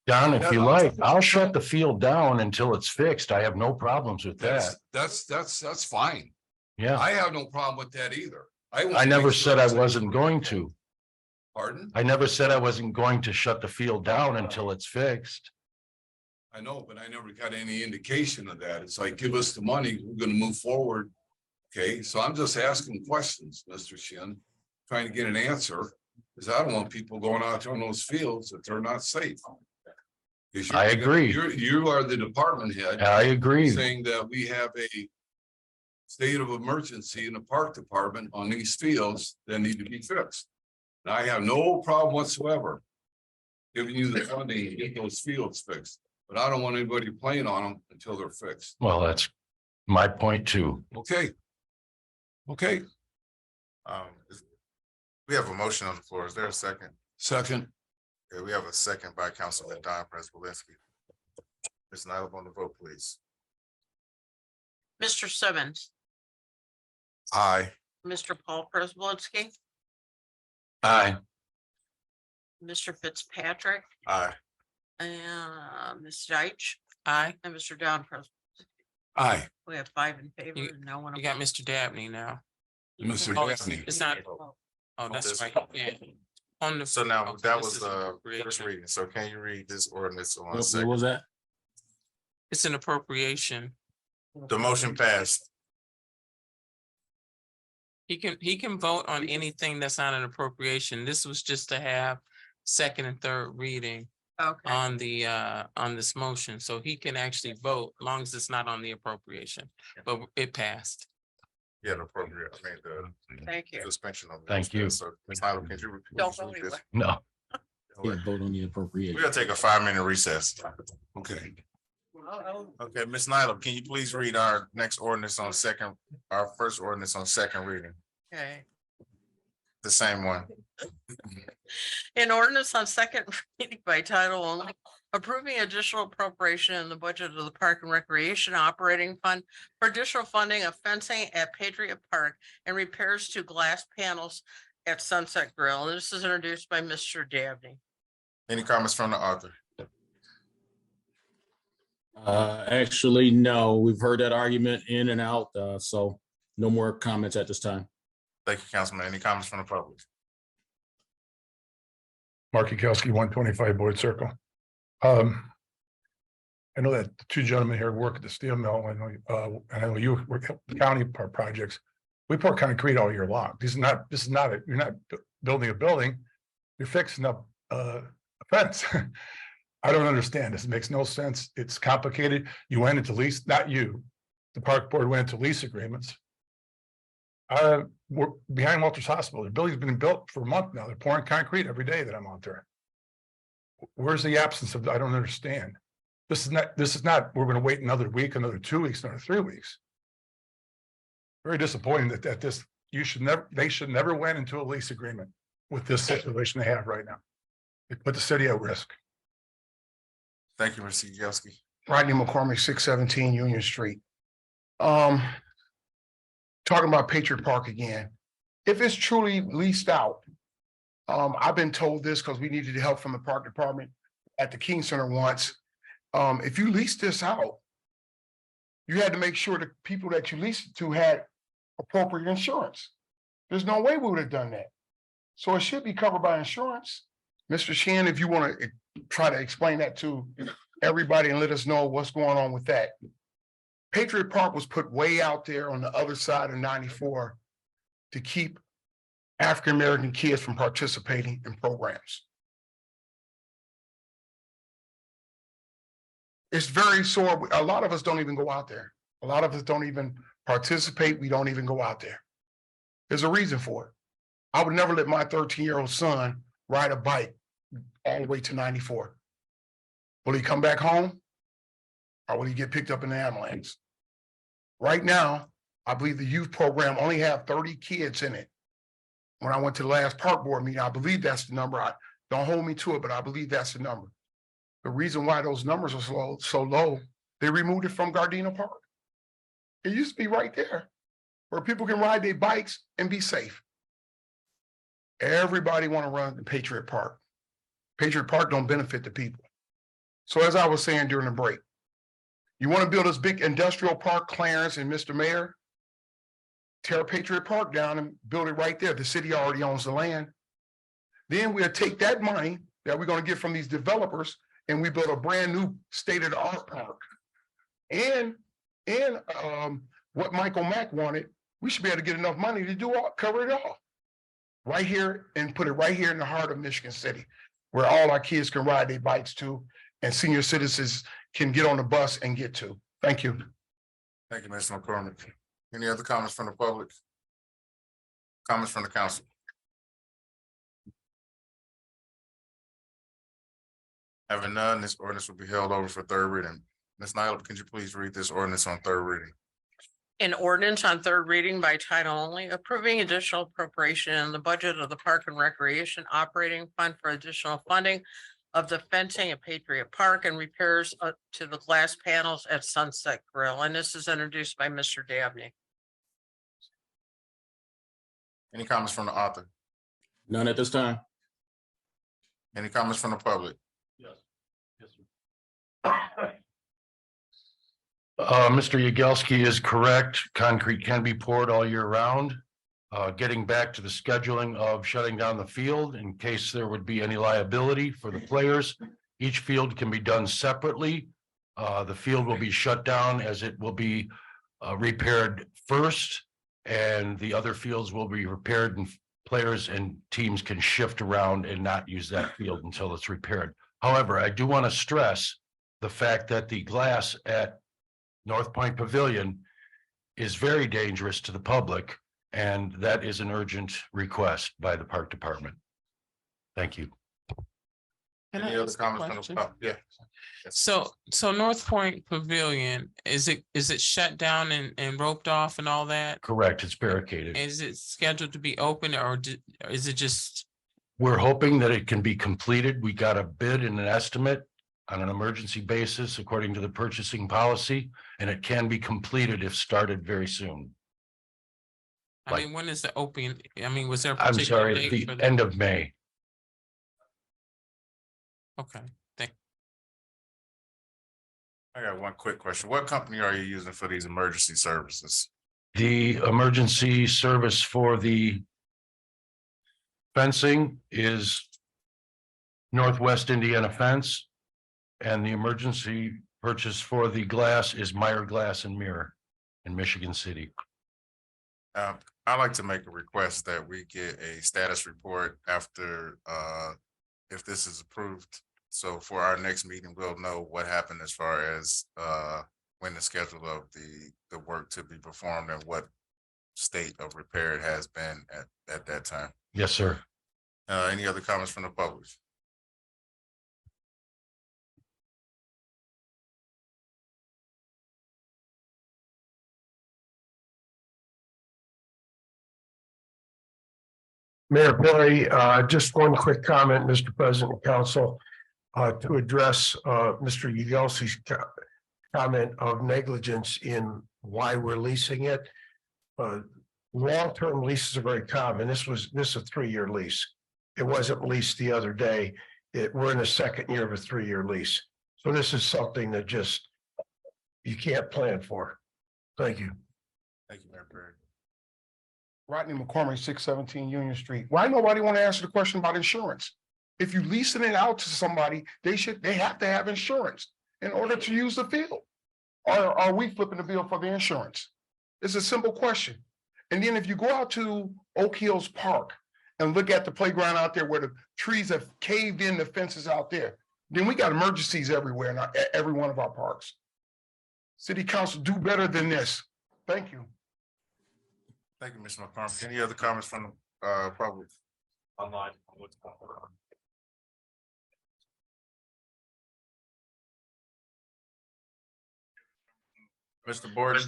Don, if you like, I'll shut the field down until it's fixed. I have no problems with that. That's fine. Yeah, I have no problem with that either. I never said I wasn't going to. Pardon? I never said I wasn't going to shut the field down until it's fixed. I know, but I never got any indication of that. It's like, give us the money, we're gonna move forward. Okay, so I'm just asking questions, Mr. Shin, trying to get an answer, because I don't want people going out on those fields if they're not safe. 'Cause I agree. You are the department head. I agree. Saying that we have a state of emergency in the park department on these fields that need to be fixed. And I have no problem whatsoever giving you the funding to get those fields fixed, but I don't want anybody playing on them until they're fixed. Well, that's my point too. Okay. Okay, We have a motion on the floor. Is there a second? second, Okay, we have a second by Councilman Don Prespolinski. Ms. Nyla on the vote, please. Mr. Simmons, Aye. Mr. Paul Prespolinski, Aye. Mr. Fitzpatrick, Aye. and Ms. Deitch, aye. and Mr. Don Prespolinski. aye, We have 5 in favor You- and no one. You got Mr. Dabney now. Mr. Oh, Dabney. it's not, oh, that's This- right, yeah. On the. So now okay, that this was is the appropriation. first reading. So can you read this ordinance on What second? was that? It's an appropriation. The motion passed. He can vote on anything that's not an appropriation. This was just to have second and third reading Okay, on this motion, so he can actually vote as long as it's not on the appropriation, but it passed. Yeah, the appropriate, I mean, the thank you. suspension of. Thank you. So, Ms. Nyla, can you repeat Don't go this? anywhere. No. Yeah, vote on the We're appropriation. gonna take a 5-minute recess. Okay. Uh-oh. Okay, Ms. Nyla, can you please read our next ordinance on second, our first ordinance on second reading? Okay. The same one. An ordinance on second reading by title only, approving additional appropriation in the budget of the Park and Recreation Operating Fund for additional funding of fencing at Patriot Park and repairs to glass panels at Sunset Grill. This is introduced by Mr. Dabney. Any comments from the author? Actually, no, we've heard that argument in and out, so no more comments at this time. Thank you, Councilman. Any comments from the public? Mark Yagowski, 125 Boyd Circle. I know that the two gentlemen here work at the steel mill, and I know you work at the county projects. We pour concrete all year long. This is not, you're not building a building, you're fixing up a fence. I don't understand this. It makes no sense. It's complicated. You went into lease, not you. The park board went into lease agreements. We're behind Walters Hospital. The building's been built for a month now. They're pouring concrete every day that I'm out there. Where's the absence of, I don't understand. This is not, we're gonna wait another week, another 2 weeks, another 3 weeks. Very disappointing that this, they should never went into a lease agreement with this situation they have right now. It put the city at risk. Thank you, Mr. Yagowski. Rodney McCormick, 617 Union Street. Talking about Patriot Park again. If it's truly leased out, I've been told this because we needed help from the park department at the King Center once. If you lease this out, you had to make sure the people that you leased it to had appropriate insurance. There's no way we would have done that. So it should be covered by insurance. Mr. Shan, if you want to try to explain that to everybody and let us know what's going on with that. Patriot Park was put way out there on the other side of 94 to keep African-American kids from participating in programs. It's very sore. A lot of us don't even go out there. A lot of us don't even participate. We don't even go out there. There's a reason for it. I would never let my 13-year-old son ride a bike all the way to 94. Will he come back home? Or will he get picked up in the ambulance? Right now, I believe the youth program only have 30 kids in it. When I went to the last park board meeting, I believe that's the number. Don't hold me to it, but I believe that's the number. The reason why those numbers are so low, they removed it from Gardena Park. It used to be right there where people can ride their bikes and be safe. Everybody want to run the Patriot Park. Patriot Park don't benefit the people. So as I was saying during the break, you want to build this big industrial park, Clarence and Mr. Mayor, tear Patriot Park down and build it right there. The city already owns the land. Then we'll take that money that we're going to get from these developers and we build a brand new state-of-the-art park. And what Michael Mack wanted, we should be able to get enough money to cover it all. Right here and put it right here in the heart of Michigan City, where all our kids can ride their bikes to and senior citizens can get on the bus and get to. Thank you. Thank you, Mr. McCormick. Any other comments from the public? Comments from the council? Having none, this ordinance will be held over for third reading. Ms. Nyla, can you please read this ordinance on third reading? An ordinance on third reading by title only, approving additional appropriation in the budget of the Park and Recreation Operating Fund for additional funding of the fencing at Patriot Park and repairs to the glass panels at Sunset Grill. And this is introduced by Mr. Dabney. Any comments from the author? None at this time. Any comments from the public? Yes. Yes, Mr. Yagowski is correct. Concrete can be poured all year round. Getting back to the scheduling of shutting down the field in case there would be any liability for the players. Each field can be done separately. The field will be shut down as it will be repaired first. And the other fields will be repaired and players and teams can shift around and not use that field until it's repaired. However, I do want to stress the fact that the glass at North Point Pavilion is very dangerous to the public, and that is an urgent request by the park department. Thank you. Can I Any other ask a comments from question? the, yeah. So North Point Pavilion, is it shut down and roped off and all that? Correct, it's barricaded. Is it scheduled to be open or is it just, We're hoping that it can be completed. We got a bid and an estimate on an emergency basis according to the purchasing policy, and it can be completed if started very soon. I mean, when is the open? I mean, was there a I'm particular sorry, date the for that? end of May. Okay, I got one quick question. What company are you using for these emergency services? The emergency service for the fencing is Northwest Indiana Fence. And the emergency purchase for the glass is Meyer Glass and Mirror in Michigan City. I'd like to make a request that we get a status report after, if this is approved. So for our next meeting, we'll know what happened as far as, when the schedule of the work to be performed and what state of repair it has been at that time. Yes, sir. Any other comments from the public? Mayor Perry, just one quick comment, Mr. President and Council, to address Mr. Yagelski's comment of negligence in why we're leasing it. Long-term leases are very common. This is a 3-year lease. It wasn't leased the other day. We're in the second year of a 3-year lease. So this is something that just you can't plan for. Thank you. Thank you, Mayor Perry. Rodney McCormick, 617 Union Street. Why nobody want to answer the question about insurance? If you leasing it out to somebody, they have to have insurance in order to use the field. Or are we flipping the bill for the insurance? It's a simple question. And then if you go out to Oak Hills Park and look at the playground out there where the trees have caved in the fences out there, then we got emergencies everywhere in every one of our parks. City Council, do better than this. Thank you. Thank you, Mr. McCormick. Any other comments from the public? Online. Mr. Borden.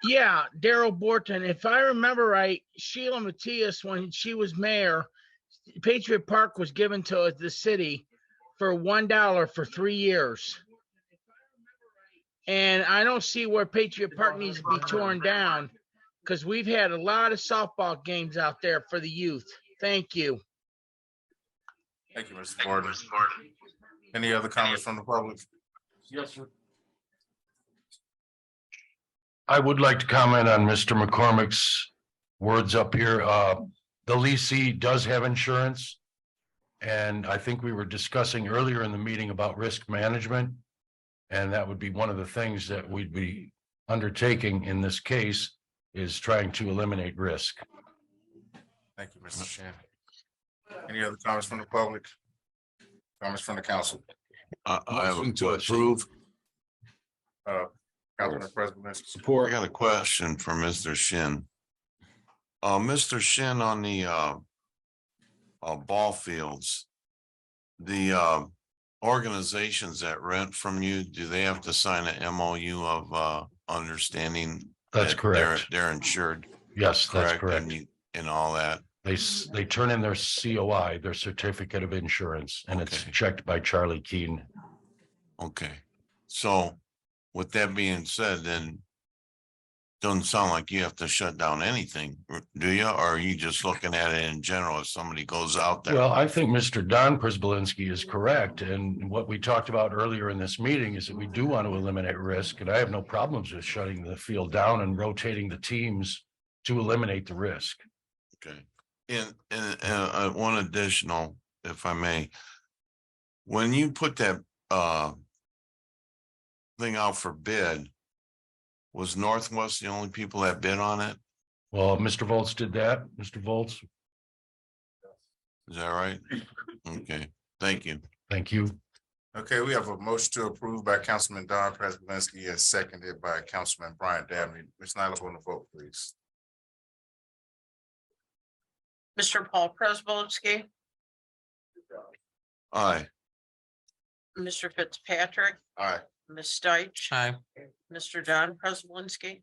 Yeah, Daryl Borton. If I remember right, Sheila Matias, when she was mayor, Patriot Park was given to the city for $1 for 3 years. And I don't see where Patriot Park needs to be torn down because we've had a lot of softball games out there for the youth. Thank you. Thank you, Mr. Borden. Any other comments from the public? Yes, sir. I would like to comment on Mr. McCormick's words up here. The leasee does have insurance. And I think we were discussing earlier in the meeting about risk management. And that would be one of the things that we'd be undertaking in this case is trying to eliminate risk. Thank you, Mr. Shannon. Any other comments from the public? Comments from the council? I have a question. Councilman President. Support. I got a question for Mr. Shin. Mr. Shin, on the ball fields, the organizations that rent from you, do they have to sign an MOU of understanding? That's that correct. They're insured. Yes, that's correct. And all that. They turn in their COI, their certificate of insurance, and it's checked by Charlie Keene. Okay, so with that being said, then doesn't sound like you have to shut down anything, do you? Or are you just looking at it in general if somebody goes out there? Well, I think Mr. Don Prisbalinski is correct. And what we talked about earlier in this meeting is that we do want to eliminate risk. And I have no problems with shutting the field down and rotating the teams to eliminate the risk. Okay, and one additional, if I may, when you put that thing out for bid, was Northwest the only people that bid on it? Well, Mr. Volts did that. Mr. Volts, Is that right? Okay, thank you. thank you. Okay, we have a motion to approve by Councilman Don Prespolinski and seconded by Councilman Brian Dabney. Ms. Nyla, on the vote, please. Mr. Paul Prespolinski, Aye. Mr. Fitzpatrick, Aye. Ms. Deitch, Aye. Mr. Don Prespolinski,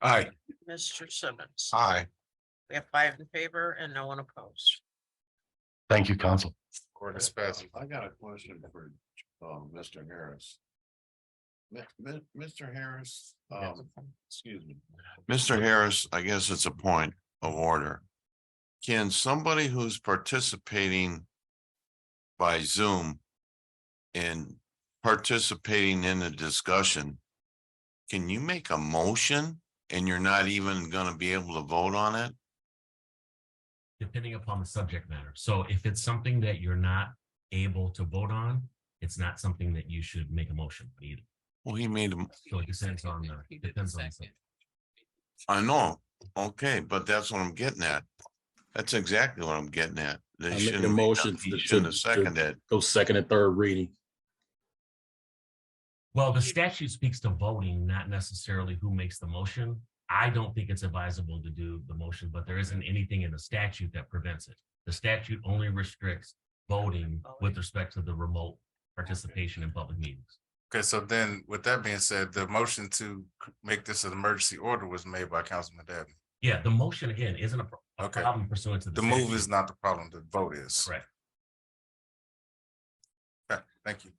Aye. Mr. Simmons. Aye. We have 5 in favor and no one opposed. Thank you, council. Ordinance passes. I got a question for Mr. Harris. Mr. Harris, excuse me. Mr. Harris, I guess it's a point of order. Can somebody who's participating by Zoom and participating in the discussion, can you make a motion and you're not even gonna be able to vote on it? Depending upon the subject matter. So if it's something that you're not able to vote on, it's not something that you should make a motion for either. Well, he made them. So it depends on depends on. I know, okay, but that's what I'm getting at. That's exactly what I'm getting at. I They make shouldn't the be motion done. He to shouldn't have seconded. go second and third reading. Well, the statute speaks to voting, not necessarily who makes the motion. I don't think it's advisable to do the motion, but there isn't anything in the statute that prevents it. The statute only restricts voting with respect to the remote participation in public meetings. Okay, so then with that being said, the motion to make this an emergency order was made by Councilman Dabney. Yeah, the motion again isn't a Okay. problem pursuant to The move statute. is not the problem, the vote is. Correct. Okay, thank you.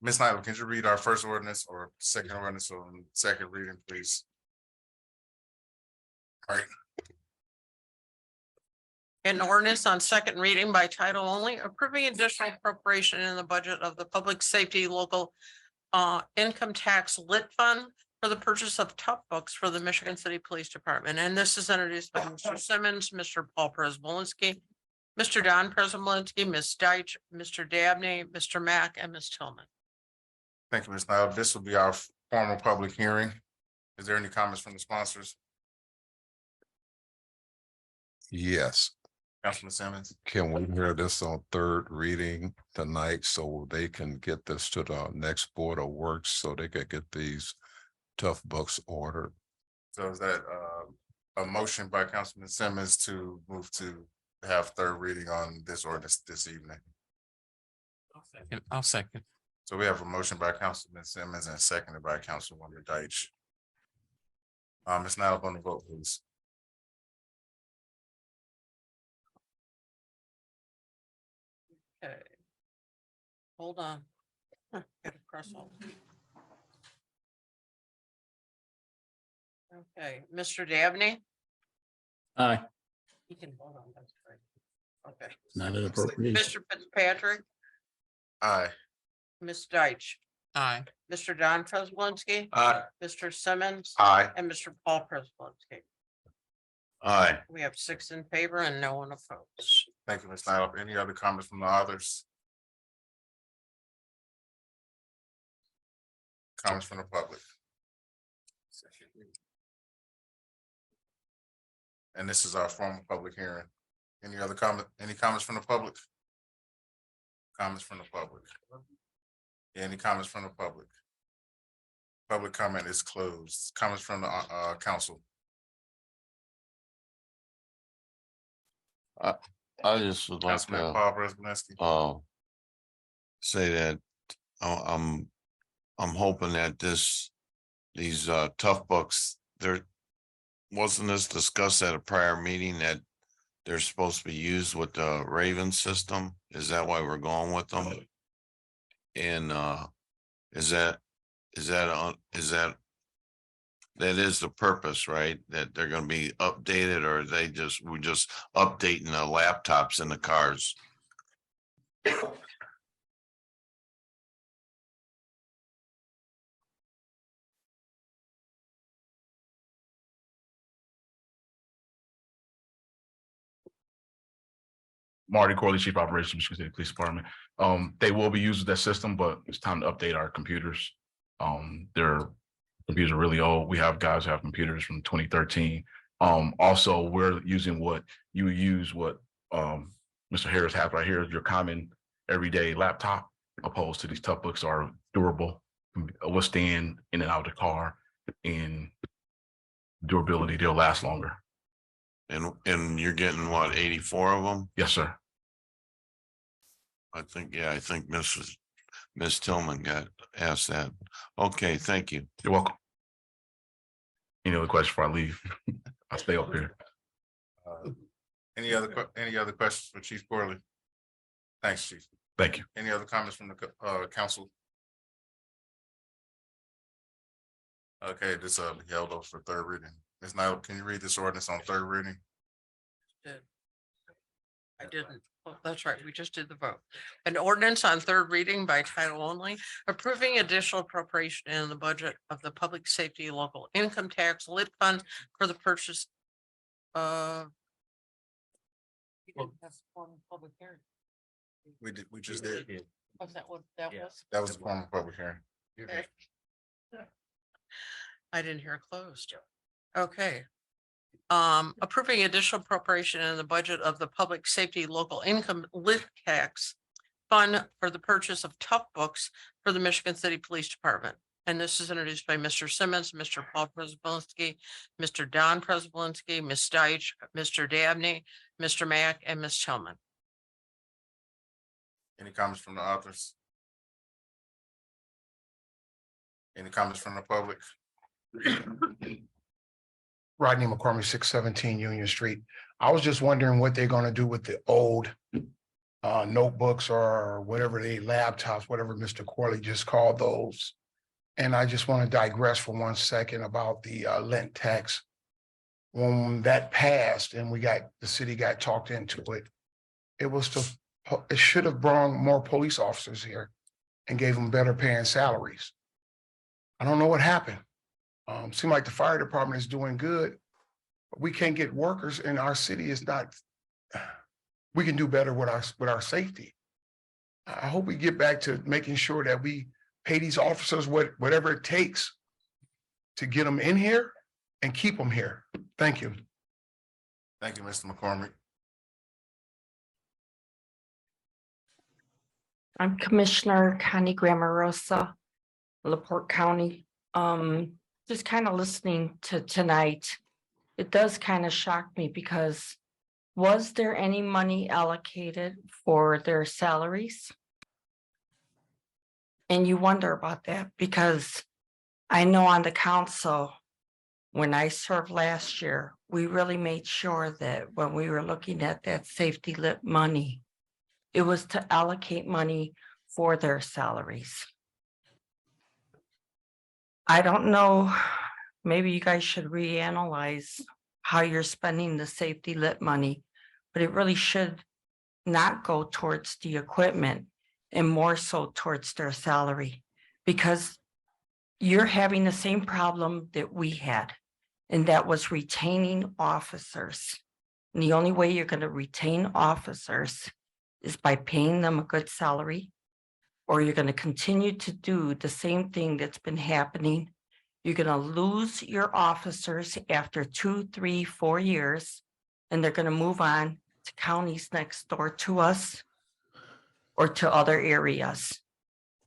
Ms. Nyla, can you read our first ordinance or second ordinance on second reading, please? All right, An ordinance on second reading by title only, approving additional appropriation in the budget of the Public Safety Local Income Tax Lit Fund for the purchase of tough books for the Michigan City Police Department. And this is introduced by Mr. Simmons, Mr. Paul Prespolinski, Mr. Don Prespolinski, Ms. Deitch, Mr. Dabney, Mr. Mack, and Ms. Tillman. thank you, Ms. Nyla. This will be our formal public hearing. Is there any comments from the sponsors? Yes. Councilman Simmons? Can we hear this on third reading tonight so they can get this to the next Board of Works so they can get these tough books ordered? So is that a motion by Councilman Simmons to move to have third reading on this ordinance this evening? I'll second. So we have a motion by Councilman Simmons and seconded by Councilwoman Deitch. Ms. Nyla, on the vote, please. Okay. Hold on. Gotta press all. Okay, Mr. Dabney? Aye. You can vote on that. Okay. Not an appropriation. Mr. Fitzpatrick, Aye. Ms. Deitch, Aye. Mr. Don Prespolinski. Aye. Mr. Simmons. Aye. And Mr. Paul Prespolinski. Aye. We have 6 in favor and no one opposed. Thank you, Ms. Nyla. Any other comments from the others? Comments from the public? And this is our formal public hearing. Any other any comments from the public? Comments from the public? Any comments from the public? Public comment is closed. Comments from the council? I just would like Councilman to Paul Prespolinski. say that I'm hoping that these tough books, wasn't this discussed at a prior meeting that they're supposed to be used with the Raven system? Is that why we're going with them? And that is the purpose, right? That they're gonna be updated, or we're just updating the laptops in the cars? Marty Corley, Chief Operations, Michigan City Police Department. They will be using that system, but it's time to update our computers. Their computers are really old. We have guys who have computers from 2013. Also, we're using what you use, what Mr. Harris has right here, is your common everyday laptop, opposed to these tough books are durable, withstand in and out of the car, and durability, they'll last longer. And you're getting what, 84 of them? Yes, sir. I think Ms. Tillman got asked that. Okay, thank you. You're welcome. Any other questions before I leave? I'll stay up here. Any other questions for Chief Corley? Thanks, Chief. Thank you. Any other comments from the council? Okay, this held up for third reading. Ms. Nyla, can you read this ordinance on third reading? I didn't. Oh, that's right. We just did the vote. An ordinance on third reading by title only, approving additional appropriation in the budget of the public safety local income tax lit fund for the purchase of. Public hearing. We just did. Was that what that was? That was the form of public hearing. Okay. I didn't hear it closed. Okay. Approving additional appropriation in the budget of the public safety local income lit tax fund for the purchase of tough books for the Michigan City Police Department. And this is introduced by Mr. Simmons, Mr. Paul Przybylski, Mr. Don Przybylski, Ms. Deitch, Mr. Dabney, Mr. Mack, and Ms. Tillman. Any comments from the authors? Any comments from the public? Rodney McCormick, 617 Union Street. I was just wondering what they're gonna do with the old notebooks or whatever they laptops, whatever Mr. Corley just called those. And I just want to digress for 1 second about the Lent tax. When that passed and the city got talked into it, it should have brought more police officers here and gave them better paying salaries. I don't know what happened. Seemed like the fire department is doing good, but we can't get workers and our city is not, we can do better with our safety. I hope we get back to making sure that we pay these officers whatever it takes to get them in here and keep them here. Thank you. Thank you, Mr. McCormick. I'm Commissioner Connie Grammarosa, LaPorte County. Just kind of listening to tonight, it does kind of shock me because was there any money allocated for their salaries? And you wonder about that because I know on the council, when I served last year, we really made sure that when we were looking at that safety lit money, it was to allocate money for their salaries. I don't know, maybe you guys should reanalyze how you're spending the safety lit money, but it really should not go towards the equipment and more so towards their salary, because you're having the same problem that we had, and that was retaining officers. And the only way you're going to retain officers is by paying them a good salary, or you're going to continue to do the same thing that's been happening. You're going to lose your officers after 2, 3, 4 years, and they're going to move on to counties next door to us or to other areas.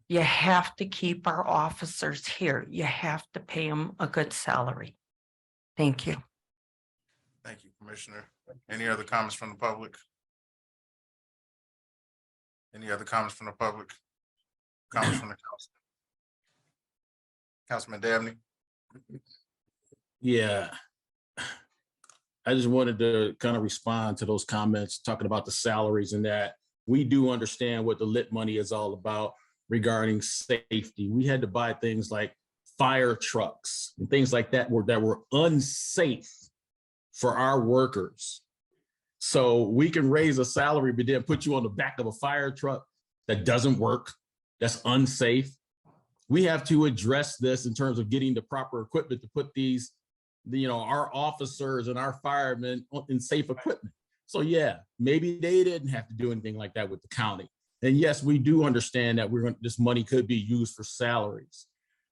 You have to keep our officers here. You have to pay them a good salary. Thank you. Thank you, Commissioner. Any other comments from the public? Any other comments from the public? Comments from the council? Councilman Dabney? Yeah. I just wanted to kind of respond to those comments, talking about the salaries and that. We do understand what the lit money is all about regarding safety. We had to buy things like fire trucks and things like that were unsafe for our workers. So we can raise a salary, but then put you on the back of a fire truck that doesn't work, that's unsafe. We have to address this in terms of getting the proper equipment to put these, our officers and our firemen in safe equipment. So yeah, maybe they didn't have to do anything like that with the county. And yes, we do understand that this money could be used for salaries.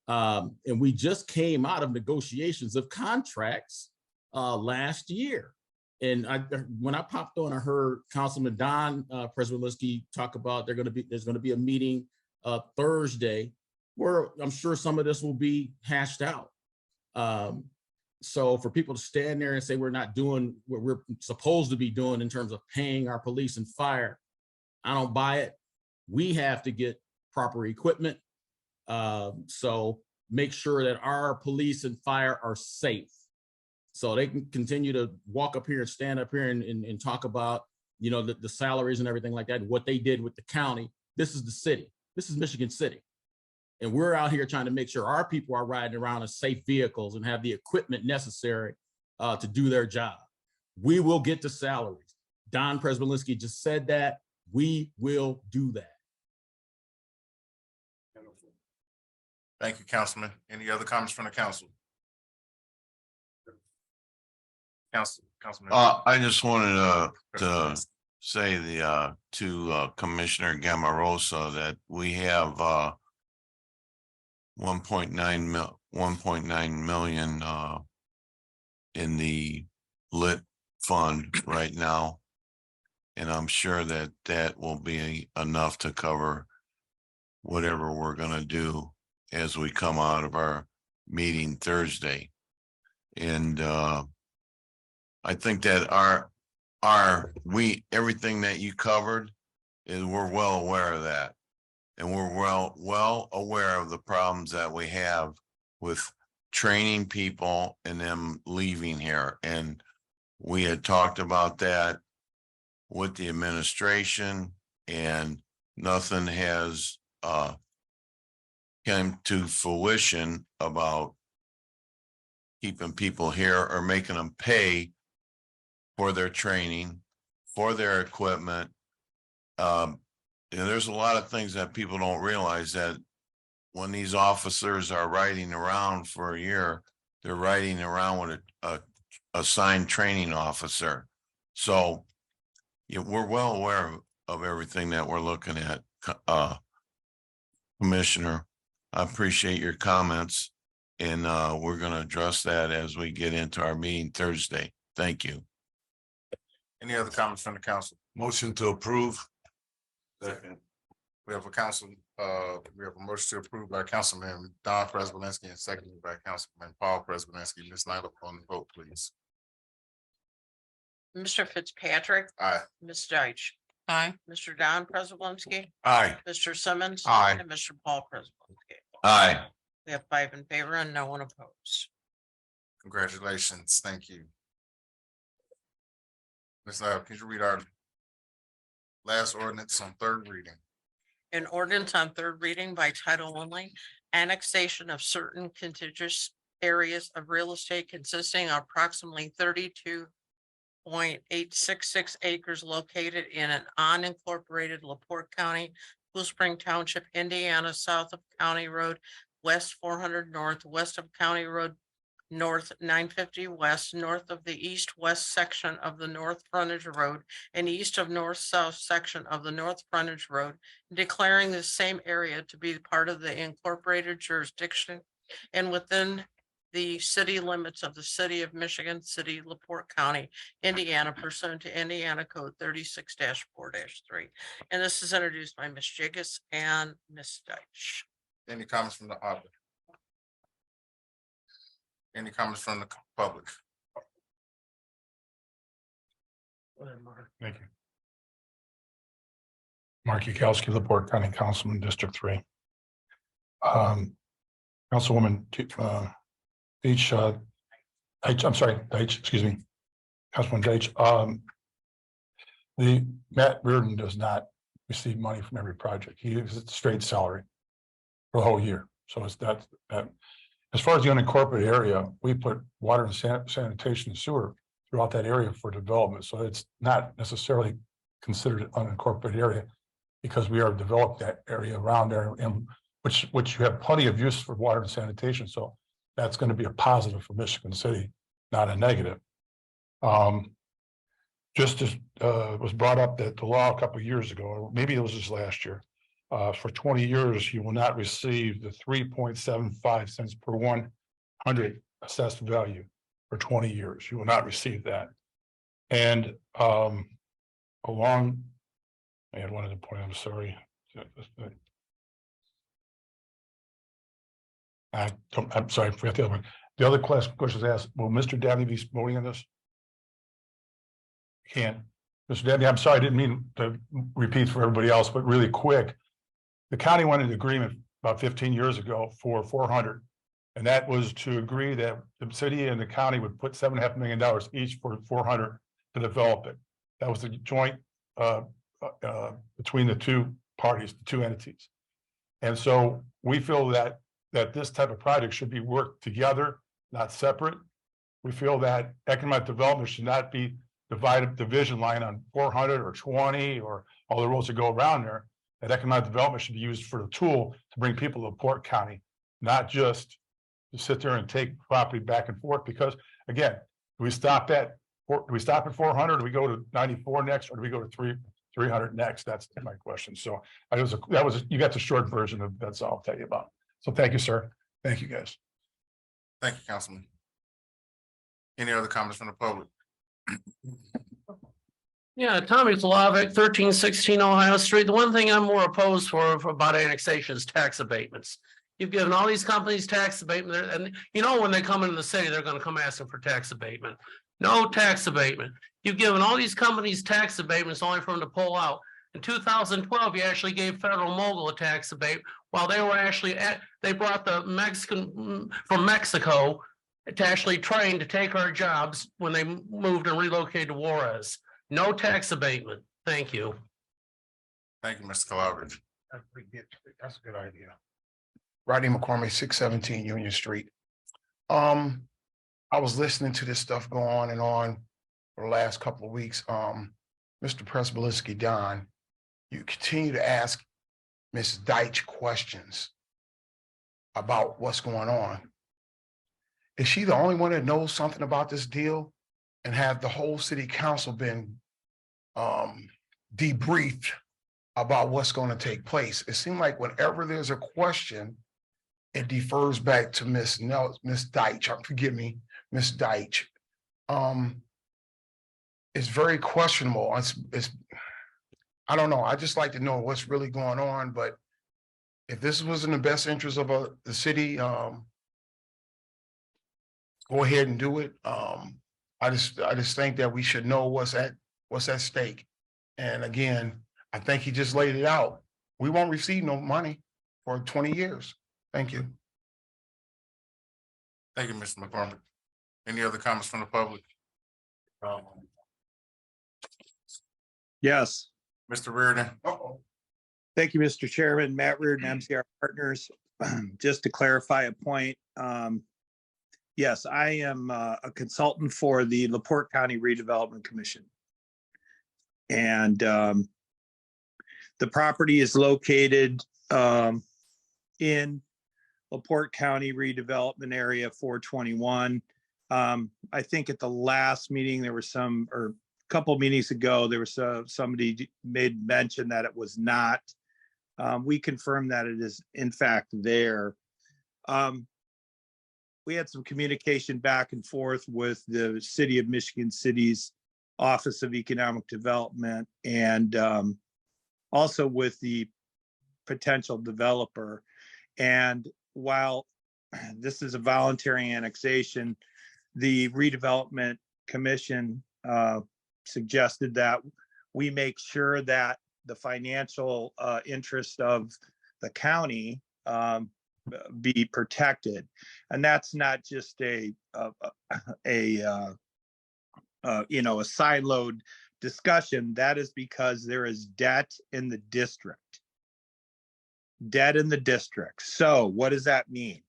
And we just came out of negotiations of contracts last year. And when I popped on, I heard Councilman Don Prespolinski talk about there's gonna be a meeting Thursday where I'm sure some of this will be hashed out. So for people to stand there and say we're not doing what we're supposed to be doing in terms of paying our police and fire, I don't buy it. We have to get proper equipment. So make sure that our police and fire are safe. So they can continue to walk up here and stand up here and talk about, you know, the salaries and everything like that, and what they did with the county. This is the city. This is Michigan City. And we're out here trying to make sure our people are riding around in safe vehicles and have the equipment necessary to do their job. We will get the salaries. Don Prespolinski just said that. We will do that. Thank you, Councilman. Any other comments from the council? Councilman. I just wanted to say to Commissioner Gamarosa that we have 1.9 million in the lit fund right now. And I'm sure that that will be enough to cover whatever we're gonna do as we come out of our meeting Thursday. And I think that everything that you covered is, we're well aware of that. And we're well aware of the problems that we have with training people and them leaving here. And we had talked about that with the administration, and nothing has came to fruition about keeping people here or making them pay for their training, for their equipment. And there's a lot of things that people don't realize, that when these officers are riding around for a year, they're riding around with a assigned training officer. So we're well aware of everything that we're looking at. Commissioner, I appreciate your comments, and we're going to address that as we get into our meeting Thursday. Thank you. Any other comments from the council? Motion to approve. Second. We have a motion to approve by Councilman Don Prespolinski and seconded by Councilman Paul Prespolinski. Ms. Nyla, on the vote, please. Mr. Fitzpatrick. Aye. Ms. Deitch. Aye. Mr. Don Prespolinski. Aye. Mr. Simmons. Aye. And Mr. Paul Prespolinski. Aye. We have 5 in favor and no one opposed. Congratulations. Thank you. Ms. Nyla, can you read our last ordinance on third reading? An ordinance on third reading by title only, annexation of certain contiguous areas of real estate consisting of approximately 32.866 acres located in an unincorporated LaPorte County, Cool Spring Township, Indiana, south of County Road, west 400 north, west of County Road, north 950 west, north of the east-west section of the North Frontage Road, and east of north-south section of the North Frontage Road, declaring the same area to be part of the incorporated jurisdiction and within the city limits of the city of Michigan City, LaPorte County, Indiana, pursuant to Indiana Code 36-4-3. And this is introduced by Ms. Jiggis and Ms. Deitch. Any comments from the audience? Any comments from the public? Thank you. Mark Yukowski, LaPorte County Councilman, District 3. Councilwoman, Deitch, I'm sorry, Deitch, excuse me. Councilman Deitch, the Matt Reardon does not receive money from every project. He is a straight salary for the whole year. So it's that. As far as the unincorporated area, we put water and sanitation and sewer throughout that area for development. So it's not necessarily considered an unincorporated area, because we are developed that area around there, and which you have plenty of use for water and sanitation. So that's going to be a positive for Michigan City, not a negative. Just as was brought up that the law a couple of years ago, or maybe it was just last year, for 20 years, you will not receive the 3.75 cents per 100 assessed value for 20 years. You will not receive that. And along, I had one other point, I'm sorry. I'm sorry, I forgot the other one. The other question was asked, will Mr. Dabney be voting on this? Can't. Mr. Dabney, I'm sorry, I didn't mean to repeat for everybody else, but really quick. The county went into agreement about 15 years ago for 400. And that was to agree that the city and the county would put $7.5 million each for 400 to develop it. That was the joint between the two parties, the two entities. And so we feel that this type of project should be worked together, not separate. We feel that economic development should not be divided division line on 400 or 20 or all the roads that go around there. That economic development should be used for the tool to bring people to Port County, not just to sit there and take property back and forth. Because again, do we stop at 400? Do we go to 94 next, or do we go to 300 next? That's my question. So you got the short version of that's all I'll tell you about. So thank you, sir. Thank you, guys. Thank you, Councilman. Any other comments from the public? Yeah, Tommy Slavic, 1316 Ohio Street. The one thing I'm more opposed for about annexation is tax abatements. You've given all these companies tax abatement, and you know when they come into the city, they're going to come asking for tax abatement. No tax abatement. You've given all these companies tax abatements only for them to pull out. In 2012, you actually gave Federal Mogul a tax abatement while they were actually they brought the Mexican from Mexico to actually train to take our jobs when they moved and relocated to Juarez. No tax abatement. Thank you. Thank you, Mr. Calabria. That's a good idea. Rodney McCormick, 617 Union Street. I was listening to this stuff go on and on for the last couple of weeks. Mr. Prespolinski, Don, you continue to ask Ms. Deitch questions about what's going on. Is she the only one that knows something about this deal? And have the whole city council been debriefed about what's going to take place? It seems like whenever there's a question, it defers back to Miss Deitch. Forgive me, Miss Deitch. It's very questionable. It's I don't know. I just like to know what's really going on. But if this was in the best interest of the city, go ahead and do it. I just think that we should know what's at stake. And again, I think he just laid it out. We won't receive no money for 20 years. Thank you. Thank you, Mr. McCormick. Any other comments from the public? Yes. Mr. Reardon. Thank you, Mr. Chairman. Matt Reardon, MCR Partners. Just to clarify a point, yes, I am a consultant for the LaPorte County Redevelopment Commission. And the property is located in LaPorte County Redevelopment Area 421. I think at the last meeting, there was or a couple meetings ago, there was somebody made mention that it was not. We confirmed that it is in fact there. We had some communication back and forth with the City of Michigan City's Office of Economic Development and also with the potential developer. And while this is a voluntary annexation, the Redevelopment Commission suggested that we make sure that the financial interest of the county be protected. And that's not just a siloed discussion. That is because there is debt in the district. Debt in the district. So what does that mean?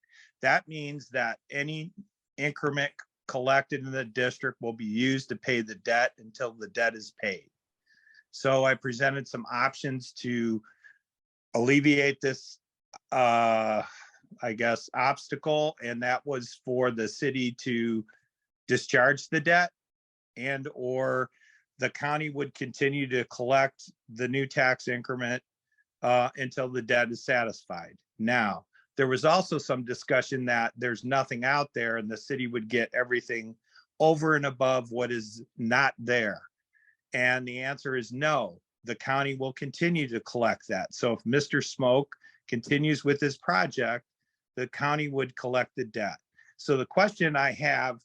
That means that any increment collected in the district will be used to pay the debt until the debt is paid. So I presented some options to alleviate this obstacle, and that was for the city to discharge the debt, and or the county would continue to collect the new tax increment until the debt is satisfied. Now, there was also some discussion that there's nothing out there and the city would get everything over and above what is not there? And the answer is no. The county will continue to collect that. So if Mr. Smoke continues with this project, the county would collect the debt. So the question I have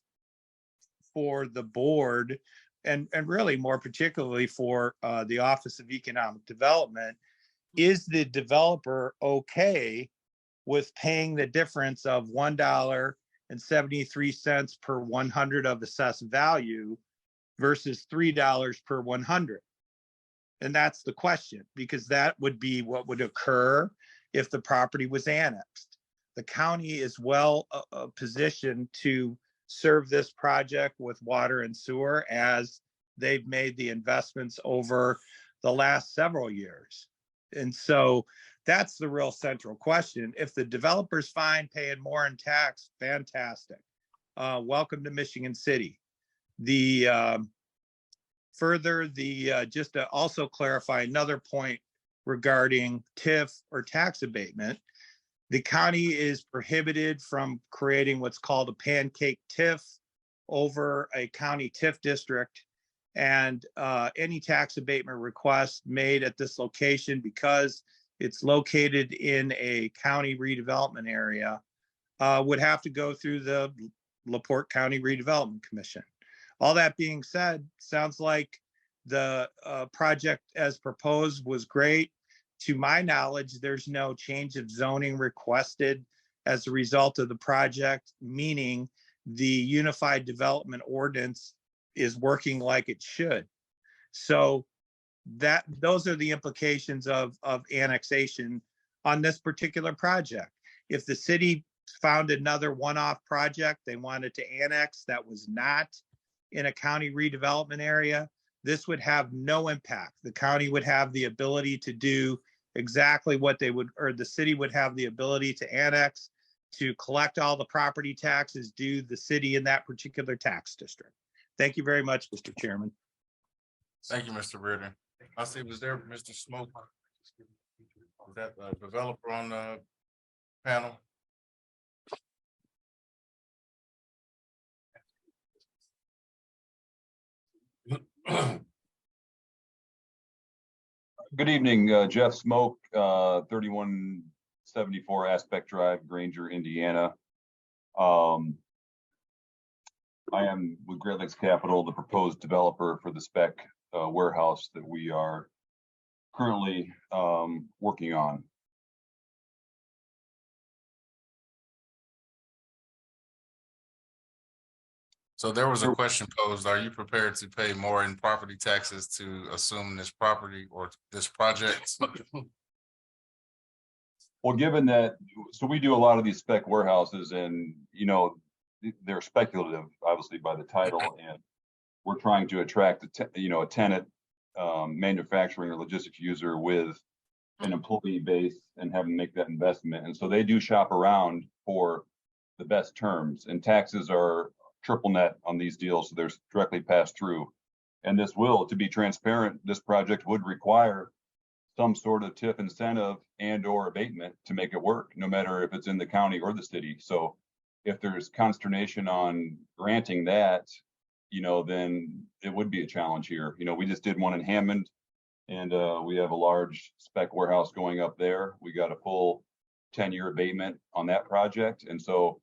for the board, and really more particularly for the Office of Economic Development, is the developer okay with paying the difference of $1.73 per 100 of assessed value versus $3 per 100? And that's the question, because that would be what would occur if the property was annexed. The county is well positioned to serve this project with water and sewer, as they've made the investments over the last several years. And so that's the real central question. If the developer's fine paying more in tax, fantastic. Welcome to Michigan City. Just to also clarify another point regarding TIF or tax abatement, the county is prohibited from creating what's called a pancake TIF over a county TIF district. And any tax abatement request made at this location, because it's located in a county redevelopment area, would have to go through the LaPorte County Redevelopment Commission. All that being said, sounds like the project as proposed was great. To my knowledge, there's no change of zoning requested as a result of the project, meaning the Unified Development Ordinance is working like it should. So those are the implications of annexation on this particular project. If the city found another one-off project they wanted to annex that was not in a county redevelopment area, this would have no impact. The county would have the ability to do exactly what they would, or the city would have the ability to annex, to collect all the property taxes due the city in that particular tax district. Thank you very much, Mr. Chairman. Thank you, Mr. Reardon. I see, was there Mr. Smoke? Was that the developer on the panel? Good evening, Jeff Smoke, 3174 Aspect Drive, Granger, Indiana. I am with Great Lakes Capital, the proposed developer for the spec warehouse that we are currently working on. So there was a question posed, are you prepared to pay more in property taxes to assume this property or this project? Well, given that, so we do a lot of these spec warehouses, and they're speculative, obviously, by the title, and we're trying to attract a tenant, manufacturing or logistics user with an employee base and have them make that investment. And so they do shop around for the best terms, and taxes are triple net on these deals, so there's directly passed through. And this will, to be transparent, this project would require some sort of TIF incentive and or abatement to make it work, no matter if it's in the county or the city. So if there's consternation on granting that, then it would be a challenge here. We just did one in Hammond, and we have a large spec warehouse going up there. We got a full 10-year abatement on that project. And so,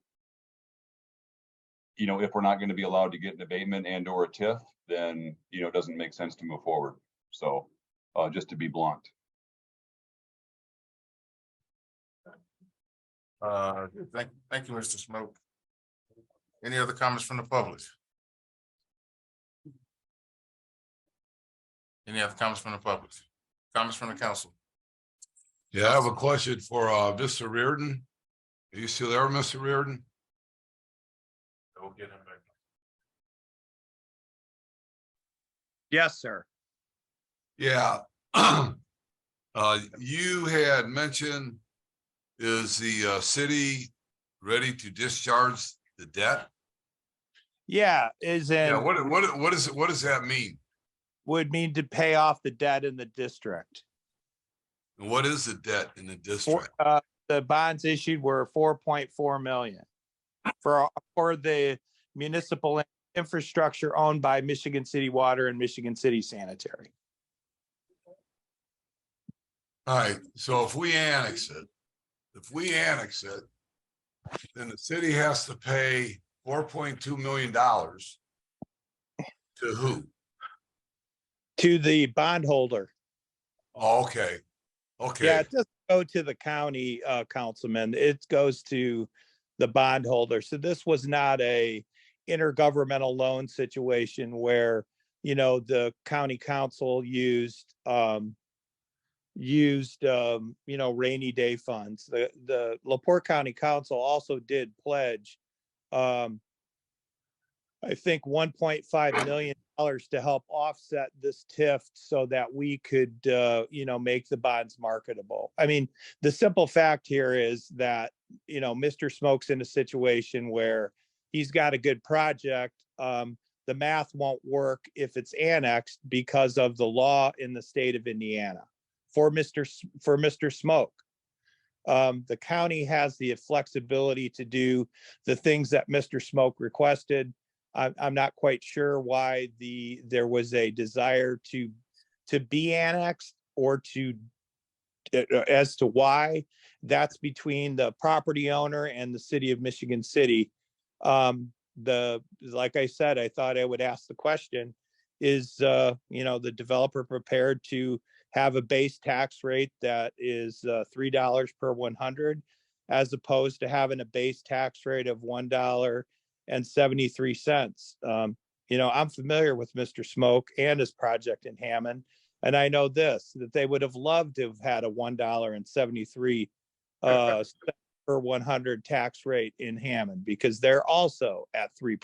if we're not going to be allowed to get an abatement and or a TIF, then, it doesn't make sense to move forward. So just to be blunt. Thank you, Mr. Smoke. Any other comments from the public? Any other comments from the public? Comments from the council? Yeah, I have a question for Mr. Reardon. Are you still there, Mr. Reardon? We'll get him back. Yes, sir. Yeah. You had mentioned, is the city ready to discharge the debt? Yeah, what does that mean? Would mean to pay off the debt in the district. And what is the debt in the district? The bonds issued were 4.4 million for the municipal infrastructure owned by Michigan City Water and Michigan City Sanitary. All right, so if we annex it, then the city has to pay $4.2 million to who? To the bondholder. Oh, okay, Yeah, okay, it doesn't go to the county, councilman. It goes to the bondholder. So this was not a intergovernmental loan situation where, you know, the county council used, you know, rainy day funds. The Laporte County Council also did pledge, I think $1.5 million to help offset this TIF so that we could, you know, make the bonds marketable. I mean, the simple fact here is that, you know, Mr. Smoke's in a situation where he's got a good project. The math won't work if it's annexed because of the law in the state of Indiana for Mr. Smoke. The county has the flexibility to do the things that Mr. Smoke requested. I'm not quite sure why there was a desire to be annexed or as to why. That's between the property owner and the city of Michigan City. Like I said, I thought I would ask the question, is, you know, the developer prepared to have a base tax rate that is $3 per 100, as opposed to having a base tax rate of $1.73. You know, I'm familiar with Mr. Smoke and his project in Hammond, and I know this, that they would have loved to have had a $1.73 per 100 tax rate in Hammond, because they're also at 3%.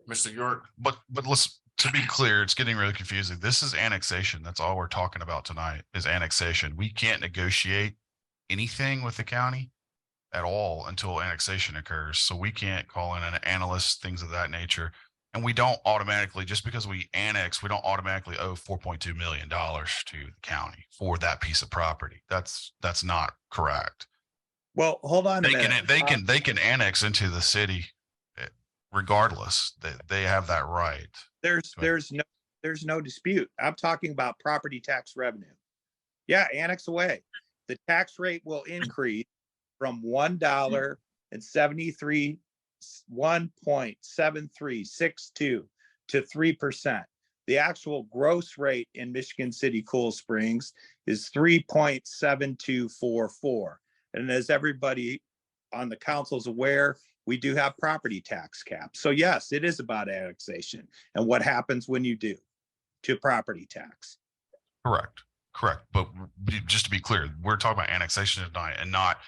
Mr. York. But let's, to be clear, it's getting really confusing. This is annexation. That's all we're talking about tonight is annexation. We can't negotiate anything with the county at all until annexation occurs. So we can't call in an analyst, things of that nature. And we don't automatically, just because we annex, we don't automatically owe $4.2 million to the county for that piece of property. That's not correct. Well, hold on a minute. They can annex into the city regardless. They have that right. There's no dispute. I'm talking about property tax revenue. Yeah, annex away. The tax rate will increase from $1.7362 to 3%. The actual gross rate in Michigan City Cool Springs is 3.7244. And as everybody on the council is aware, we do have property tax caps. So yes, it is about annexation and what happens when you do to property tax. Correct. But just to be clear, we're talking about annexation tonight and not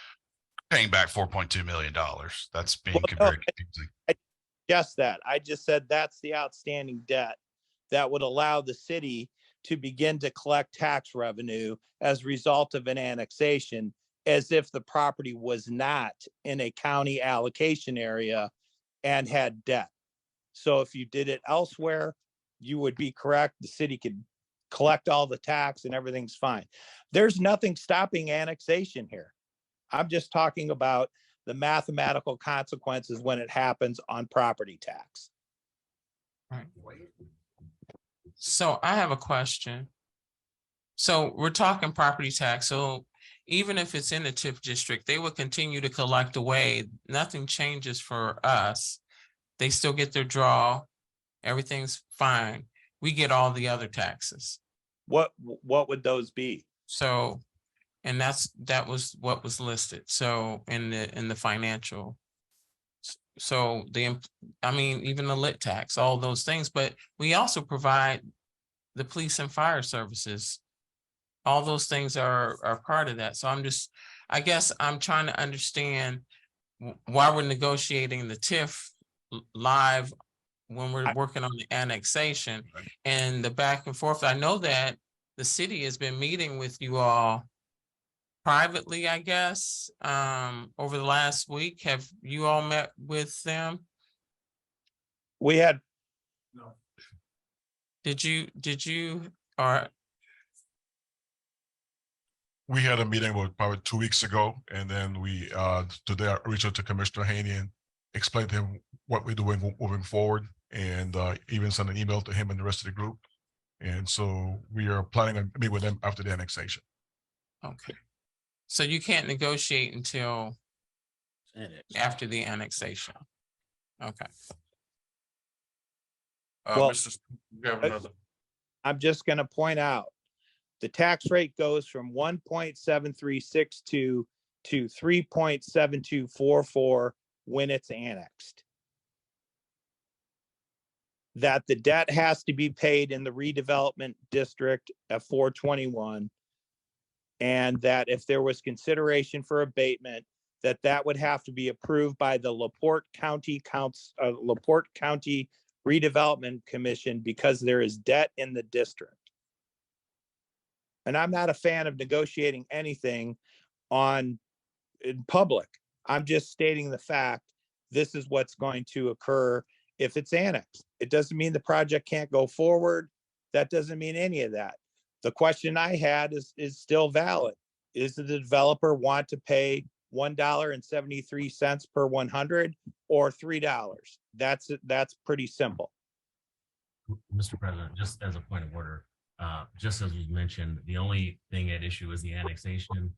paying back $4.2 million. That's being very confusing. Yes, that. I just said that's the outstanding debt that would allow the city to begin to collect tax revenue as a result of an annexation, as if the property was not in a county allocation area and had debt. So if you did it elsewhere, you would be correct. The city could collect all the tax and everything's fine. There's nothing stopping annexation here. I'm just talking about the mathematical consequences when it happens on property tax. Right. So I have a question. So we're talking property tax. So even if it's in the TIF district, they will continue to collect away. Nothing changes for us. They still get their draw. Everything's fine. We get all the other taxes. What would those be? So, and that was what was listed. So in the financial. So I mean, even the lit tax, all those things, but we also provide the police and fire services. All those things are part of that. So I guess I'm trying to understand why we're negotiating the TIF live when we're working on the annexation and the back and forth. I know that the city has been meeting with you all privately, I guess, over the last week. Have you all met with them? We had. No. Did you, or we had a meeting about probably 2 weeks ago, and then we today I reached out to Commissioner Haney and explained to him what we're doing moving forward, and even sent an email to him and the rest of the group. And so we are planning on meeting with them after the annexation. Okay. So you can't negotiate until after the annexation. Okay. Well, You have another. I'm just gonna point out, the tax rate goes from 1.7362 to 3.7244 when it's annexed. That the debt has to be paid in the redevelopment district at 421. And that if there was consideration for abatement, that would have to be approved by the LaPorte County LaPorte County Redevelopment Commission, because there is debt in the district. And I'm not a fan of negotiating anything in public. I'm just stating the fact, this is what's going to occur if it's annexed. It doesn't mean the project can't go forward. That doesn't mean any of that. The question I had is still valid. Is the developer want to pay $1.73 per 100 or $3? That's pretty simple. Mr. President, just as a point of order, just as was mentioned, the only thing at issue is the annexation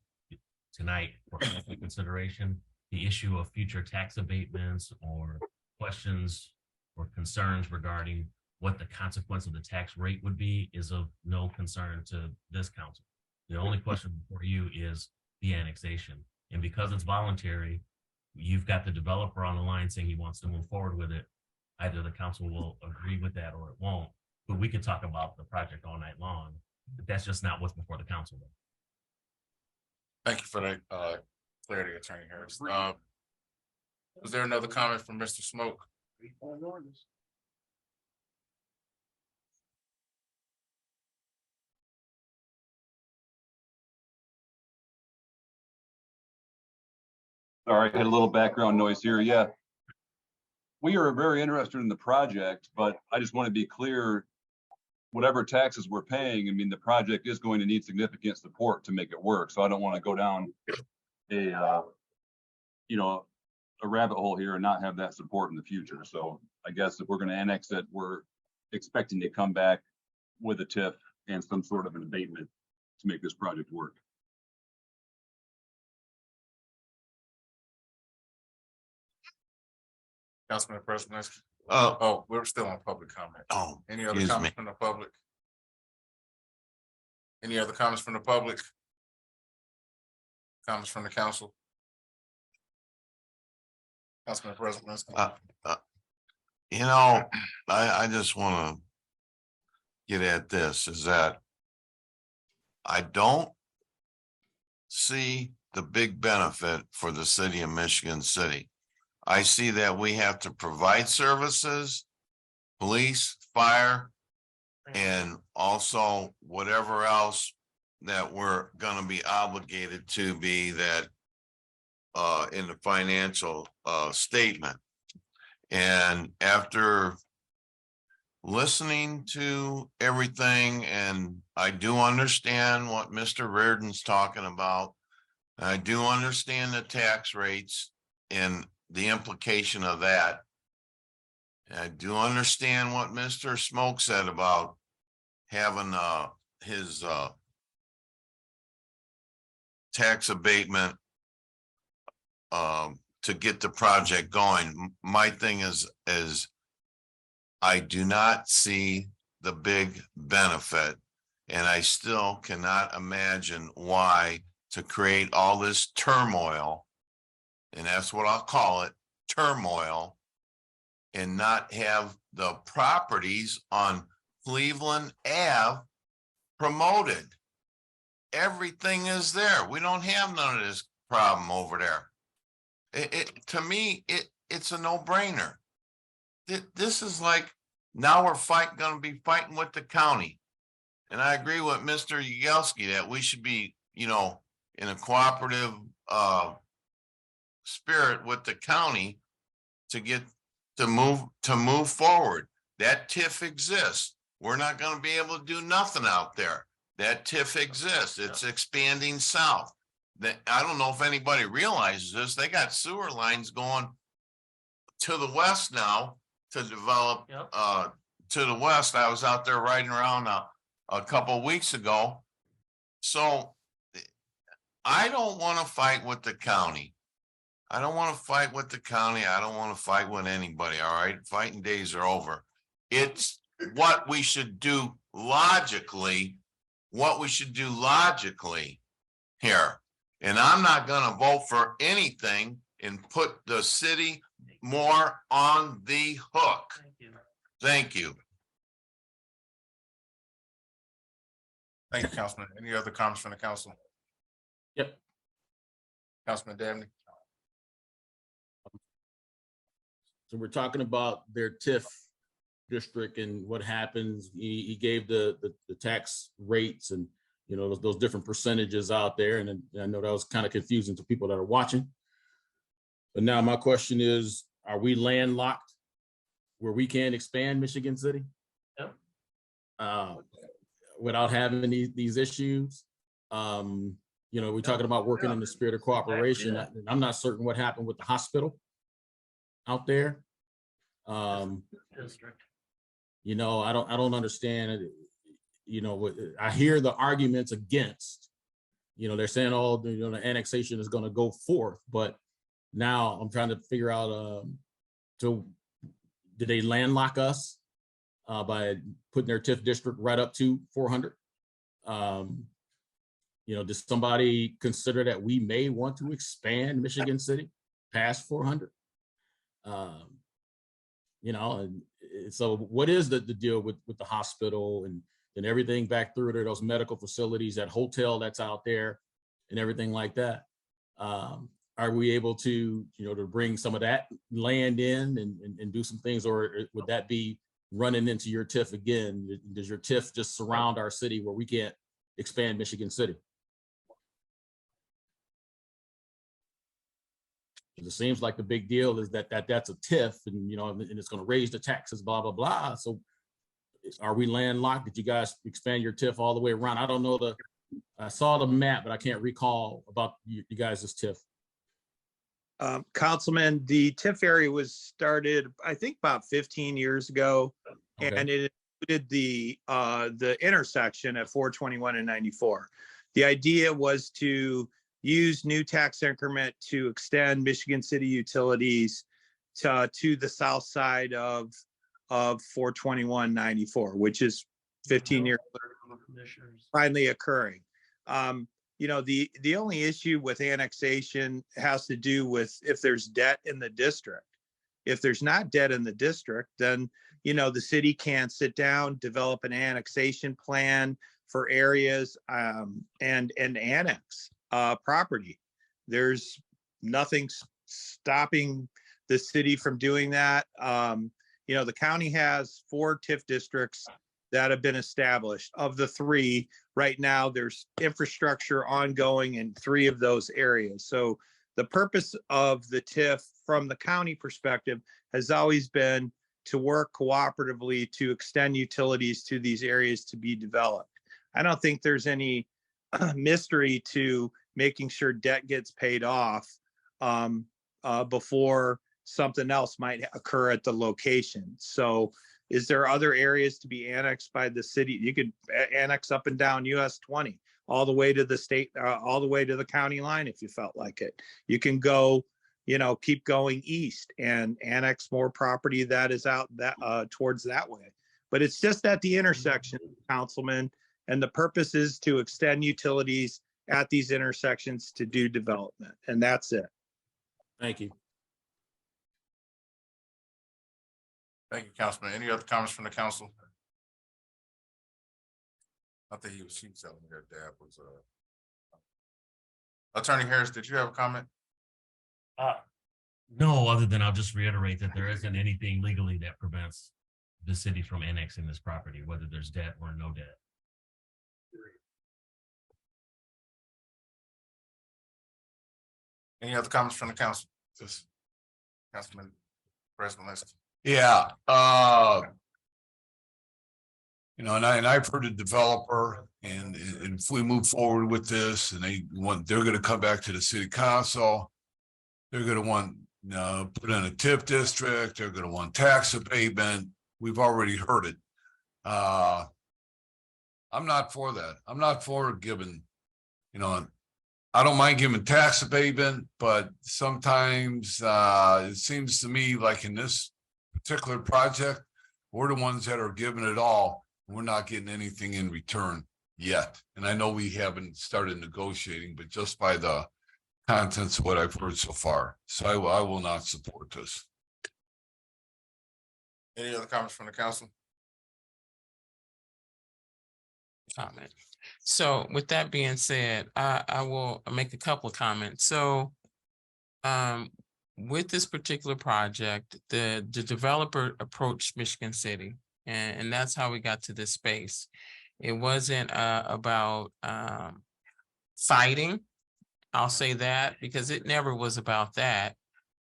tonight for consideration. The issue of future tax abatements or questions or concerns regarding what the consequence of the tax rate would be is of no concern to this council. The only question for you is the annexation. And because it's voluntary, you've got the developer on the line saying he wants to move forward with it. Either the council will agree with that or it won't. But we could talk about the project all night long, but that's just not what's before the council. Thank you for that clarity, Attorney Harris. Was there another comment from Mr. Smoke? Sorry, I had a little background noise here. Yeah. We are very interested in the project, but I just want to be clear, whatever taxes we're paying, I mean, the project is going to need significant support to make it work. So I don't want to go down a rabbit hole here and not have that support in the future. So I guess if we're going to annex it, we're expecting to come back with a TIF and some sort of an abatement to make this project work. Councilman President. Oh, We're still on public comment. oh, Any other excuse me. comments from the public? Any other comments from the public? Comments from the council? Councilman President. I just want to get at this, is that I don't see the big benefit for the city of Michigan City. I see that we have to provide services, police, fire, and also whatever else that we're gonna be obligated to be that in the financial statement. And after listening to everything, and I do understand what Mr. Reardon's talking about. I do understand the tax rates and the implication of that. I do understand what Mr. Smoke said about having his tax abatement to get the project going. My thing is I do not see the big benefit, and I still cannot imagine why to create all this turmoil, and that's what I'll call it, turmoil, and not have the properties on Cleveland Ave promoted. Everything is there. We don't have none of this problem over there. To me, it's a no-brainer. This is like, now we're going to be fighting with the county. And I agree with Mr. Yagowski that we should be, in a cooperative spirit with the county to move forward. That TIF exists. We're not going to be able to do nothing out there. That TIF exists. It's expanding south. That, I don't know if anybody realizes this, they got sewer lines going to the west now to develop, to the west. I was out there riding around a couple of weeks ago. So I don't want to fight with the county. I don't want to fight with the county. I don't want to fight with anybody. All right. Fighting days are over. It's what we should do logically, here. And I'm not going to vote for anything and put the city more on the hook. Thank you. Thank you, Councilman. Any other comments from the council? Yep. Councilman Dabney. So we're talking about their TIF district and what happens. He gave the tax rates and, you know, those different percentages out there. And then I know that was kind of confusing to people that are watching. But now my question is, are we landlocked where we can't expand Michigan City? Without having these issues? You know, we're talking about working in the spirit of cooperation. I'm not certain what happened with the hospital out there. You know, I don't understand it. You know, I hear the arguments against, you know, they're saying, oh, you know, the annexation is going to go forth, but now I'm trying to figure out, so did they landlock us by putting their TIF district right up to 400? You know, does somebody consider that we may want to expand Michigan City past 400? You know, and so what is the deal with the hospital and everything back through to those medical facilities, that hotel that's out there and everything like that? Are we able to, you know, to bring some of that land in and do some things, or would that be running into your TIF again? Does your TIF just surround our city where we can't expand Michigan City? It seems like the big deal is that's a TIF, and you know, and it's going to raise the taxes, blah blah blah. So, are we landlocked? Did you guys expand your TIF all the way around? I don't know I saw the map, but I can't recall about you guys' TIF. Councilman, the TIF area was started, I think, about 15 years ago, and it included the intersection at 421 and 94. The idea was to use new tax increment to extend Michigan City utilities to the south side of 421 94, which is 15 years finally occurring. You know, the only issue with annexation has to do with if there's debt in the district. If there's not debt in the district, then, you know, the city can sit down, develop an annexation plan for areas and annex property. There's nothing stopping the city from doing that. You know, the county has 4 TIF districts that have been established. Of the 3, right now, there's infrastructure ongoing in 3 of those areas. So the purpose of the TIF from the county perspective has always been to work cooperatively to extend utilities to these areas to be developed. I don't think there's any mystery to making sure debt gets paid off before something else might occur at the location. So is there other areas to be annexed by the city? You could annex up and down US 20, all the way to the state, all the way to the county line if you felt like it. You can go, you know, keep going east and annex more property that is out that towards that way. But it's just at the intersection, Councilman, and the purpose is to extend utilities at these intersections to do development, and that's it. Thank you. Thank you, Councilman. Any other comments from the council? I think he was telling me that Dab was Attorney Harris, did you have a comment? No, other than I'll just reiterate that there isn't anything legally that prevents the city from annexing this property, whether there's debt or no debt. Any other comments from the council? Just Councilman President Lester. Yeah, You know, and I've heard a developer and if we move forward with this and they're gonna come back to the city council. They're gonna want, put in a TIF district, they're gonna want tax abatement. We've already heard it. I'm not for that. I'm not for giving, I don't mind giving tax abatement, but sometimes it seems to me like in this particular project, we're the ones that are giving it all. We're not getting anything in return yet. And I know we haven't started negotiating, but just by the contents of what I've heard so far. So I will not support this. Any other comments from the council? Comment. So with that being said, I will make a couple of comments. So with this particular project, the developer approached Michigan City, and that's how we got to this space. It wasn't about fighting. I'll say that because it never was about that.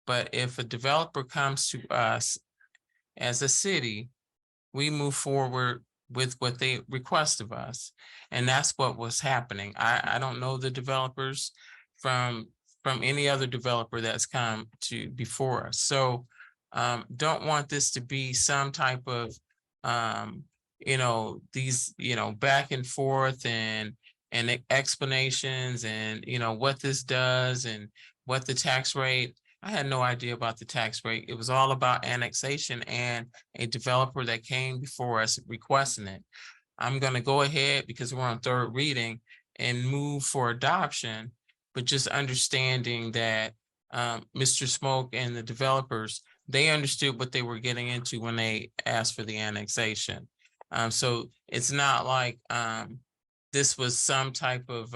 But if a developer comes to us as a city, we move forward with what they request of us. And that's what was happening. I don't know the developers from any other developer that's come to before us. So don't want this to be some type of these back and forth and explanations and what this does and what the tax rate. I had no idea about the tax rate. It was all about annexation and a developer that came before us requesting it. I'm going to go ahead because we're on third reading and move for adoption, but just understanding that Mr. Smoke and the developers, they understood what they were getting into when they asked for the annexation. So it's not like this was some type of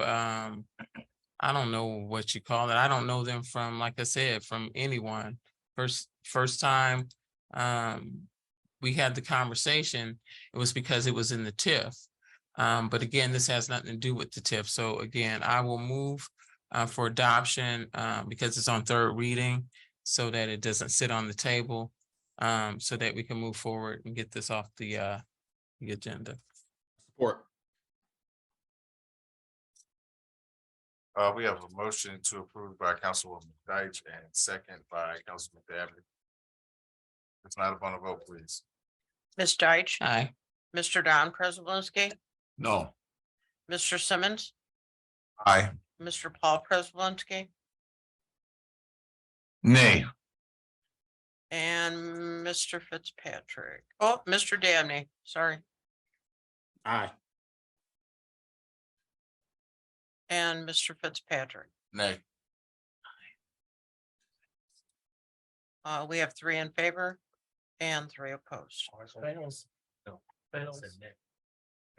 I don't know what you call it. I don't know them from, like I said, from anyone. First time we had the conversation, it was because it was in the TIF. But again, this has nothing to do with the TIF. So again, I will move for adoption because it's on third reading so that it doesn't sit on the table so that we can move forward and get this off the agenda. Support. We have a motion to approve by Councilwoman Deitch and second by Councilman Dabney. It's not upon a vote, please. Ms. Deitch. Aye. Mr. Don Prespolinski, No. Mr. Simmons, Aye. Mr. Paul Prespolinski, Nay. and Mr. Fitzpatrick. Oh, Mr. Dabney, sorry. Aye. And Mr. Fitzpatrick. Nay. We have 3 in favor and 3 opposed. Fails. No. Fails.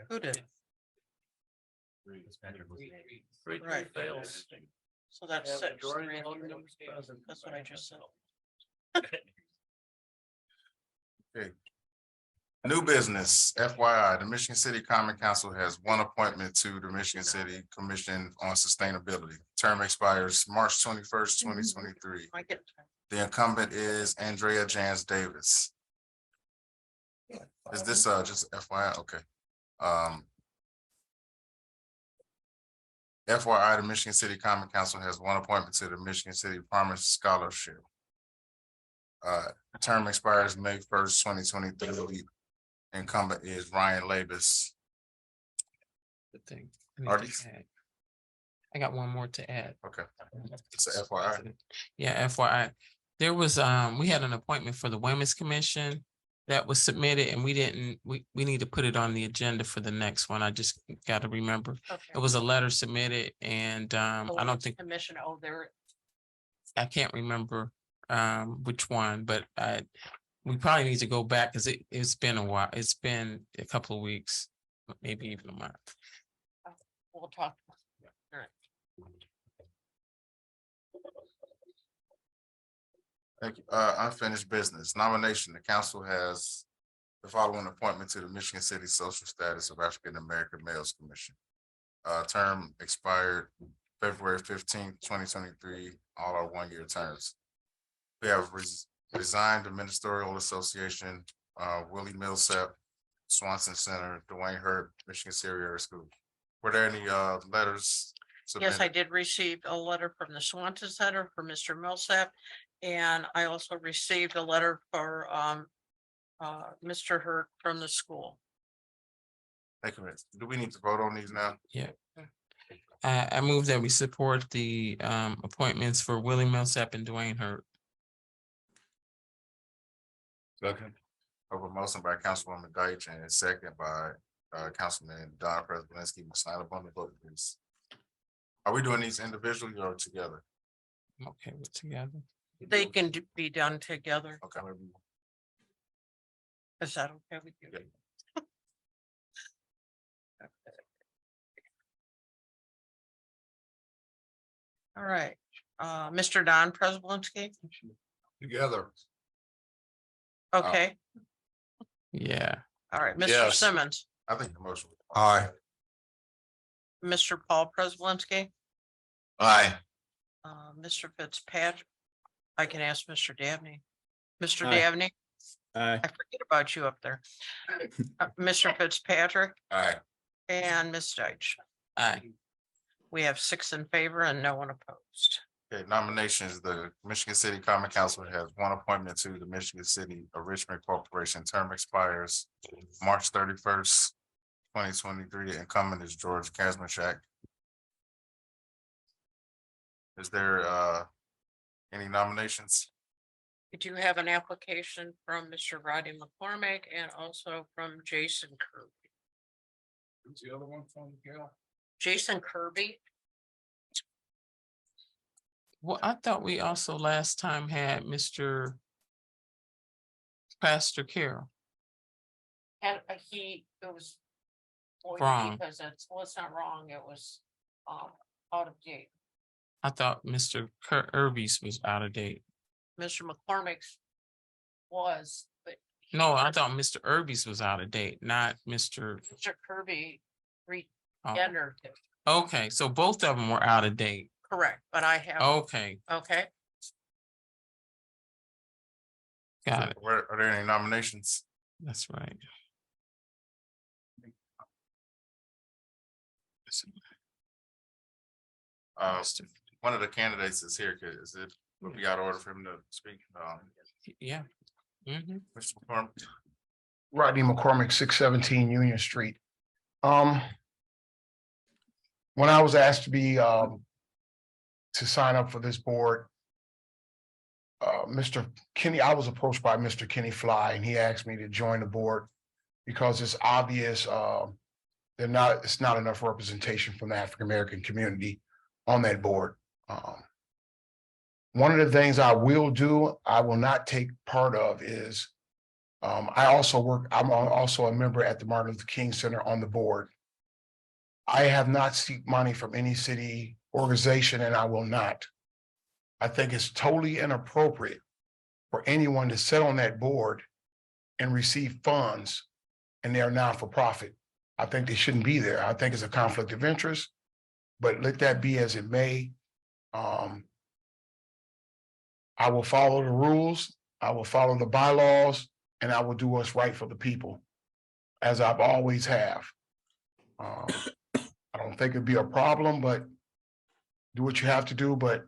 Who did? Right. Fails. So that's Yeah, 6. majority 3 in voting favor. members present. That's what I just said. Okay. New business, FYI, the Michigan City Common Council has one appointment to the Michigan City Commission on Sustainability. Term expires March 21st, 2023. I get The incumbent is Andrea Jans Davis. Is this just FYI? Okay. FYI, the Michigan City Common Council has one appointment to the Michigan City Promise Scholarship. Term expires May 1st, 2023. Incumbent is Ryan Labus. Good thing. I need Are to these- add. I got one more to add. Okay. It's a FYI. Yeah, FYI. There was, we had an appointment for the Women's Commission that was submitted and we didn't, we need to put it on the agenda for the next one. I just got to remember. It was a letter submitted and I don't think, Commission over. I can't remember which one, but we probably need to go back because it's been a while. It's been a couple of weeks, maybe even a month. We'll talk. All right. Thank you. Unfinished business nomination. The council has the following appointment to the Michigan City Social Status of African American Males Commission. Term expired February 15th, 2023. All are one-year terms. We have resigned the Ministerial Association, Willie Millsap, Swanson Center, Dwayne Hurt, Michigan City Area School. Were there any letters? Yes, I submitted? did receive a letter from the Swanton Center for Mr. Millsap. And I also received a letter for Mr. Hurt from the school. Thank you, Miss. Do we need to vote on these now? Yeah. I move that we support the appointments for Willie Millsap and Dwayne Hurt. Second. Over motion by Councilwoman Deitch and second by Councilman Don Prespolinski. Snyder on the vote, please. Are we doing these individually or together? I'm okay with together. They can be done together. Okay. Is that okay with you? All right, Mr. Don Prespolinski. Together. Okay, Yeah. all right, Mr. Yes. Simmons, I think the motion. Aye. Mr. Paul Prespolinski, Aye. Mr. Fitzpatrick. I can ask Mr. Dabney. Mr. Aye. Dabney, Aye. I forget about you up there. Mr. Fitzpatrick Aye. and Ms. Deitch. Aye. We have 6 in favor and no one opposed. Okay, nominations, the Michigan City Common Council has one appointment to the Michigan City of Richmond Corporation. Term expires March 31st, 2023. Incumbent is George Kazmierczak. Is there any nominations? We do have an application from Mr. Rodney McCormick and also from Jason Kirby. Who's the other one from Gail? Jason Kirby. Well, I thought we also last time had Mr. Pastor Carroll. And it was void Wrong. because it's not wrong, it was out of date. I thought Mr. Irby's was out of date. Mr. McCormick's was, but No, I thought Mr. Irby's was out of date, not Mr. Mr. Kirby Oh. re-entered it. Okay, so both of them were out of date. Correct, but I have, Okay, okay, got it. Are there any nominations? That's right. One of the candidates is here. Is it, would be out of order for him to speak? Yeah. Mhm. Mr. McCormick? Rodney McCormick, 617 Union Street. When I was asked to be to sign up for this board, Mr. Kenny, I was approached by Mr. Kenny Fly, and he asked me to join the board because it's obvious it's not enough representation from the African American community on that board. One of the things I will do, I will not take part of is I'm also a member at the Martin Luther King Center on the board. I have not seek money from any city organization, and I will not. I think it's totally inappropriate for anyone to sit on that board and receive funds and they're not for profit. I think they shouldn't be there. I think it's a conflict of interest, but let that be as it may. I will follow the rules, I will follow the bylaws, and I will do what's right for the people, as I've always have. I don't think it'd be a problem, but do what you have to do, but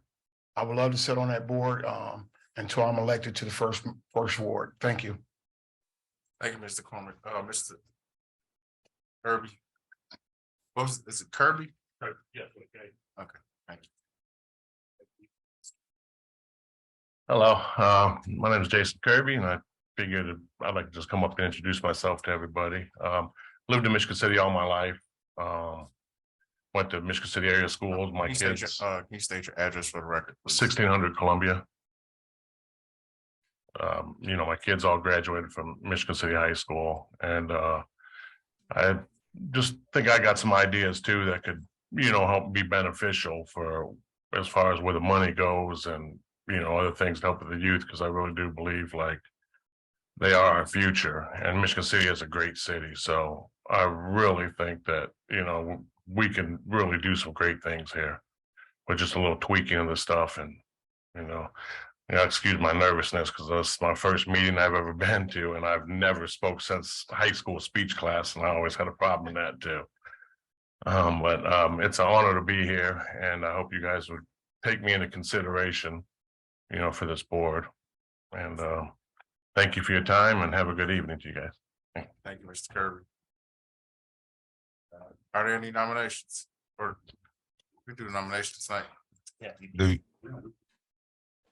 I would love to sit on that board until I'm elected to the first ward. Thank you. Thank you, Mr. Cormick. Mr. Kirby. Is it Kirby? Yes, okay. Okay, thank you. Hello, my name is Jason Kirby, and I figured I'd like to just come up and introduce myself to everybody. Lived in Michigan City all my life. Went to Michigan City area schools. My kids. Can you state your address for the record? 1600 Columbia. My kids all graduated from Michigan City High School, and I just think I got some ideas too that could, help be beneficial for as far as where the money goes and, other things to help with the youth, because I really do believe like they are our future, and Michigan City is a great city. So I really think that, we can really do some great things here with just a little tweaking of the stuff. And, Yeah, excuse my nervousness because this is my first meeting I've ever been to, and I've never spoke since high school speech class, and I always had a problem with that too. But it's an honor to be here, and I hope you guys would take me into consideration, you know, for this board. And thank you for your time, and have a good evening to you guys. Thank you, Mr. Kirby. Are there any nominations? Or we do the nominations tonight? Do,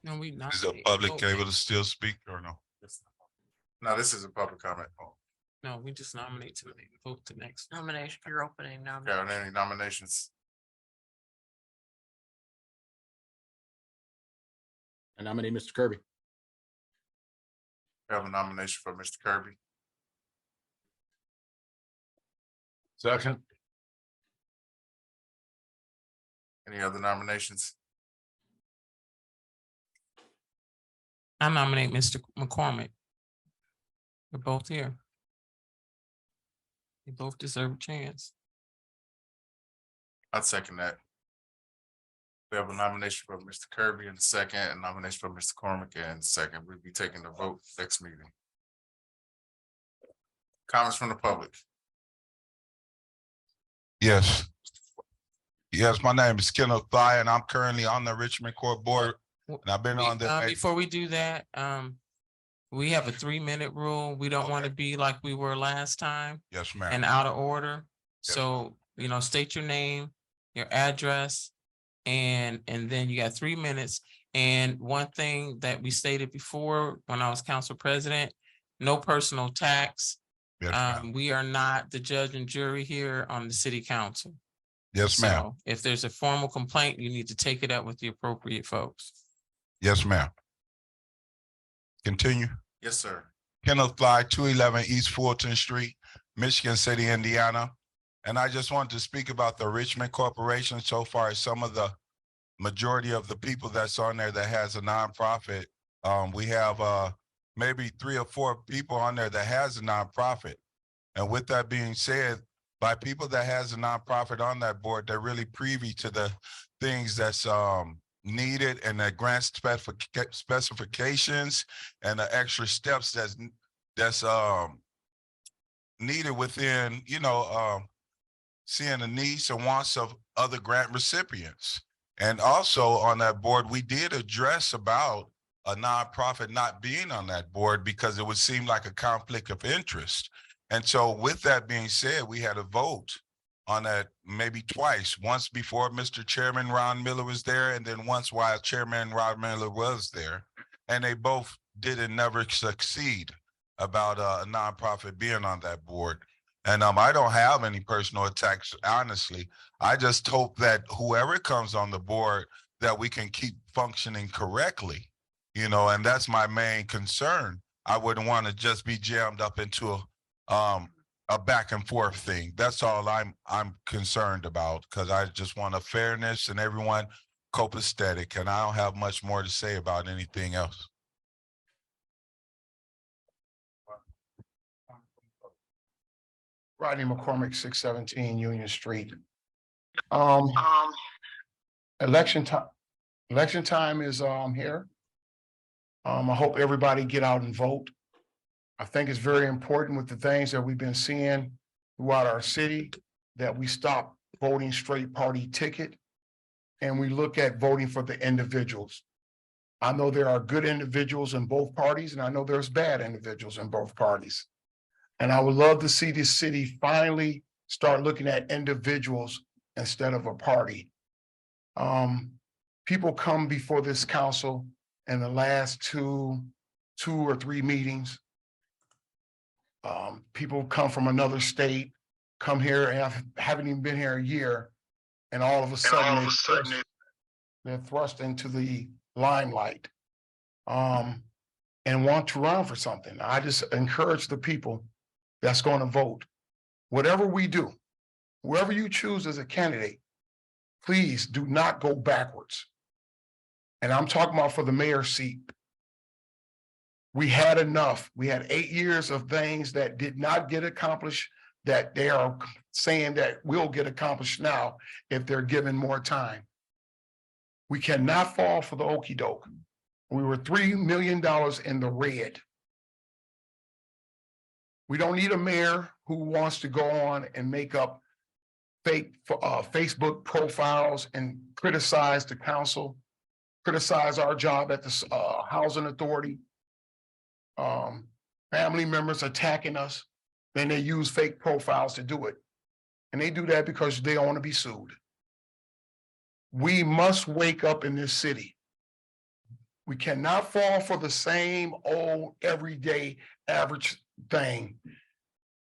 No, we not. is the public able to still speak or no? No, this is a public comment. No, we just nominate tonight, vote the next nomination, you're opening now. Okay, are there any nominations? I nominate Mr. Kirby. We have a nomination for Mr. Kirby. Second. Any other nominations? I nominate Mr. McCormick. We're both here. You both deserve a chance. I'd second that. We have a nomination for Mr. Kirby in the second, and nomination for Mr. Cormick in the second. We'll be taking the vote next meeting. Comments from the public? Yes. Yes, my name is Kenneth Thigh, and I'm currently on the Richmond Court Board. And I've been on the. Before we do that, we have a 3-minute rule. We don't want to be like we were last time Yes, ma'am. and out of order. Yes. So, you know, state your name, your address, and then you got 3 minutes. And one thing that we stated before when I was council president, no personal attacks. Yes, ma'am. We are not the judge and jury here on the city council. Yes, ma'am. So if there's a formal complaint, you need to take it up with the appropriate folks. Yes, ma'am. Continue. Yes, sir. Kenneth Fly, 211 East Fulton Street, Michigan City, Indiana. And I just wanted to speak about the Richmond Corporation so far as some of the majority of the people that's on there that has a nonprofit. We have maybe 3 or 4 people on there that has a nonprofit. And with that being said, by people that has a nonprofit on that board, they're really privy to the things that's needed and the grant specifications and the extra steps that's needed within, you know, seeing the needs and wants of other grant recipients. And also on that board, we did address about a nonprofit not being on that board because it would seem like a conflict of interest. And so with that being said, we had a vote on that maybe twice, once before Mr. Chairman Ron Miller was there, and then once while Chairman Ron Miller was there. And they both didn't never succeed about a nonprofit being on that board. And I don't have any personal attacks, honestly. I just hope that whoever comes on the board, that we can keep functioning correctly, you know, and that's my main concern. I wouldn't want to just be jammed up into a back and forth thing. That's all I'm concerned about, because I just want a fairness and everyone copacetic, and I don't have much more to say about anything else. Rodney McCormick, 617 Union Street. Election time is here. I hope everybody get out and vote. I think it's very important with the things that we've been seeing throughout our city, that we stop voting straight party ticket and we look at voting for the individuals. I know there are good individuals in both parties, and I know there's bad individuals in both parties. And I would love to see this city finally start looking at individuals instead of a party. People come before this council in the last two or three meetings. People come from another state, come here and haven't even been here a year, and all of a sudden they're thrust into the limelight and want to run for something. I just encourage the people that's going to vote. Whatever we do, whoever you choose as a candidate, please do not go backwards. And I'm talking about for the mayor's seat. We had enough. We had 8 years of things that did not get accomplished, that they are saying that will get accomplished now if they're given more time. We cannot fall for the okey doke. We were $3 million in the red. We don't need a mayor who wants to go on and make up fake Facebook profiles and criticize the council, criticize our job at the housing authority. Family members attacking us, then they use fake profiles to do it. And they do that because they don't want to be sued. We must wake up in this city. We cannot fall for the same old everyday average thing.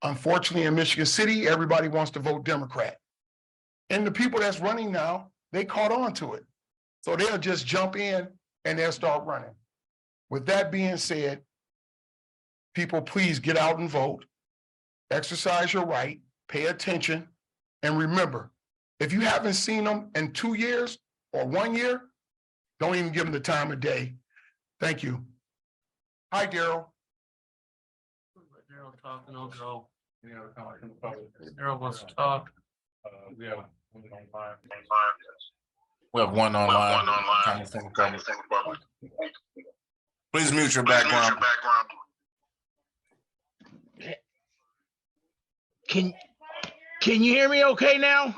Unfortunately, in Michigan City, everybody wants to vote Democrat. And the people that's running now, they caught on to it. So they'll just jump in and they'll start running. With that being said, people, please get out and vote. Exercise your right, pay attention, and remember, if you haven't seen them in 2 years or 1 year, don't even give them the time of day. Thank you. Hi, Daryl. Daryl talking, I'll go. Any other comment from the public? Daryl wants to talk. We have one online. We have one online. Comment from the public. Please mute your background. Can you hear me okay now?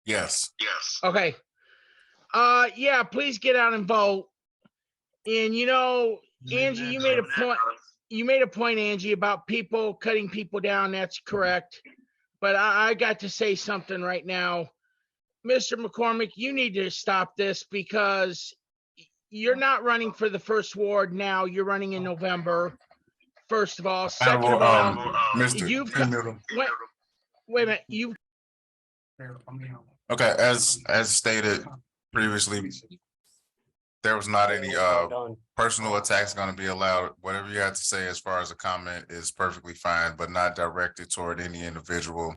Yes. Okay. Yeah, please get out and vote. And you know, Angie, you made a point, Angie, about people cutting people down. That's correct. But I got to say something right now. Mr. McCormick, you need to stop this because you're not running for the first ward now. You're running in November. First of all, second of all, you've got, wait a minute, you. Okay, as stated previously, there was not any personal attacks going to be allowed. Whatever you have to say as far as a comment is perfectly fine, but not directed toward any individual.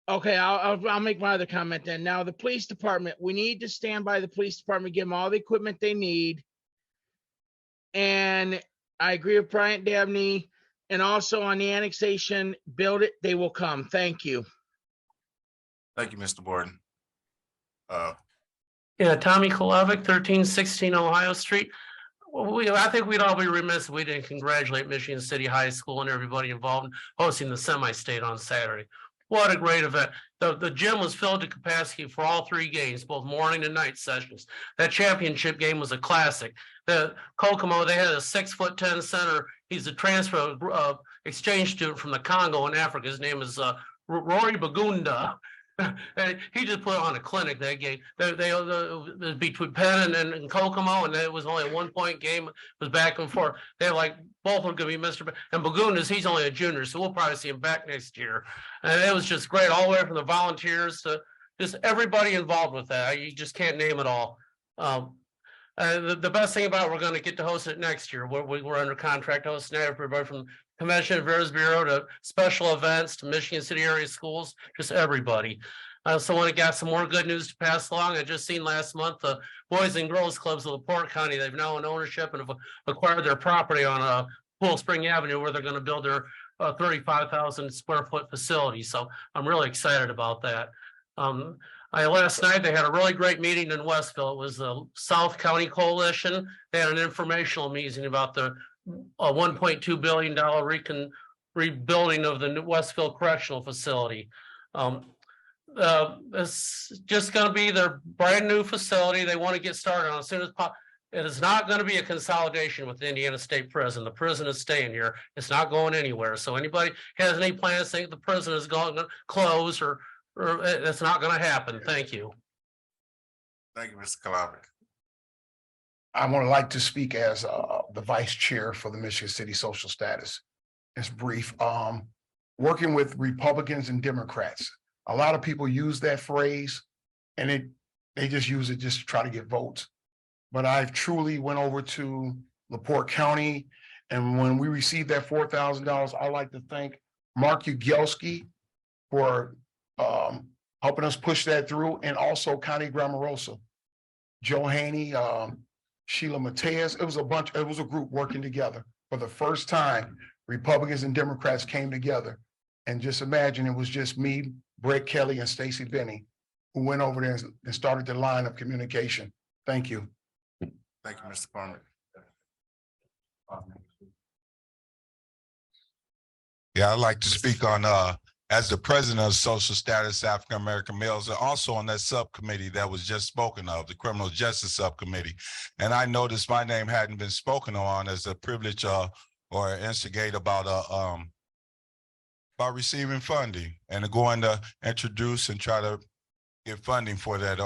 Okay, I'll make my other comment then. Now, the police department, we need to stand by the police department, give them all the equipment they need. And I agree with Bryant Dabney. And also on the annexation, build it, they will come. Thank you. Thank you, Mr. Borden. Yeah, Tommy Kolovic, 1316 Ohio Street. I think we'd all be remiss if we didn't congratulate Michigan City High School and everybody involved in hosting the semi-state on Saturday. What a great event. The gym was filled to capacity for all 3 games, both morning and night sessions. That championship game was a classic. The Kokomo, they had a 6'10" center. He's a transfer exchange student from the Congo in Africa. His name is Rory Bagunda. And he just put on a clinic that game. They between Penn and Kokomo, and it was only a 1-point game. It was back and forth. They're like both are going to be Mr. And Bagundas, he's only a junior, so we'll probably see him back next year. And it was just great, all the way from the volunteers to just everybody involved with that. You just can't name it all. The best thing about it, we're going to get to host it next year. We're under contract hosting everybody from Convention Affairs Bureau to special events to Michigan City area schools, just everybody. I also want to get some more good news to pass along. I just seen last month the Boys and Girls Clubs of LaPorte County. They've now in ownership and have acquired their property on Pool Spring Avenue where they're going to build their 35,000 square foot facility. So I'm really excited about that. Last night they had a really great meeting in Westville. It was the South County Coalition. They had an informational meeting about the $1.2 billion rebuilding of the Westville Correctional Facility. It's just going to be their brand new facility. They want to get started on as soon as possible. It is not going to be a consolidation with the Indiana State Prison. The prison is staying here. It's not going anywhere. So anybody has any plans to think the prison is going to close or it's not going to happen. Thank you. Thank you, Mr. Kolovic. I would like to speak as the vice chair for the Michigan City Social Status. It's brief. Working with Republicans and Democrats. A lot of people use that phrase and they just use it just to try to get votes. But I've truly went over to LaPorte County, and when we received that $4,000, I'd like to thank Mark Ugelski for helping us push that through, and also Connie Grammarosa, Joe Haney, Sheila Mateus. It was a group working together. For the first time, Republicans and Democrats came together. And just imagine it was just me, Brett Kelly, and Stacey Benny who went over there and started the line of communication. Thank you. Thank you, Mr. Cormick. Yeah, I'd like to speak on, as the president of Social Status African American Males, and also on that subcommittee that was just spoken of, the Criminal Justice Subcommittee. And I noticed my name hadn't been spoken on as a privilege, or instigate about receiving funding and going to introduce and try to get funding for that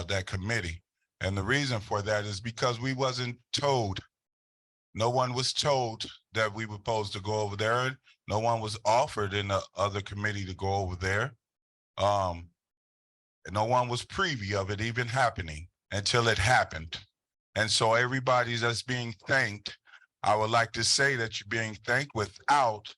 that committee. And the reason for that is because we wasn't told. No one was told that we were supposed to go over there. No one was offered in the other committee to go over there. And no one was privy of it even happening until it happened. And so everybody that's being thanked, I would like to say that you're being thanked without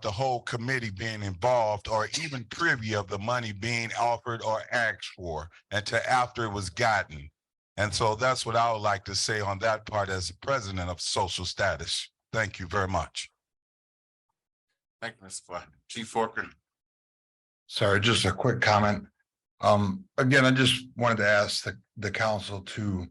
the whole committee being involved or even privy of the money being offered or asked for until after it was gotten. And so that's what I would like to say on that part as the president of Social Status. Thank you very much. Thank you, Mr. Fly. Chief Forker. Sorry, just a quick comment. Again, I just wanted to ask the council to,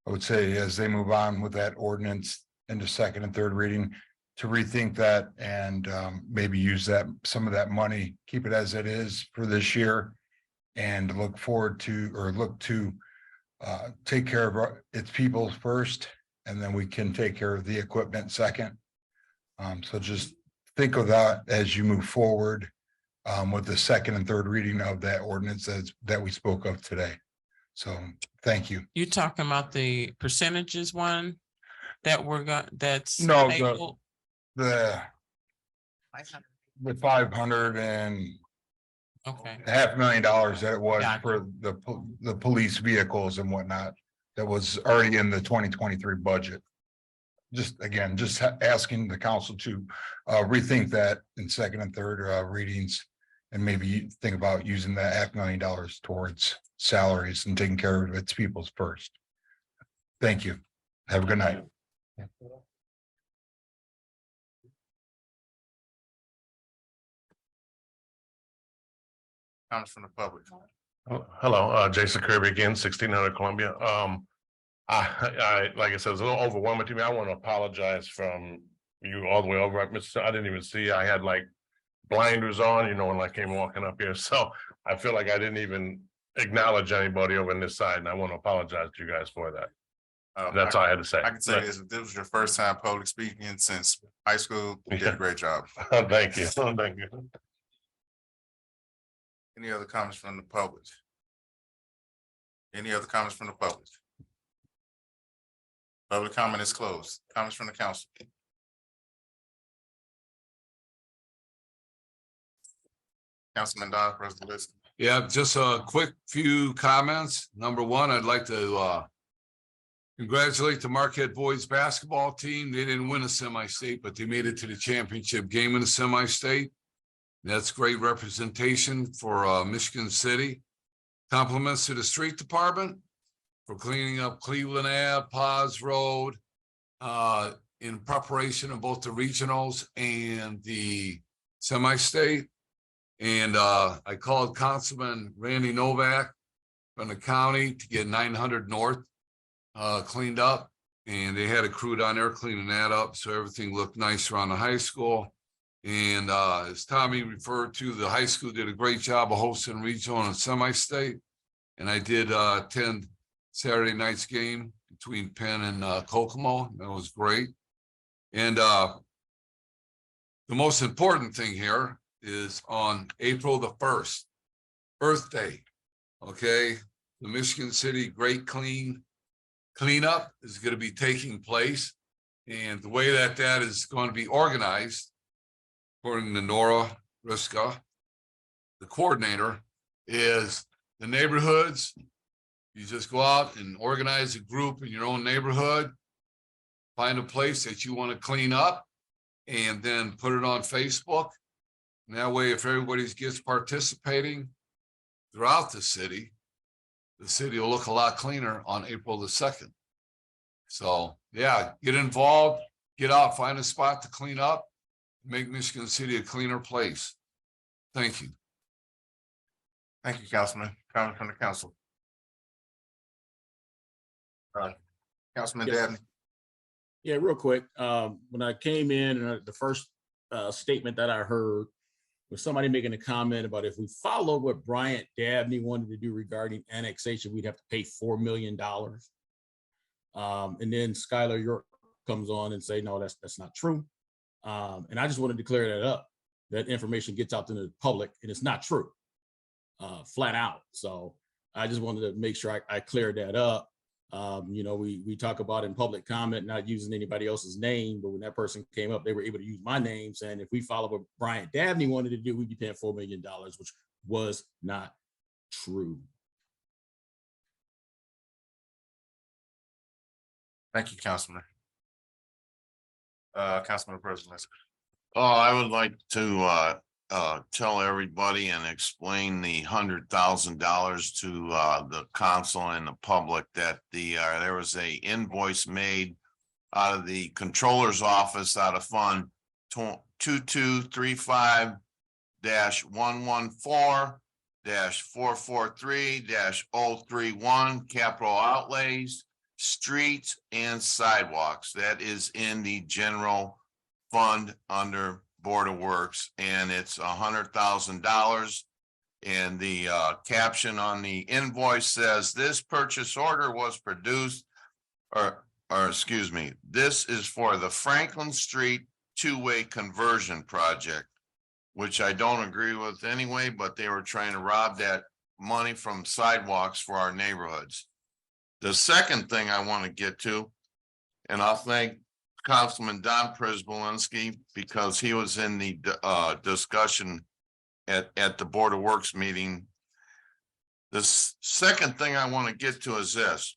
I would say, as they move on with that ordinance into second and third reading, to rethink that and maybe use some of that money, keep it as it is for this year, and look to take care of its people first, and then we can take care of the equipment second. So just think of that as you move forward with the second and third reading of that ordinance that we spoke of today. So thank you. You talking about the percentages one that that's No, tabled? the 500 and Okay. $500,000 that it was Gotcha. for the police vehicles and whatnot, that was already in the 2023 budget. Just asking the council to rethink that in second and third readings, and maybe think about using that $500,000 towards salaries and taking care of its people's first. Thank you. Have a good night. Comments from the public. Hello, Jason Kirby again, 1600 Columbia. I like I said, it's a little overwhelming to me. I want to apologize from you all the way over. I didn't even see, I had like blinders on, when I came walking up here. So I feel like I didn't even acknowledge anybody over on this side, and I want to apologize to you guys for that. That's all I had to say. I can say this was your first time public speaking since high school. You did a great job. Thank you. Thank you. Any other comments from the public? Any other comments from the public? Public comment is closed. Comments from the council. Councilman Dodd, President List. Yeah, just a quick few comments. Number one, I'd like to congratulate the Marquette boys basketball team. They didn't win a semi-state, but they made it to the championship game in the semi-state. That's great representation for Michigan City. Compliments to the street department for cleaning up Cleveland Ave, Paz Road, in preparation of both the regionals and the semi-state. And I called Councilman Randy Novak from the county to get 900 North cleaned up. And they had a crew down there cleaning that up, so everything looked nice around the high school. And as Tommy referred to, the high school did a great job of hosting regional and semi-state. And I did attend Saturday night's game between Penn and Kokomo. That was great. And the most important thing here is on April the 1st, Earth Day. Okay, the Michigan City Great Cleanup is going to be taking place. And the way that is going to be organized, according to Nora Riska, the coordinator, is the neighborhoods. You just go out and organize a group in your own neighborhood, find a place that you want to clean up, and then put it on Facebook. And that way, if everybody gets participating throughout the city will look a lot cleaner on April the 2nd. So yeah, get involved, get out, find a spot to clean up, make Michigan City a cleaner place. Thank you. Thank you, Councilman. Comment from the council. Councilman Dabney. Yeah, real quick. When I came in, the first statement that I heard was somebody making a comment about if we follow what Bryant Dabney wanted to do regarding annexation, we'd have to pay $4 million. And then Skylar York comes on and say, no, that's not true. And I just wanted to clear that up. That information gets out to the public and it's not true, flat out. So I just wanted to make sure I cleared that up. You know, we talk about in public comment, not using anybody else's name, but when that person came up, they were able to use my name saying, if we follow what Bryant Dabney wanted to do, we'd be paying $4 million, which was not true. Thank you, Councilman. Councilman President. Oh, I would like to tell everybody and explain the $100,000 to the council and the public that there was a invoice made out of the controller's office out of fund 2235-114-443-031 capital outlays, streets and sidewalks. That is in the general fund under Board of Works, and it's $100,000. And the caption on the invoice says this purchase order was produced, or excuse me, this is for the Franklin Street two-way conversion project, which I don't agree with anyway, but they were trying to rob that money from sidewalks for our neighborhoods. The second thing I want to get to, and I'll thank Councilman Don Prisbalinski because he was in the discussion at the Board of Works meeting. The second thing I want to get to is this.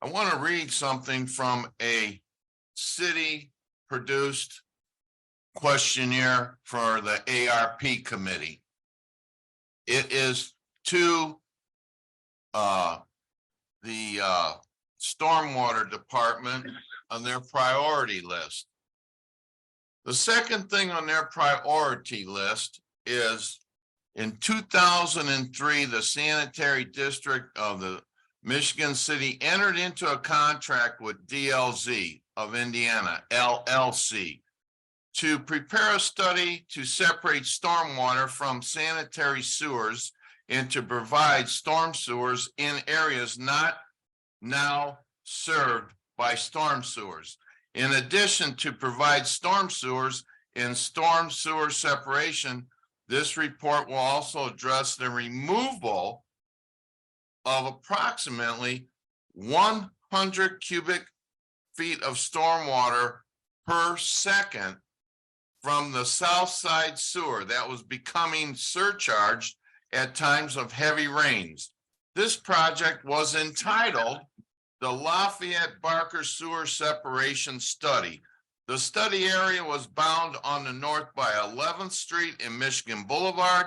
I want to read something from a city produced questionnaire for the ARP committee. It is to the stormwater department on their priority list. The second thing on their priority list is in 2003, the sanitary district of the Michigan City entered into a contract with DLZ of Indiana, LLC, to prepare a study to separate stormwater from sanitary sewers and to provide storm sewers in areas not now served by storm sewers. In addition to provide storm sewers and storm sewer separation, this report will also address the removal of approximately 100 cubic feet of stormwater per second from the south side sewer that was becoming surcharged at times of heavy rains. This project was entitled the Lafayette Barker Sewer Separation Study. The study area was bound on the north by 11th Street and Michigan Boulevard,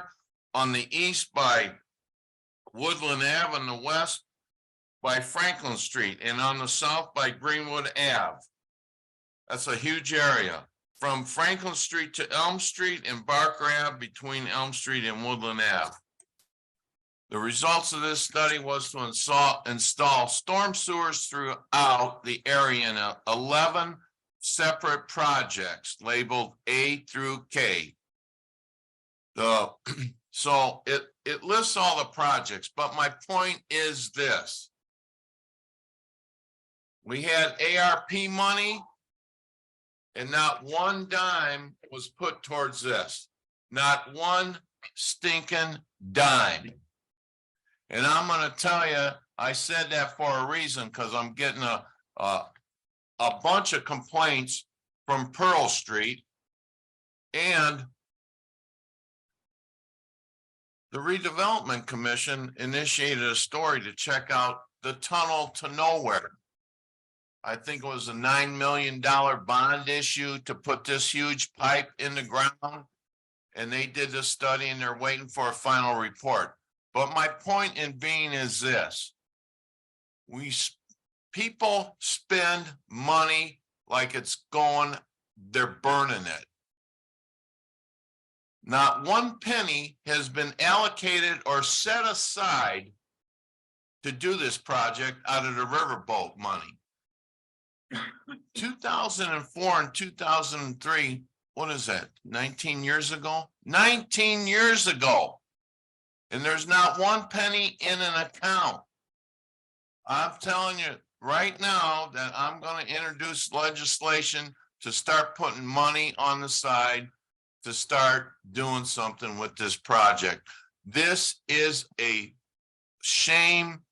on the east by Woodland Ave, and the west by Franklin Street, and on the south by Greenwood Ave. That's a huge area. From Franklin Street to Elm Street and Barker Ave, between Elm Street and Woodland Ave. The results of this study was to install storm sewers throughout the area in 11 separate projects labeled A through K. So it lists all the projects, but my point is this. We had ARP money and not one dime was put towards this. Not one stinking dime. And I'm going to tell you, I said that for a reason, because I'm getting a bunch of complaints from Pearl Street, and the Redevelopment Commission initiated a story to check out the tunnel to nowhere. I think it was a $9 million bond issue to put this huge pipe in the ground. And they did the study and they're waiting for a final report. But my point in being is this. People spend money like it's going, they're burning it. Not one penny has been allocated or set aside to do this project out of the riverboat money. 2004 and 2003, what is that? 19 years ago? 19 years ago. And there's not one penny in an account. I'm telling you right now that I'm going to introduce legislation to start putting money on the side to start doing something with this project. This is a shame.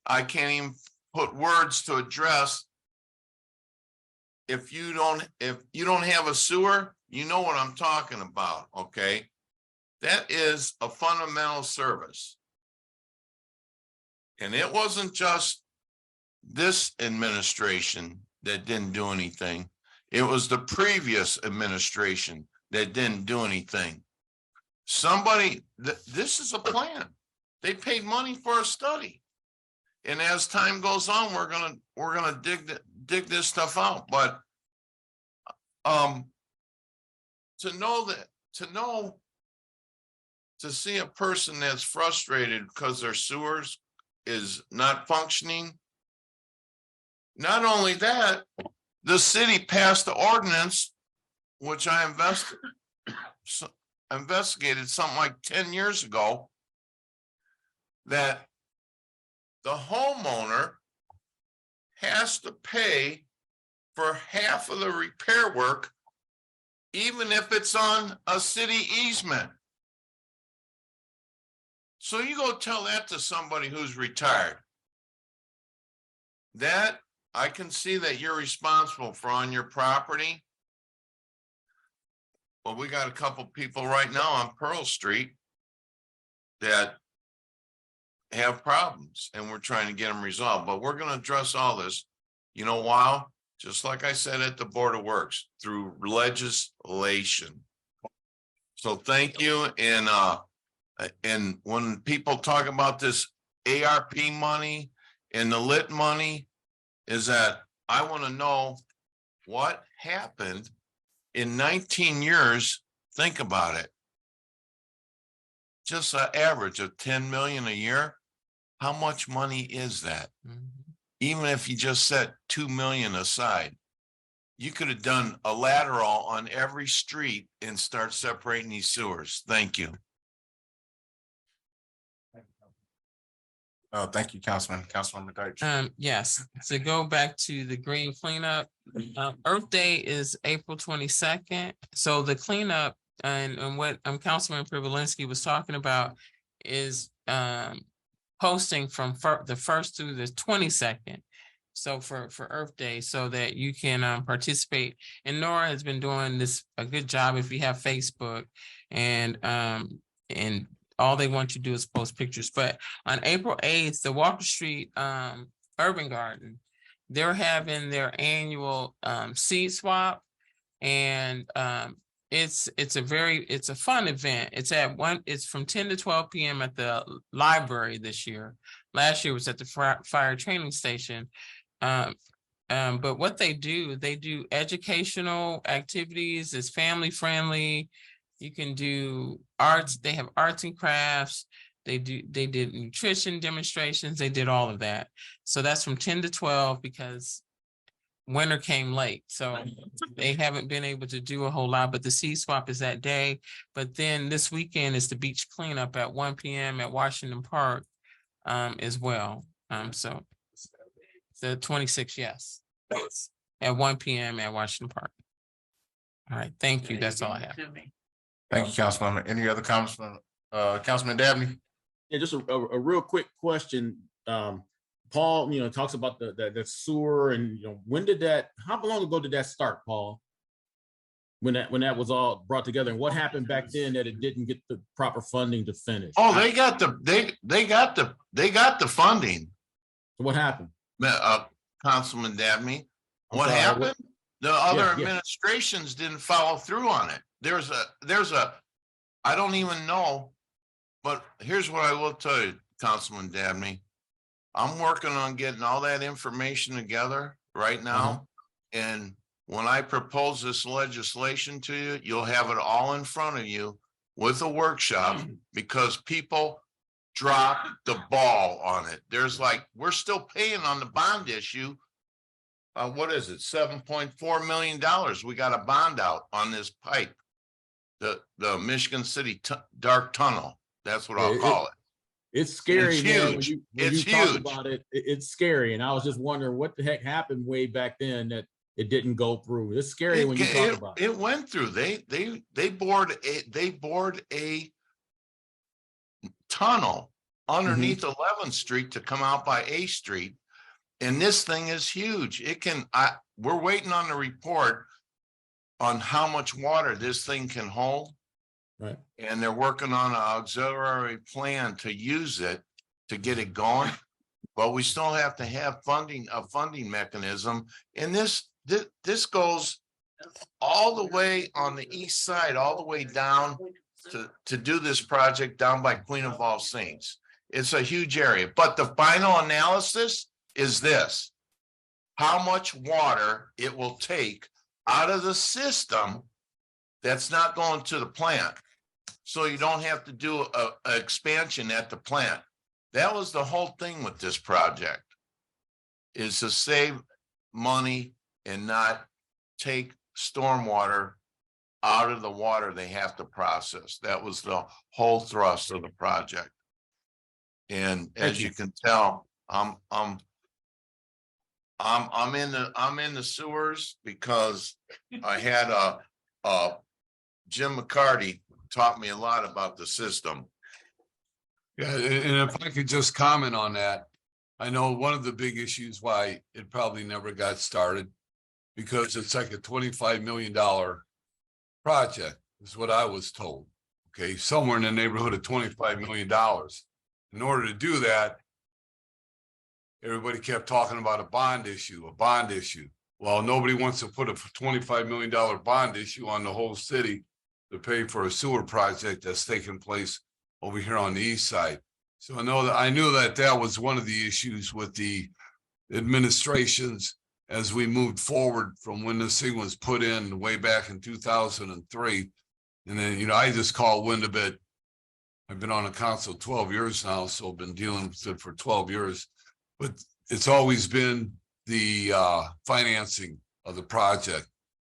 I can't even put words to address. If you don't have a sewer, you know what I'm talking about, okay? That is a fundamental service. And it wasn't just this administration that didn't do anything. It was the previous administration that didn't do anything. This is a plan. They paid money for a study. And as time goes on, we're gonna dig this stuff out. But to see a person that's frustrated because their sewers is not functioning. Not only that, the city passed the ordinance, which I investigated something like 10 years ago, that the homeowner has to pay for half of the repair work, even if it's on a city easement. So you go tell that to somebody who's retired. That I can see that you're responsible for on your property. Well, we got a couple people right now on Pearl Street that have problems and we're trying to get them resolved, but we're going to address all this, you know, while just like I said at the Board of Works, through legislation. So thank you. And when people talk about this ARP money and the lit money, is that I want to know what happened in 19 years. Think about it. Just an average of 10 million a year. How much money is that? Even if you just set 2 million aside, you could have done a lateral on every street and start separating these sewers. Thank you. Thank you, Councilman Deitch. Yes, to go back to the green cleanup, Earth Day is April 22nd. So the cleanup and what Councilman Privilinski was talking about is posting from the 1st through the 22nd. So for Earth Day, so that you can participate. And Nora has been doing a good job if you have Facebook, and all they want you to do is post pictures. But on April 8th, the Walker Street Urban Garden, they're having their annual seed swap, and it's a fun event. It's from 10 to 12 p.m. at the library this year. Last year was at the fire training station. But what they do educational activities. It's family friendly. You can do arts. They have arts and crafts. They did nutrition demonstrations. They did all of that. So that's from 10 to 12 because winter came late. So they haven't been able to do a whole lot, but the seed swap is that day. But then this weekend is the beach cleanup at 1 p.m. at Washington Park as well. So the 26th, yes, at 1 p.m. at Washington Park. All right, thank you. That's all I have. Thank you, Councilman. Any other comments from Councilman Dabney? Yeah, just a real quick question. Paul, talks about the sewer, and how long ago did that start, Paul? When that was all brought together, and what happened back then that it didn't get the proper funding to finish? Oh, they got the funding. So what happened? Councilman Dabney, I'm sorry, happened? The other Yeah. administrations didn't follow through on it. There's a, I don't even know, but here's what I will tell you, Councilman Dabney. I'm working on getting all that information together right now. And when I propose this legislation to you, you'll have it all in front of you with a workshop, because people drop the ball on it. We're still paying on the bond issue what is it, $7.4 million. We got a bond out on this pipe. The Michigan City Dark Tunnel. That's what I'll call it. It's scary, It's man. When huge. when It's you talk huge. about it, it's scary. And I was just wondering what the heck happened way back then that it didn't go through. It's scary when you talk about it. It went through. They bored a tunnel underneath 11th Street to come out by A Street. And this thing is huge. We're waiting on the report on how much water this thing can hold. Right. And they're working on an auxiliary plan to use it to get it going. But we still have to have a funding mechanism. And this goes all the way on the east side, all the way down to do this project down by Queen of All Saints. It's a huge area, but the final analysis is this: how much water it will take out of the system that's not going to the plant. So you don't have to do a expansion at the plant. That was the whole thing with this project, is to save money and not take stormwater out of the water they have to process. That was the whole thrust of the project. And as you can tell, I'm in the sewers because I had Jim McCarty taught me a lot about the system. Yeah, and if I could just comment on that, I know one of the big issues why it probably never got started, because it's like a $25 million project, is what I was told. Okay, somewhere in the neighborhood of $25 million. In order to do that, everybody kept talking about a bond issue. Well, nobody wants to put a $25 million bond issue on the whole city to pay for a sewer project that's taking place over here on the east side. So I knew that was one of the issues with the administrations as we moved forward from when this thing was put in way back in 2003. And then, I just call Windabit. I've been on the council 12 years now, so I've been dealing with it for 12 years. But it's always been the financing of the project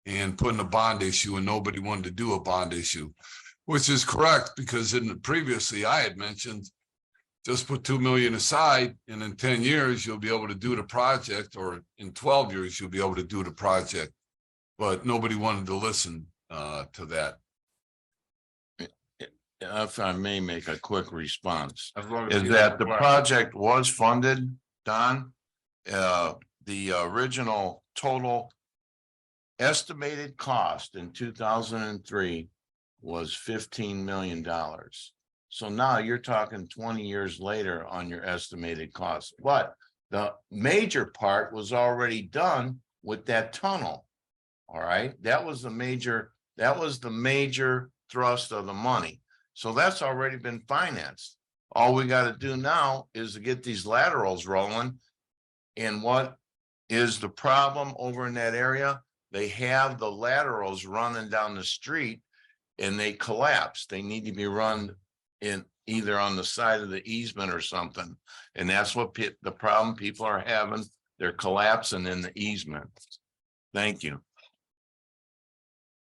and putting a bond issue, and nobody wanted to do a bond issue, which is correct, because previously I had mentioned just put 2 million aside, and in 10 years you'll be able to do the project, or in 12 years you'll be able to do the project. But nobody wanted to listen to that. If I may make a quick response, As long as is you that don't the reply. project was funded, Don. The original total estimated cost in 2003 was $15 million. So now you're talking 20 years later on your estimated cost, but the major part was already done with that tunnel. All right, that was the major thrust of the money. So that's already been financed. All we got to do now is to get these laterals rolling. And what is the problem over in that area? They have the laterals running down the street and they collapse. They need to be run in either on the side of the easement or something. And that's what the problem people are having. They're collapsing in the easement. Thank you.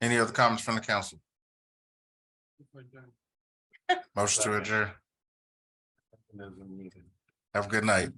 Any other comments from the council? Motion to adjourn. Have a good night.